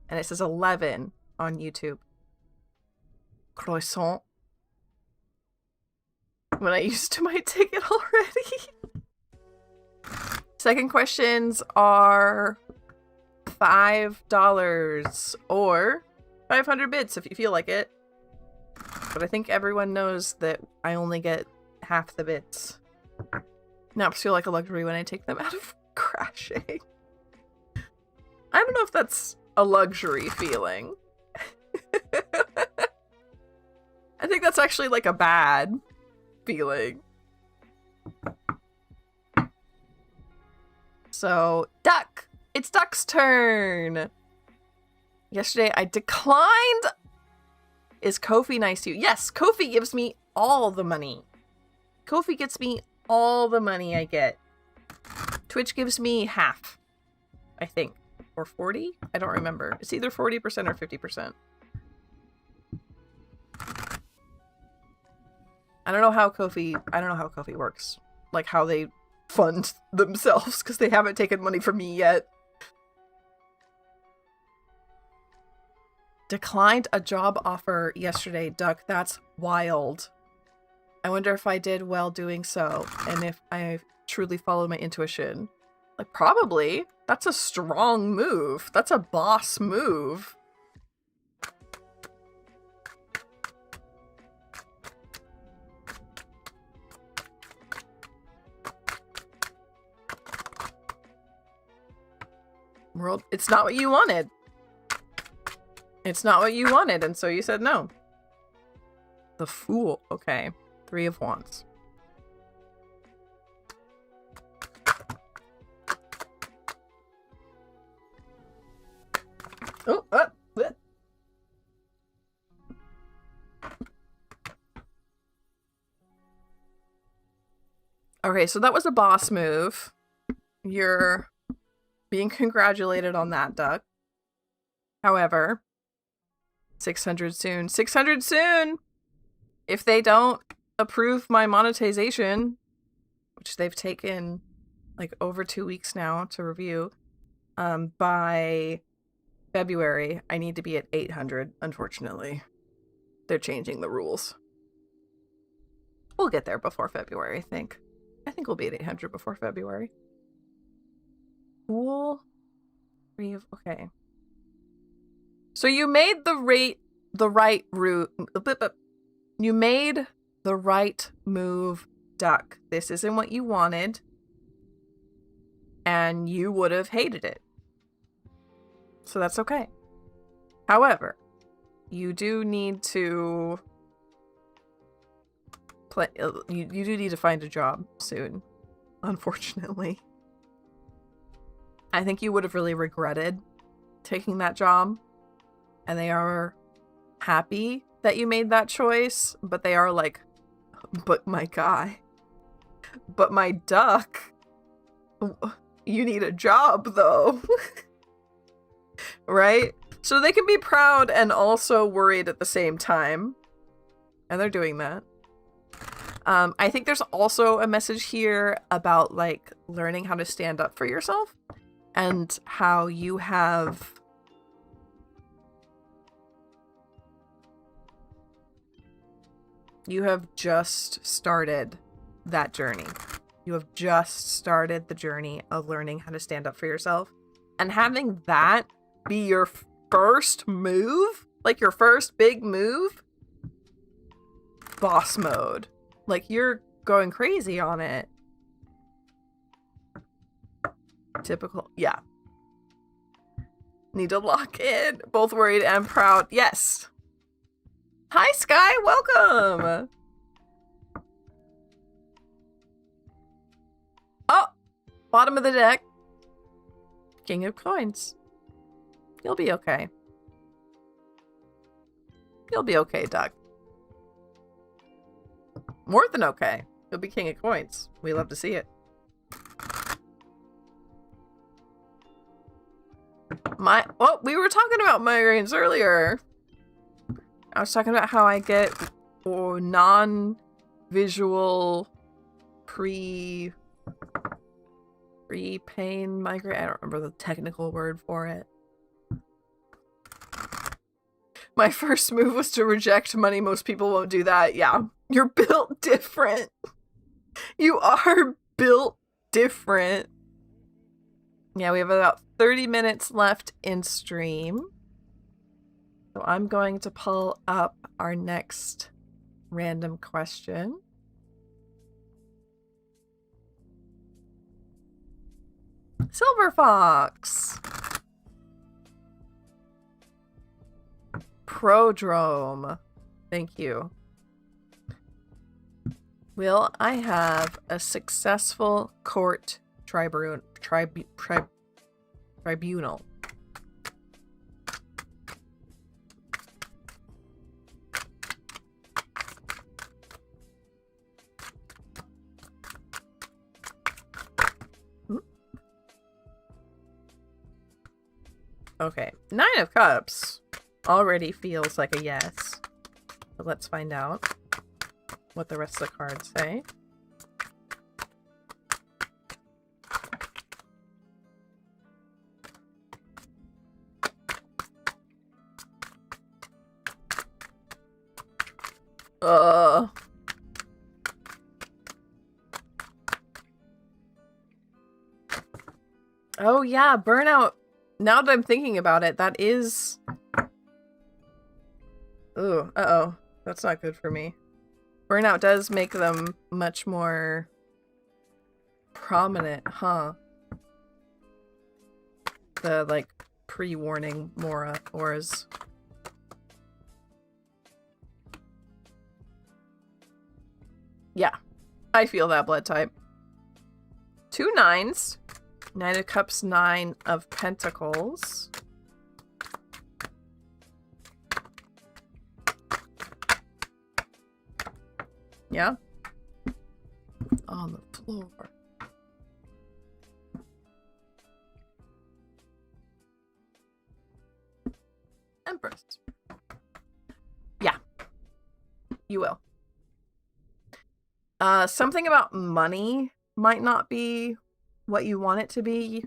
and it says 11 on YouTube. Croissant. When I used my ticket already. Second questions are $5 or 500 bits if you feel like it. But I think everyone knows that I only get half the bits. Naps feel like a luxury when I take them out of crashing. I don't know if that's a luxury feeling. I think that's actually like a bad feeling. So, Duck! It's Duck's turn! Yesterday I declined... Is Ko-fi nice to you? Yes, Ko-fi gives me all the money. Ko-fi gets me all the money I get. Twitch gives me half, I think. Or 40? I don't remember. It's either 40% or 50%. I don't know how Ko-fi works. Like how they fund themselves, because they haven't taken money from me yet. Declined a job offer yesterday, Duck. That's wild. I wonder if I did well doing so, and if I truly followed my intuition. Like, probably. That's a strong move. That's a boss move. World, it's not what you wanted. It's not what you wanted, and so you said no. The Fool. Okay. 3 of Wands. Oh, okay, so that was a boss move. You're being congratulated on that, Duck. However, 600 soon. 600 soon! If they don't approve my monetization, which they've taken like over 2 weeks now to review, by February, I need to be at 800, unfortunately. They're changing the rules. We'll get there before February, I think. I think we'll be at 800 before February. Cool. Okay. So you made the right route. You made the right move Duck, this isn't what you wanted, and you would have hated it. So that's okay. However, you do need to you do need to find a job soon, unfortunately. I think you would have really regretted taking that job, and they are happy that you made that choice, but they are like, but my guy, but my duck, you need a job though. Right? So they can be proud and also worried at the same time, and they're doing that. I think there's also a message here about like learning how to stand up for yourself, and how you have just started that journey. You have just started the journey of learning how to stand up for yourself, and having that be your first move, like your first big move, boss mode. Like, you're going crazy on it. Typical. Yeah. Need to lock in. Both worried and proud. Yes. Hi, Sky. Welcome. Oh, bottom of the deck. King of coins. You'll be okay. You'll be okay, Duck. More than okay. You'll be king of coins. We love to see it. Oh, we were talking about migraines earlier. I was talking about how I get non-visual pre-pain migraine. I don't remember the technical word for it. My first move was to reject money. Most people won't do that. Yeah. You're built different. You are built different. Yeah, we have about 30 minutes left in stream. So I'm going to pull up our next random question. Silver Fox. Prodrome. Thank you. Will I have a successful court tribunal? Okay, 9 of Cups already feels like a yes. But let's find out what the rest of the cards say. Oh yeah, burnout. Now that I'm thinking about it, that is... Ooh, uh-oh. That's not good for me. Burnout does make them much more prominent, huh? The, like, pre-warning auras. Yeah, I feel that blood type. 2 9s. 9 of Cups, 9 of Pentacles. Yeah. On the floor. Empress. Yeah. You will. Something about money might not be what you want it to be.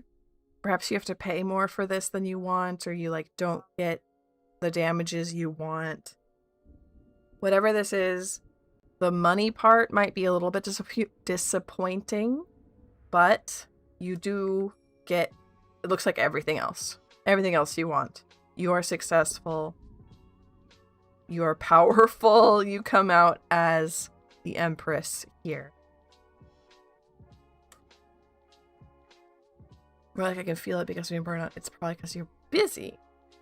Perhaps you have to pay more for this than you want, or you like don't get the damages you want. Whatever this is, the money part might be a little bit disappointing, but you do get, it looks like everything else. Everything else you want. You are successful. You are powerful. You come out as the Empress here. Or like I can feel it because you're burnt out. It's probably because you're busy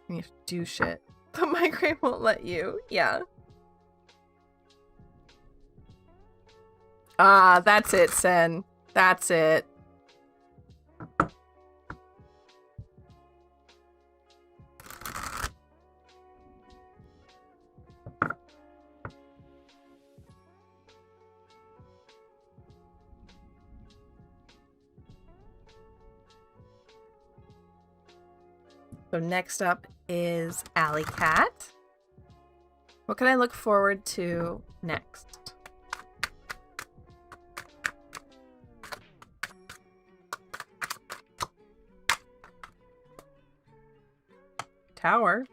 and you have to do shit. The migraine won't let you. Yeah. Ah, that's it, Sen. That's it. So next up is Alley Cat. What can I look forward to next? Tower.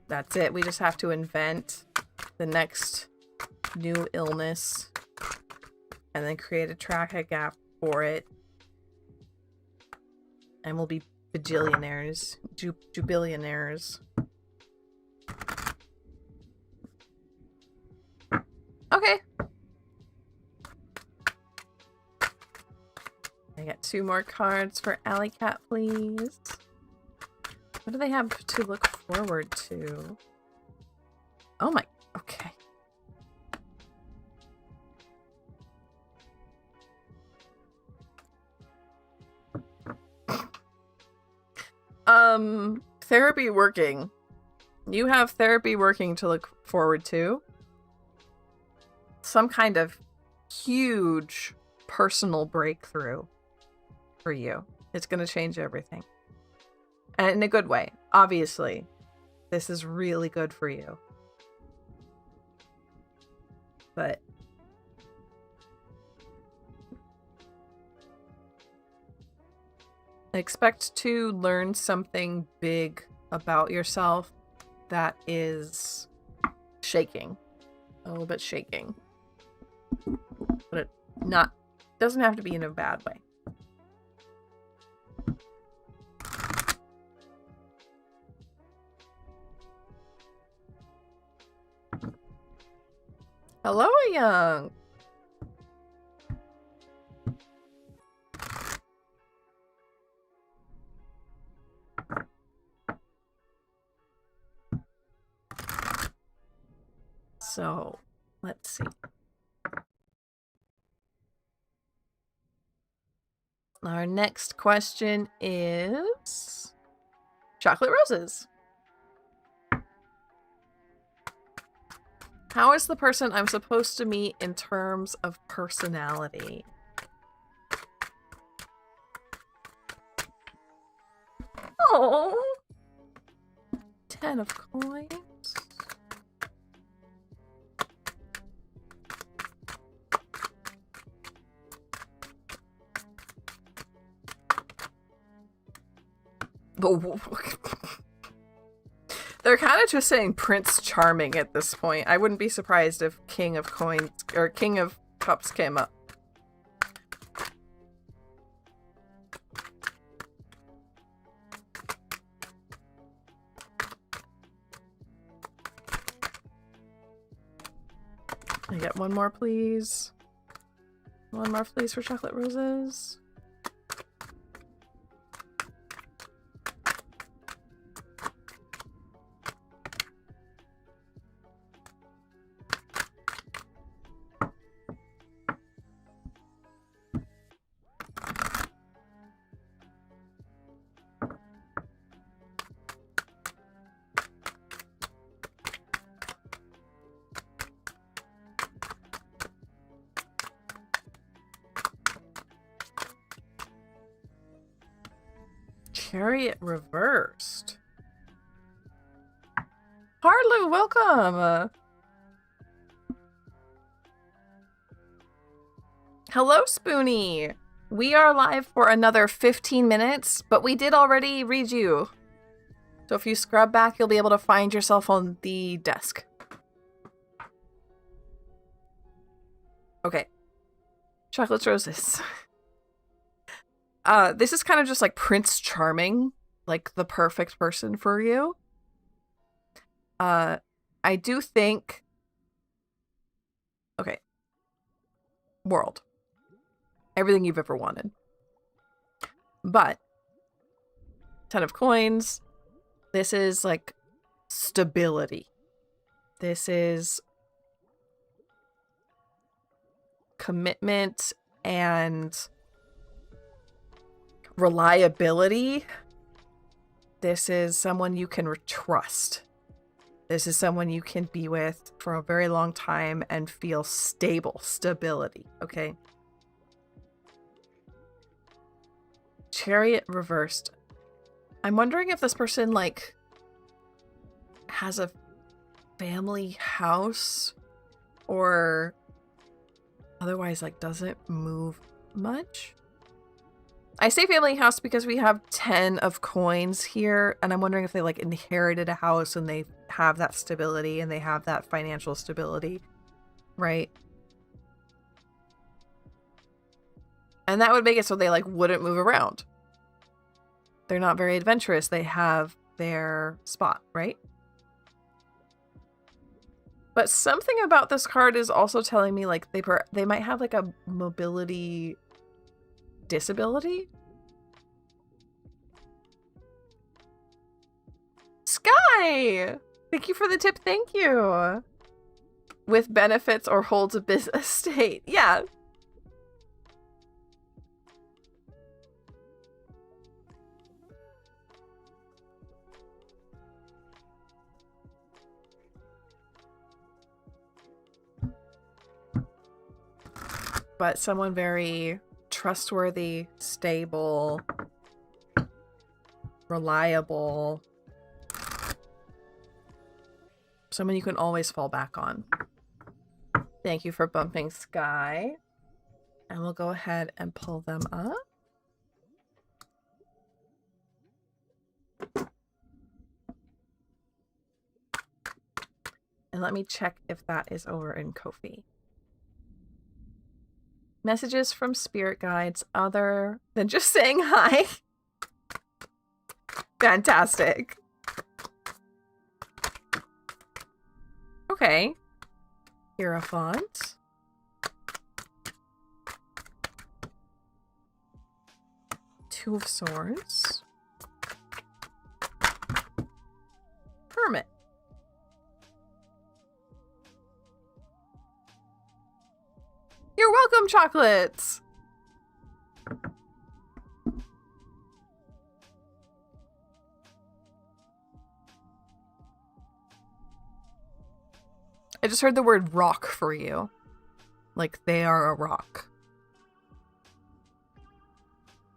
That's it. We just have to invent the next new illness and then create a traffic gap for it. And we'll be bajillionaires. Jubilionaires. Okay. I got 2 more cards for Alley Cat, please. What do they have to look forward to? Oh my, okay. Therapy working. You have therapy working to look forward to. Some kind of huge personal breakthrough for you. It's going to change everything. And in a good way. Obviously, this is really good for you. But expect to learn something big about yourself that is shaking. A little bit shaking. But it doesn't have to be in a bad way. Hello, Young. So, let's see. Our next question is chocolate roses. How is the person I'm supposed to meet in terms of personality? Oh, 10 of coins. They're kind of just saying Prince Charming at this point. I wouldn't be surprised if King of Coins or King of Cups came up. I get one more, please. One more, please, for chocolate roses. Chariot reversed. Harlu, welcome. Hello, Spoonie. We are live for another 15 minutes, but we did already read you. So if you scrub back, you'll be able to find yourself on the desk. Okay. Chocolates roses. This is kind of just like Prince Charming, like the perfect person for you. I do think... Okay. World. Everything you've ever wanted. But 10 of coins. This is like stability. This is commitment and reliability. This is someone you can trust. This is someone you can be with for a very long time and feel stable. Stability, okay? Chariot reversed. I'm wondering if this person, like, has a family house or otherwise, like, doesn't move much. I say family house because we have 10 of coins here, and I'm wondering if they, like, inherited a house and they have that stability and they have that financial stability, right? And that would make it so they, like, wouldn't move around. They're not very adventurous. They have their spot, right? But something about this card is also telling me, like, they might have, like, a mobility disability? Sky! Thank you for the tip. Thank you. With benefits or holds a business estate. Yeah. But someone very trustworthy, stable, reliable. Someone you can always fall back on. Thank you for bumping Sky. And we'll go ahead and pull them up. And let me check if that is over in Ko-fi. Messages from spirit guides other than just saying hi. Fantastic. Okay. Hierophant. Two of Swords. Hermit. You're welcome, chocolates! I just heard the word rock for you. Like they are a rock.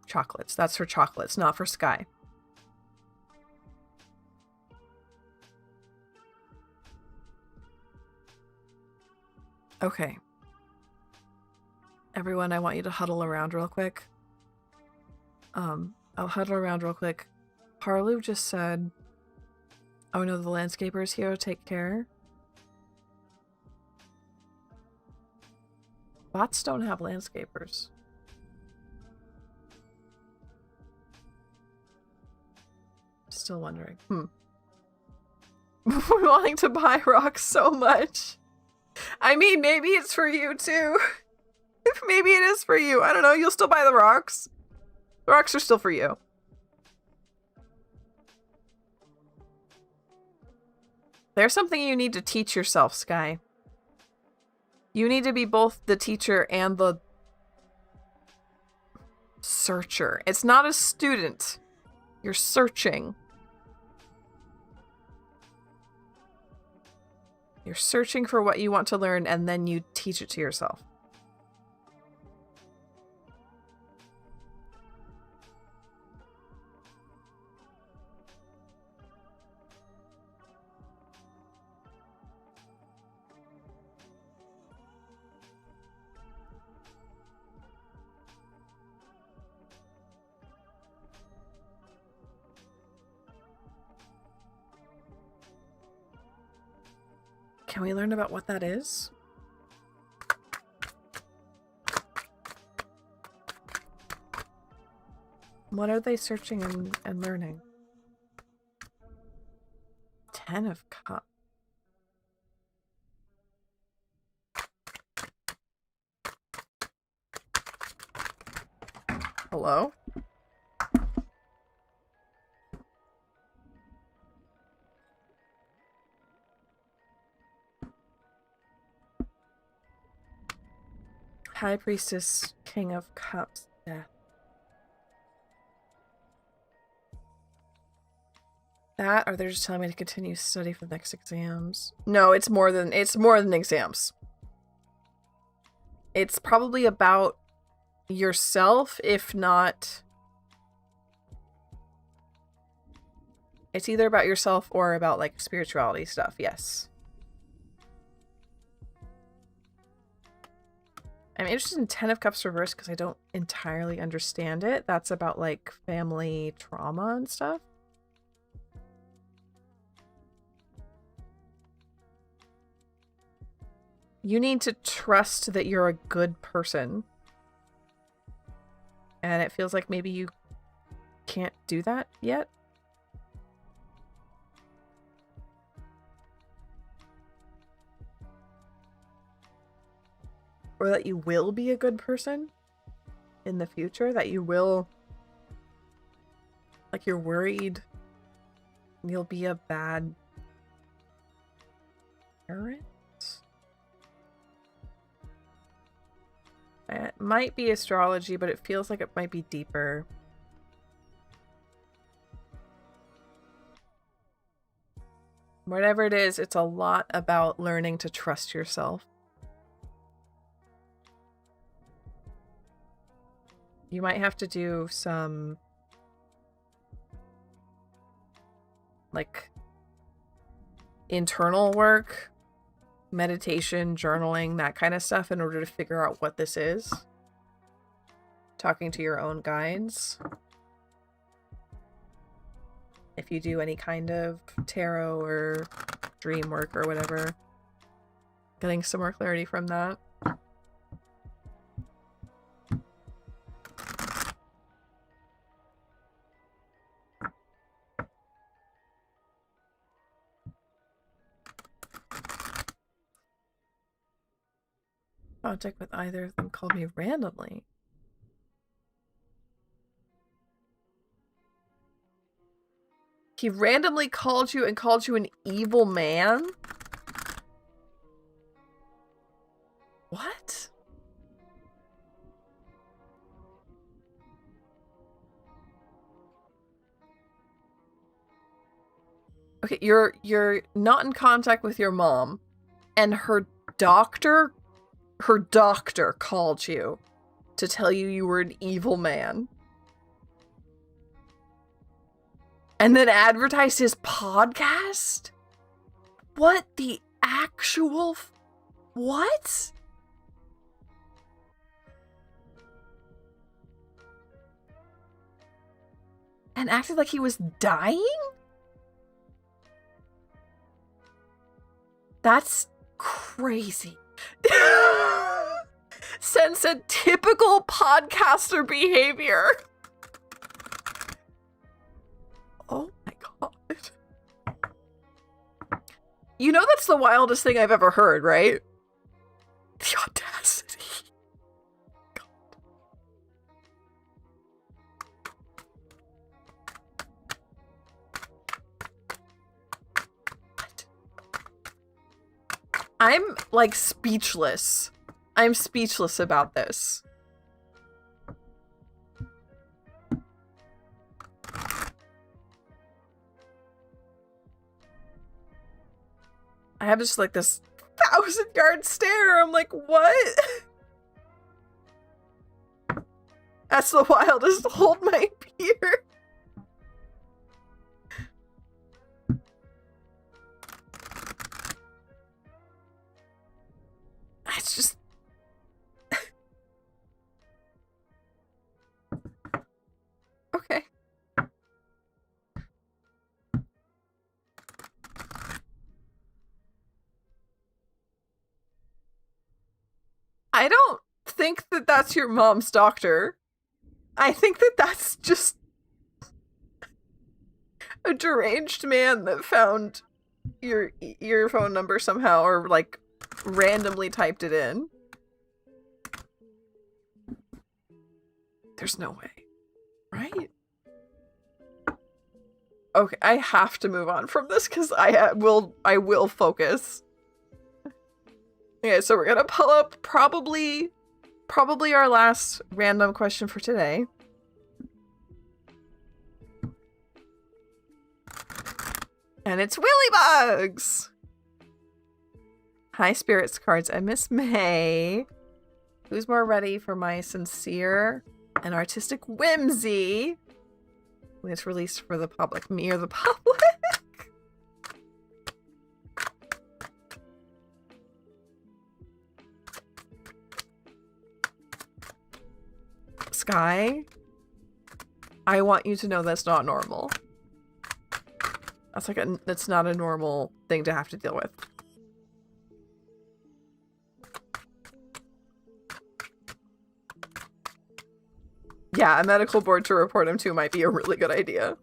Chocolates. That's for chocolates, not for Sky. Okay. Everyone, I want you to huddle around real quick. I'll huddle around real quick. Harlu just said, oh no, the landscaper's here, take care. Bots don't have landscapers. Still wondering. Wanting to buy rocks so much. I mean, maybe it's for you too. Maybe it is for you. I don't know. You'll still buy the rocks. The rocks are still for you. There's something you need to teach yourself, Sky. You need to be both the teacher and the searcher. It's not a student. You're searching. You're searching for what you want to learn, and then you teach it to yourself. Can we learn about what that is? What are they searching and learning? 10 of Cups. Hello? High Priestess, King of Cups, death. That, or they're just telling me to continue study for the next exams. No, it's more than exams. It's probably about yourself, if not... It's either about yourself or about, like, spirituality stuff, yes. I'm interested in Ten of Cups reversed because I don't entirely understand it. That's about, like, family trauma and stuff. You need to trust that you're a good person. And it feels like maybe you can't do that yet. Or that you will be a good person in the future. That you will... Like, you're worried you'll be a bad parent? It might be astrology, but it feels like it might be deeper. Whatever it is, it's a lot about learning to trust yourself. You might have to do some, like, internal work. Meditation, journaling, that kind of stuff in order to figure out what this is. Talking to your own guides. If you do any kind of tarot or dream work or whatever. Getting some more clarity from that. Contact with either of them called me randomly. He randomly called you and called you an evil man? What? Okay, you're not in contact with your mom, and her doctor called you to tell you were an evil man. And then advertised his podcast? What the actual... What? And acted like he was dying? That's crazy. Sense a typical podcaster behavior. Oh my god. You know that's the wildest thing I've ever heard, right? The audacity. God. What? I'm, like, speechless. I'm speechless about this. I have just, like, this 1,000-yard stare. I'm like, what? That's the wildest. Hold my beer. It's just... Okay. I don't think that that's your mom's doctor. I think that that's just a deranged man that found your phone number somehow, or, like, randomly typed it in. There's no way. Right? Okay, I have to move on from this because I will focus. Okay, so we're gonna pull up probably our last random question for today. And it's Willy Bugs! Hi, Spirits Cards and Miss May. Who's more ready for my sincere and artistic whimsy when it's released for the public? Me or the public? Sky, I want you to know that's not normal. That's not a normal thing to have to deal with. Yeah, a medical board to report him to might be a really good idea.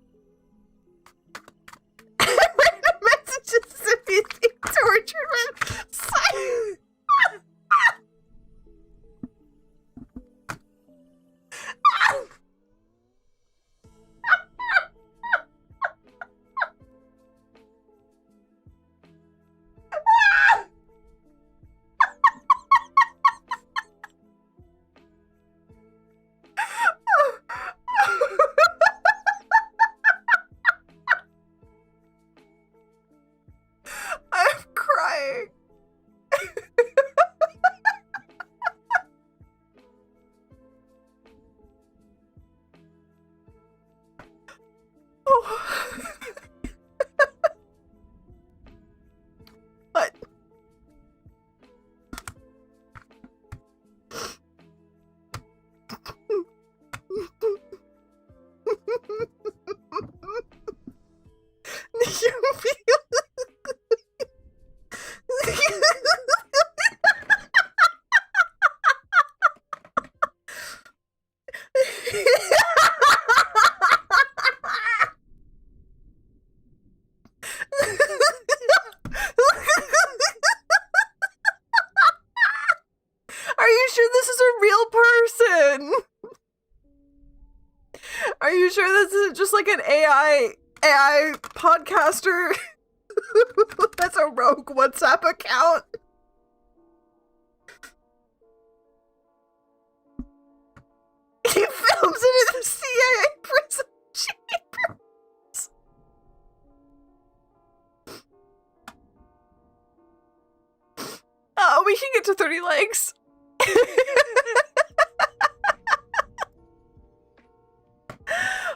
Random messages to be tortured with silence. I'm crying. Oh. What? You feel Are you sure this is a real person? Are you sure this isn't just like an AI podcaster? That's a rogue WhatsApp account. He films it in the CIA prison chambers. Oh, we can get to 30 likes.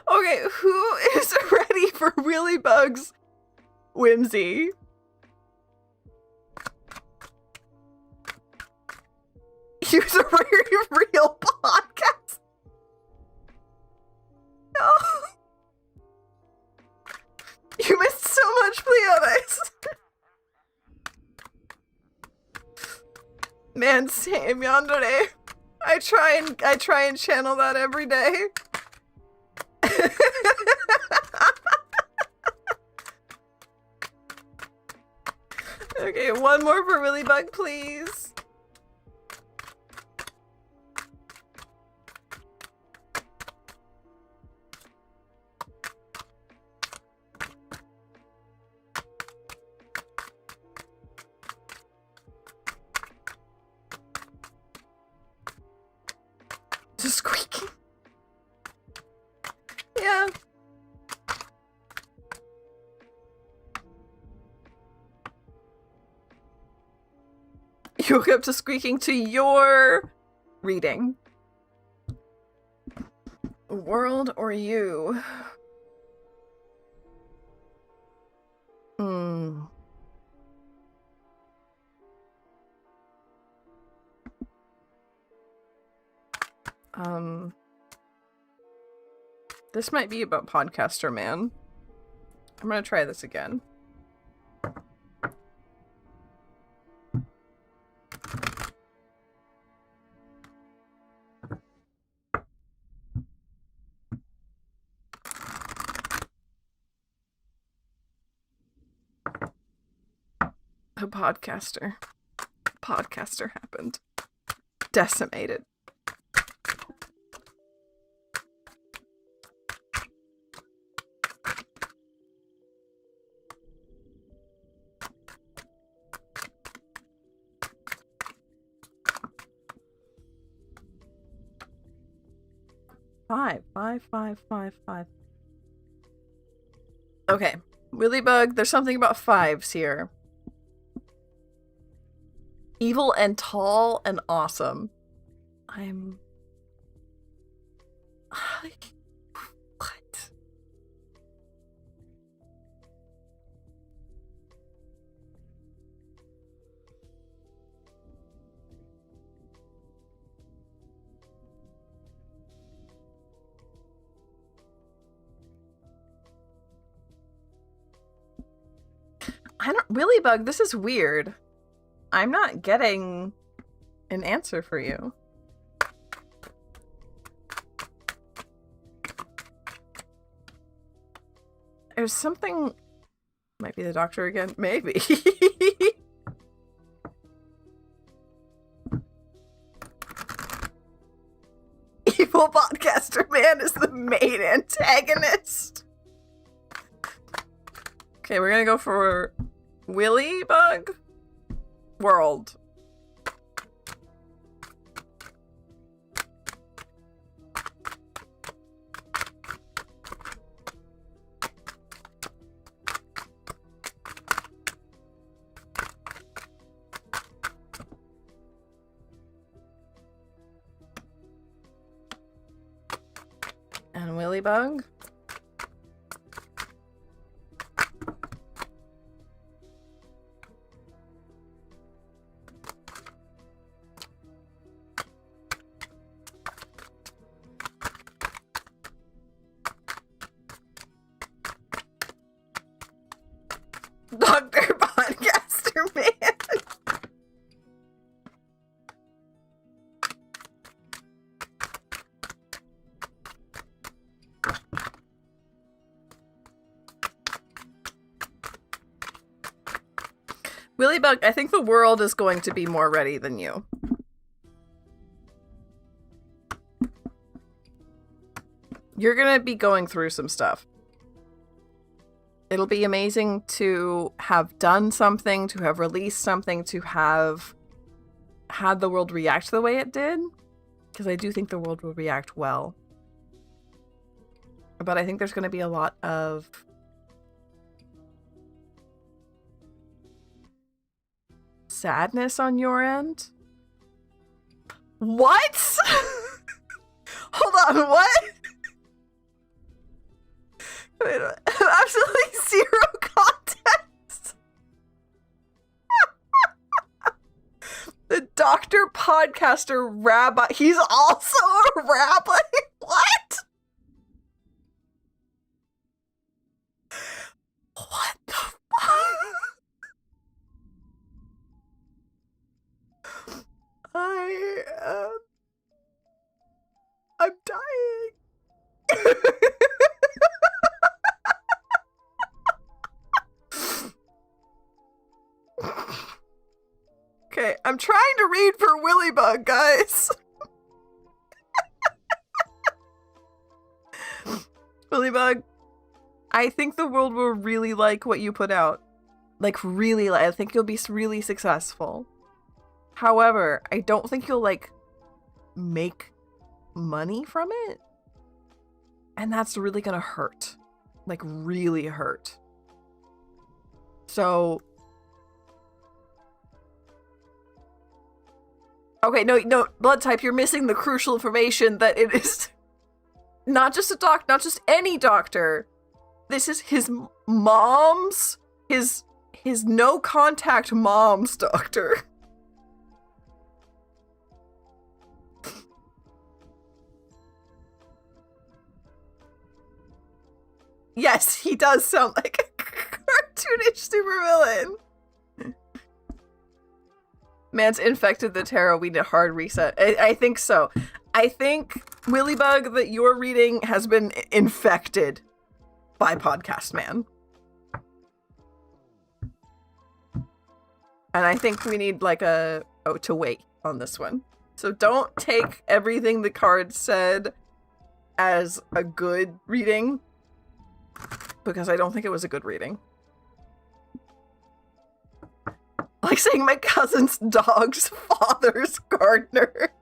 Okay, who is ready for Willy Bugs whimsy? Use a very real podcast. No. You missed so much, Pleonis. Man, same, Yandere. I try and channel that every day. Okay, one more for Willy Bug, please. Just squeaking. Yeah. You woke up to squeaking to your reading. World or you? This might be about Podcaster Man. I'm gonna try this again. A podcaster. Podcaster happened. Decimated. 5, 5, 5, 5, 5. Okay. Willybug, there's something about 5s here. Evil and tall and awesome. I'm... What? Willybug, this is weird. I'm not getting an answer for you. There's something... Might be the doctor again. Maybe. Evil podcaster man is the main antagonist. Okay, we're gonna go for Willybug World. And Willybug. Dr. Podcaster Man. Willybug, I think the world is going to be more ready than you. You're gonna be going through some stuff. It'll be amazing to have done something, to have released something, to have had the world react the way it did. Because I do think the world will react well. But I think there's going to be a lot of sadness on your end. What? Hold on, what? Absolutely zero context. The Dr. Podcaster Rabbi. He's also a rabbi? What? What the fuck? I'm dying. Okay, I'm trying to read for Willybug, guys. Willybug, I think the world will really like what you put out. Like, really, I think you'll be really successful. However, I don't think you'll, like, make money from it. And that's really gonna hurt. Like, really hurt. So... Okay, no, blood type, you're missing the crucial information that it is not just a doc, not just any doctor. This is his mom's, his no contact mom's doctor. Yes, he does sound like a cartoonish supervillain. Man's infected the tarot. We need a hard reset. I think so. I think, Willybug, that your reading has been infected by Podcast Man. And I think we need, like, to wait on this one. So don't take everything the card said as a good reading, because I don't think it was a good reading. Like saying my cousin's dog's father's gardener.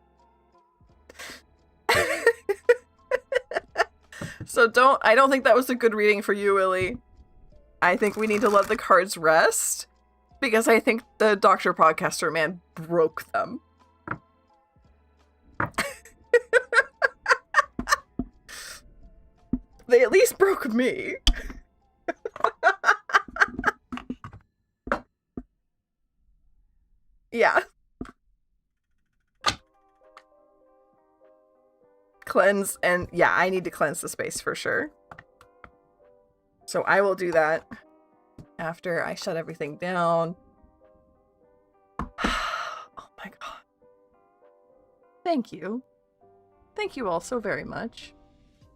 So I don't think that was a good reading for you, Willie. I think we need to let the cards rest because I think the Dr. Podcaster Man broke them. They at least broke me. Yeah. Cleanse, and yeah, I need to cleanse the space for sure. So I will do that after I shut everything down. Oh my god. Thank you. Thank you all so very much.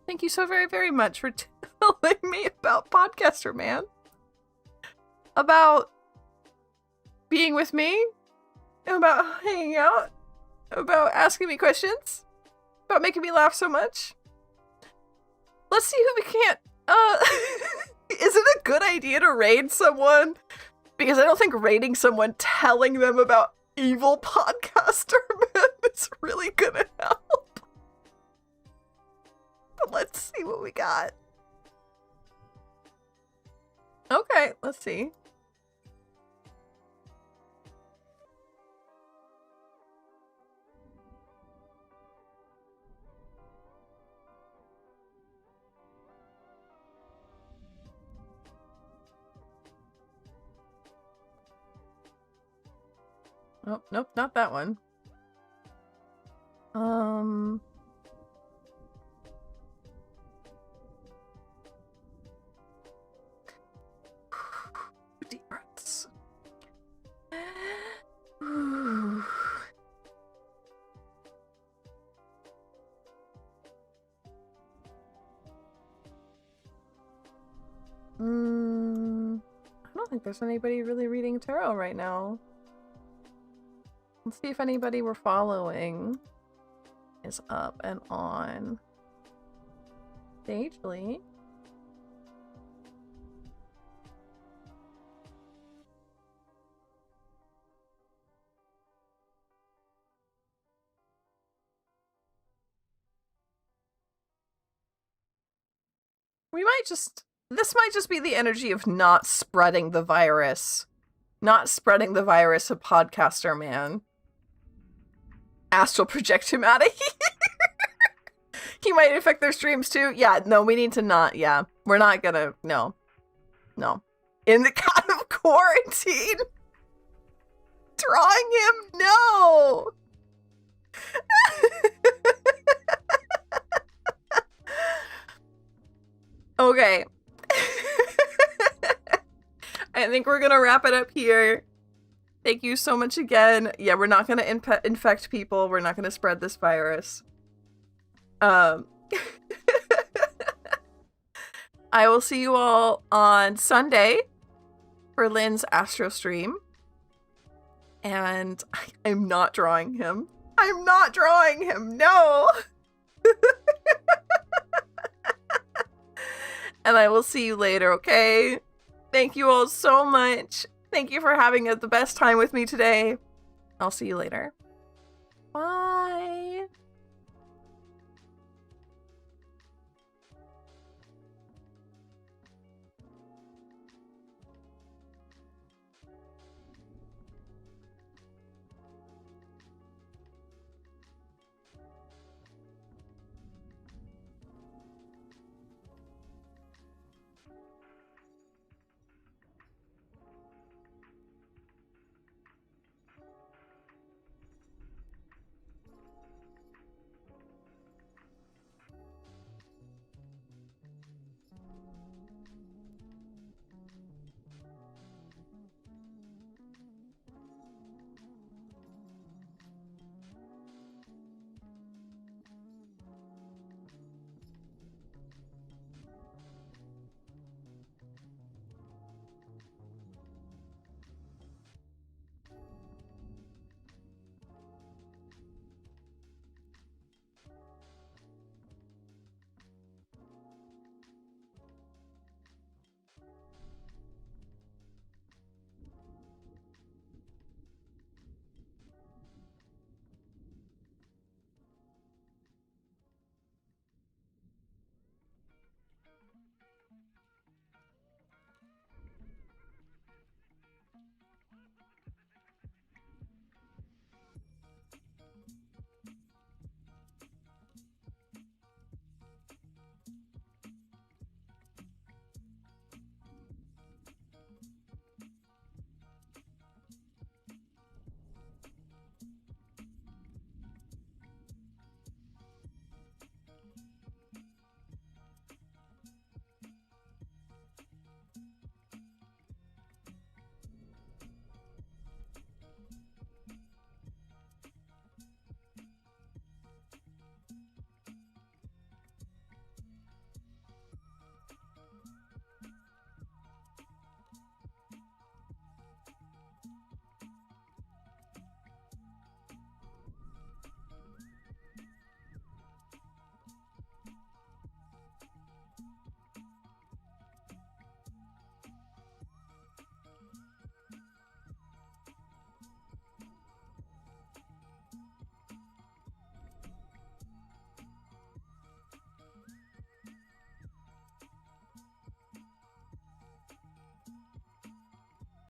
Thank you so very, very much for telling me about Podcaster Man. About being with me. About hanging out. About asking me questions. About making me laugh so much. Let's see who we can't. Is it a good idea to raid someone? Because I don't think raiding someone telling them about evil Podcaster Man is really gonna help. But let's see what we got. Okay, let's see. Oh, nope, not that one. Deep breaths. I don't think there's anybody really reading tarot right now. Let's see if anybody we're following is up and on. Sagely. This might just be the energy of not spreading the virus. Not spreading the virus of Podcaster Man. Astral project him out of here. He might affect their streams too. Yeah, no, we need to not. Yeah, we're not gonna. No. In the kind of quarantine. Drawing him? No. Okay. I think we're gonna wrap it up here. Thank you so much again. Yeah, we're not gonna infect people. We're not gonna spread this virus. I will see you all on Sunday for Lynn's Astro stream. And I'm not drawing him. I'm not drawing him. No. And I will see you later, okay? Thank you all so much. Thank you for having the best time with me today. I'll see you later. Bye.